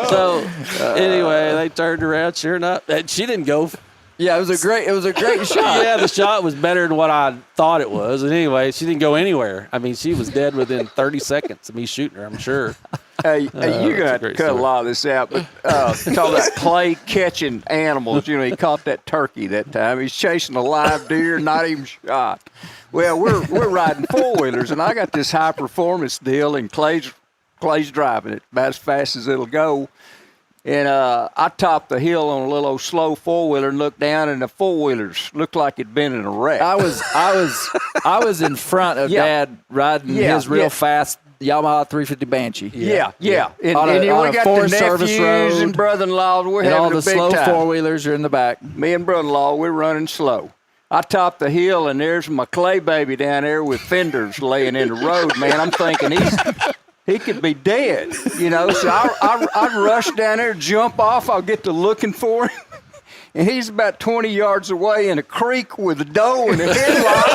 So anyway, they turned around. Sure enough, and she didn't go. Yeah, it was a great shot. Yeah, the shot was better than what I thought it was. And anyway, she didn't go anywhere. I mean, she was dead within 30 seconds of me shooting her, I'm sure. Hey, you're going to have to cut a lot of this out. But talk about Clay catching animals. He caught that turkey that time. He's chasing a live deer, not even shot. Well, we're riding four-wheelers, and I got this high-performance deal, and Clay's driving it about as fast as it'll go. And I topped the hill on a little old slow four-wheeler and looked down, and the four-wheelers looked like it'd been in a wreck. I was in front of Dad riding his real fast Yamaha 350 Banshee. Yeah. And on we got the service nephews road, and brother-in-law. We're and having all the a big slow time. four-wheelers are in the back. Me and brother-in-law, we're running slow. I topped the hill, and there's my Clay baby down there with fenders laying in the road, man. I'm thinking he could be dead, So I rush down there, jump off. I'll get to looking for him. And he's about 20 yards away in a creek with a doe and a headlock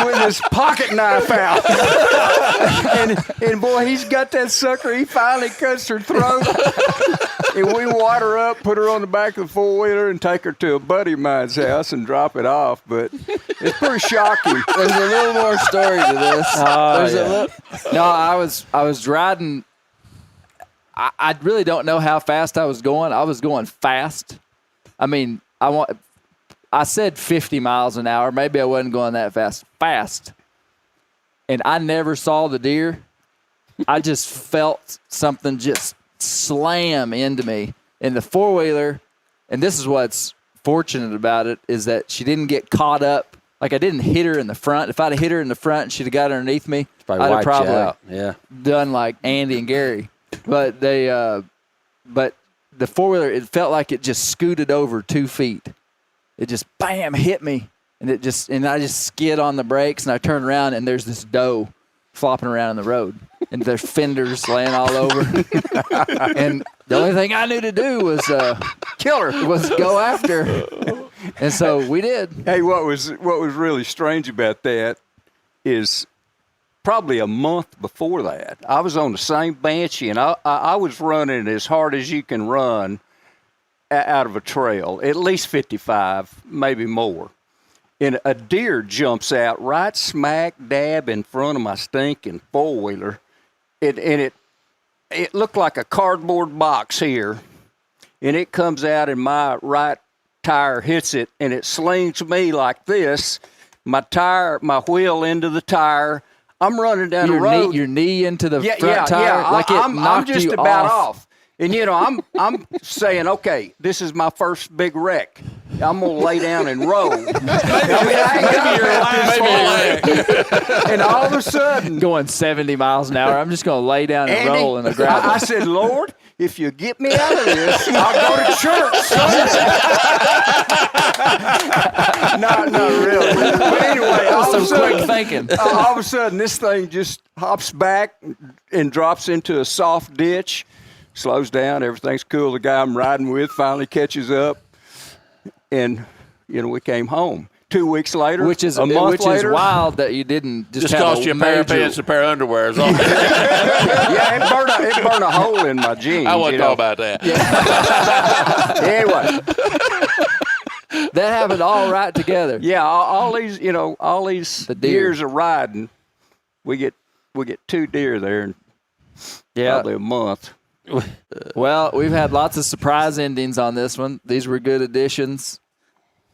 with his pocket knife out. and boy, he's got that sucker. He finally cuts her throat. And we water her up, put her on the back of the four-wheeler, and take her to a buddy of mine's house and drop it off. But it's pretty shocking. There's a little more story to this. I was riding. I really don't know how fast I was going. I was going fast. I mean, I said 50 miles an hour. Maybe I wasn't going that fast. Fast. and I never saw the deer. I just felt something just slam into me. And the four-wheeler, and this is what's fortunate about it, is that she didn't get caught up. Like, I didn't hit her in the front. If I'd have hit her in the front and she'd have got underneath me, I'd have probably done like Andy and Gary. But but the four-wheeler, it felt like it just scooted over 2 feet. It just, bam, hit me. And I just skid on the brakes, and I turn around, and there's this doe flopping around in the road. And there's fenders laying all over. And the only thing I knew to do was kill her, was go after her. And so we did. Hey, what was really strange about that is probably a month before that, I was on the same Banshee, and I was running as hard as you can run out of a trail, at least 55, maybe more. And a deer jumps out right smack dab in front of my stinking four-wheeler. It looked like a cardboard box here, and it comes out and my right tire hits it, and it slings me like this, my wheel into the tire. I'm running down the road. Your knee into the front tire? Yeah, like I'm just about off. And, I'm saying, okay, this is my first big wreck. I'm going to lay down and roll. Maybe your last. And all of a sudden. Going 70 miles an hour. I'm just going to lay down and roll in the gravel. I said, Lord, if you get me out of this, I'll go to church. Not really. But anyway, all of a sudden, this thing just hops back and drops into a soft ditch. Slows down, everything's cool. The guy I'm riding with finally catches up, and we came home. 2 weeks later, a month later, is wild that you didn't just cost you a pair of pants, a pair of underwear. Yeah, it burned a hole in my jeans. I wasn't talking about that. Yeah. Anyway, that happened all right together. Yeah, all these years of riding, we get 2 deer there in probably a month. Well, we've had lots of surprise endings on this one. These were good additions.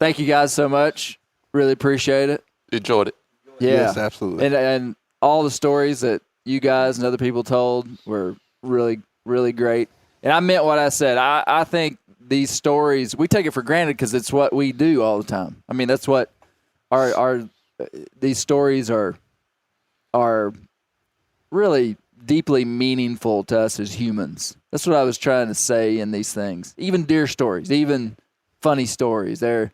Thank you guys so much. Really appreciate it. Enjoyed it. Yeah. Yes, absolutely. And all the stories that you guys and other people told were really, really great. And I meant what I said. I think these stories, we take it for granted because it's what we do all the time. I mean, that's what these stories are really deeply meaningful to us as humans. That's what I was trying to say in these things. Even deer stories, even funny stories, they're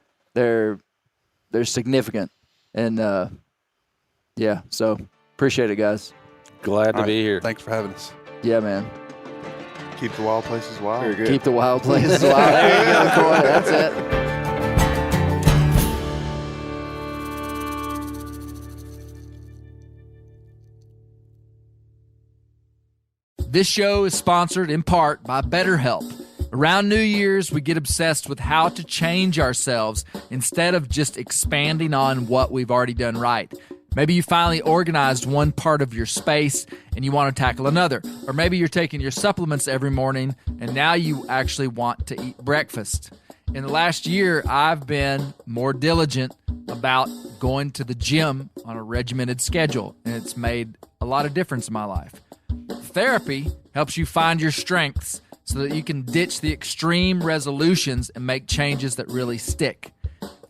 significant. And so appreciate it, guys. Glad to be here. Thanks for having us. Yeah, man. Keep the wild places wild. Very good. Keep the wild places wild. There you go, Cauy. That's it. This show is sponsored in part by BetterHelp. Around New Year's, we get obsessed with how to change ourselves instead of just expanding on what we've already done right. Maybe you finally organized one part of your space and you want to tackle another. Or maybe you're taking your supplements every morning and now you actually want to eat breakfast. In the last year, I've been more diligent about going to the gym on a regimented schedule, and it's made a lot of difference in my life. Therapy helps you find your strengths so that you can ditch the extreme resolutions and make changes that really stick.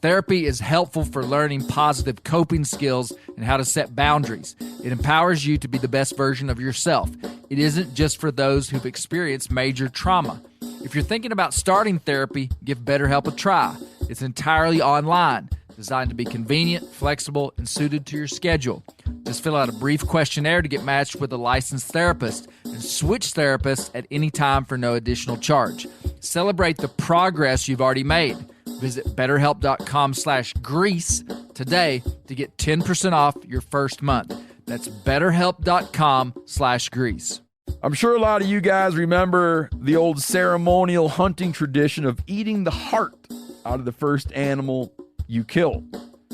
Therapy is helpful for learning positive coping skills and how to set boundaries. It empowers you to be the best version of yourself. It isn't just for those who've experienced major trauma. If you're thinking about starting therapy, give BetterHelp a try. It's entirely online, designed to be convenient, flexible, and suited to your schedule. Just fill out a brief questionnaire to get matched with a licensed therapist and switch therapists at any time for no additional charge. Celebrate the progress you've already made. Visit BetterHelp.com/Grease today to get 10% off your first month. That's BetterHelp.com/Grease. I'm sure a lot of you guys remember the old ceremonial hunting tradition of eating the heart out of the first animal you kill.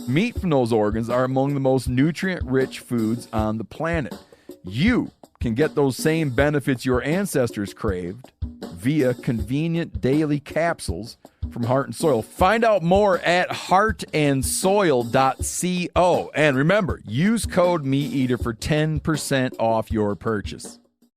Meat from those organs are among the most nutrient-rich foods on the planet. You can get those same benefits your ancestors craved via convenient daily capsules from Heart and Soil. Find out more at heartandsoil.co. And remember, use code MeatEater for 10% off your purchase.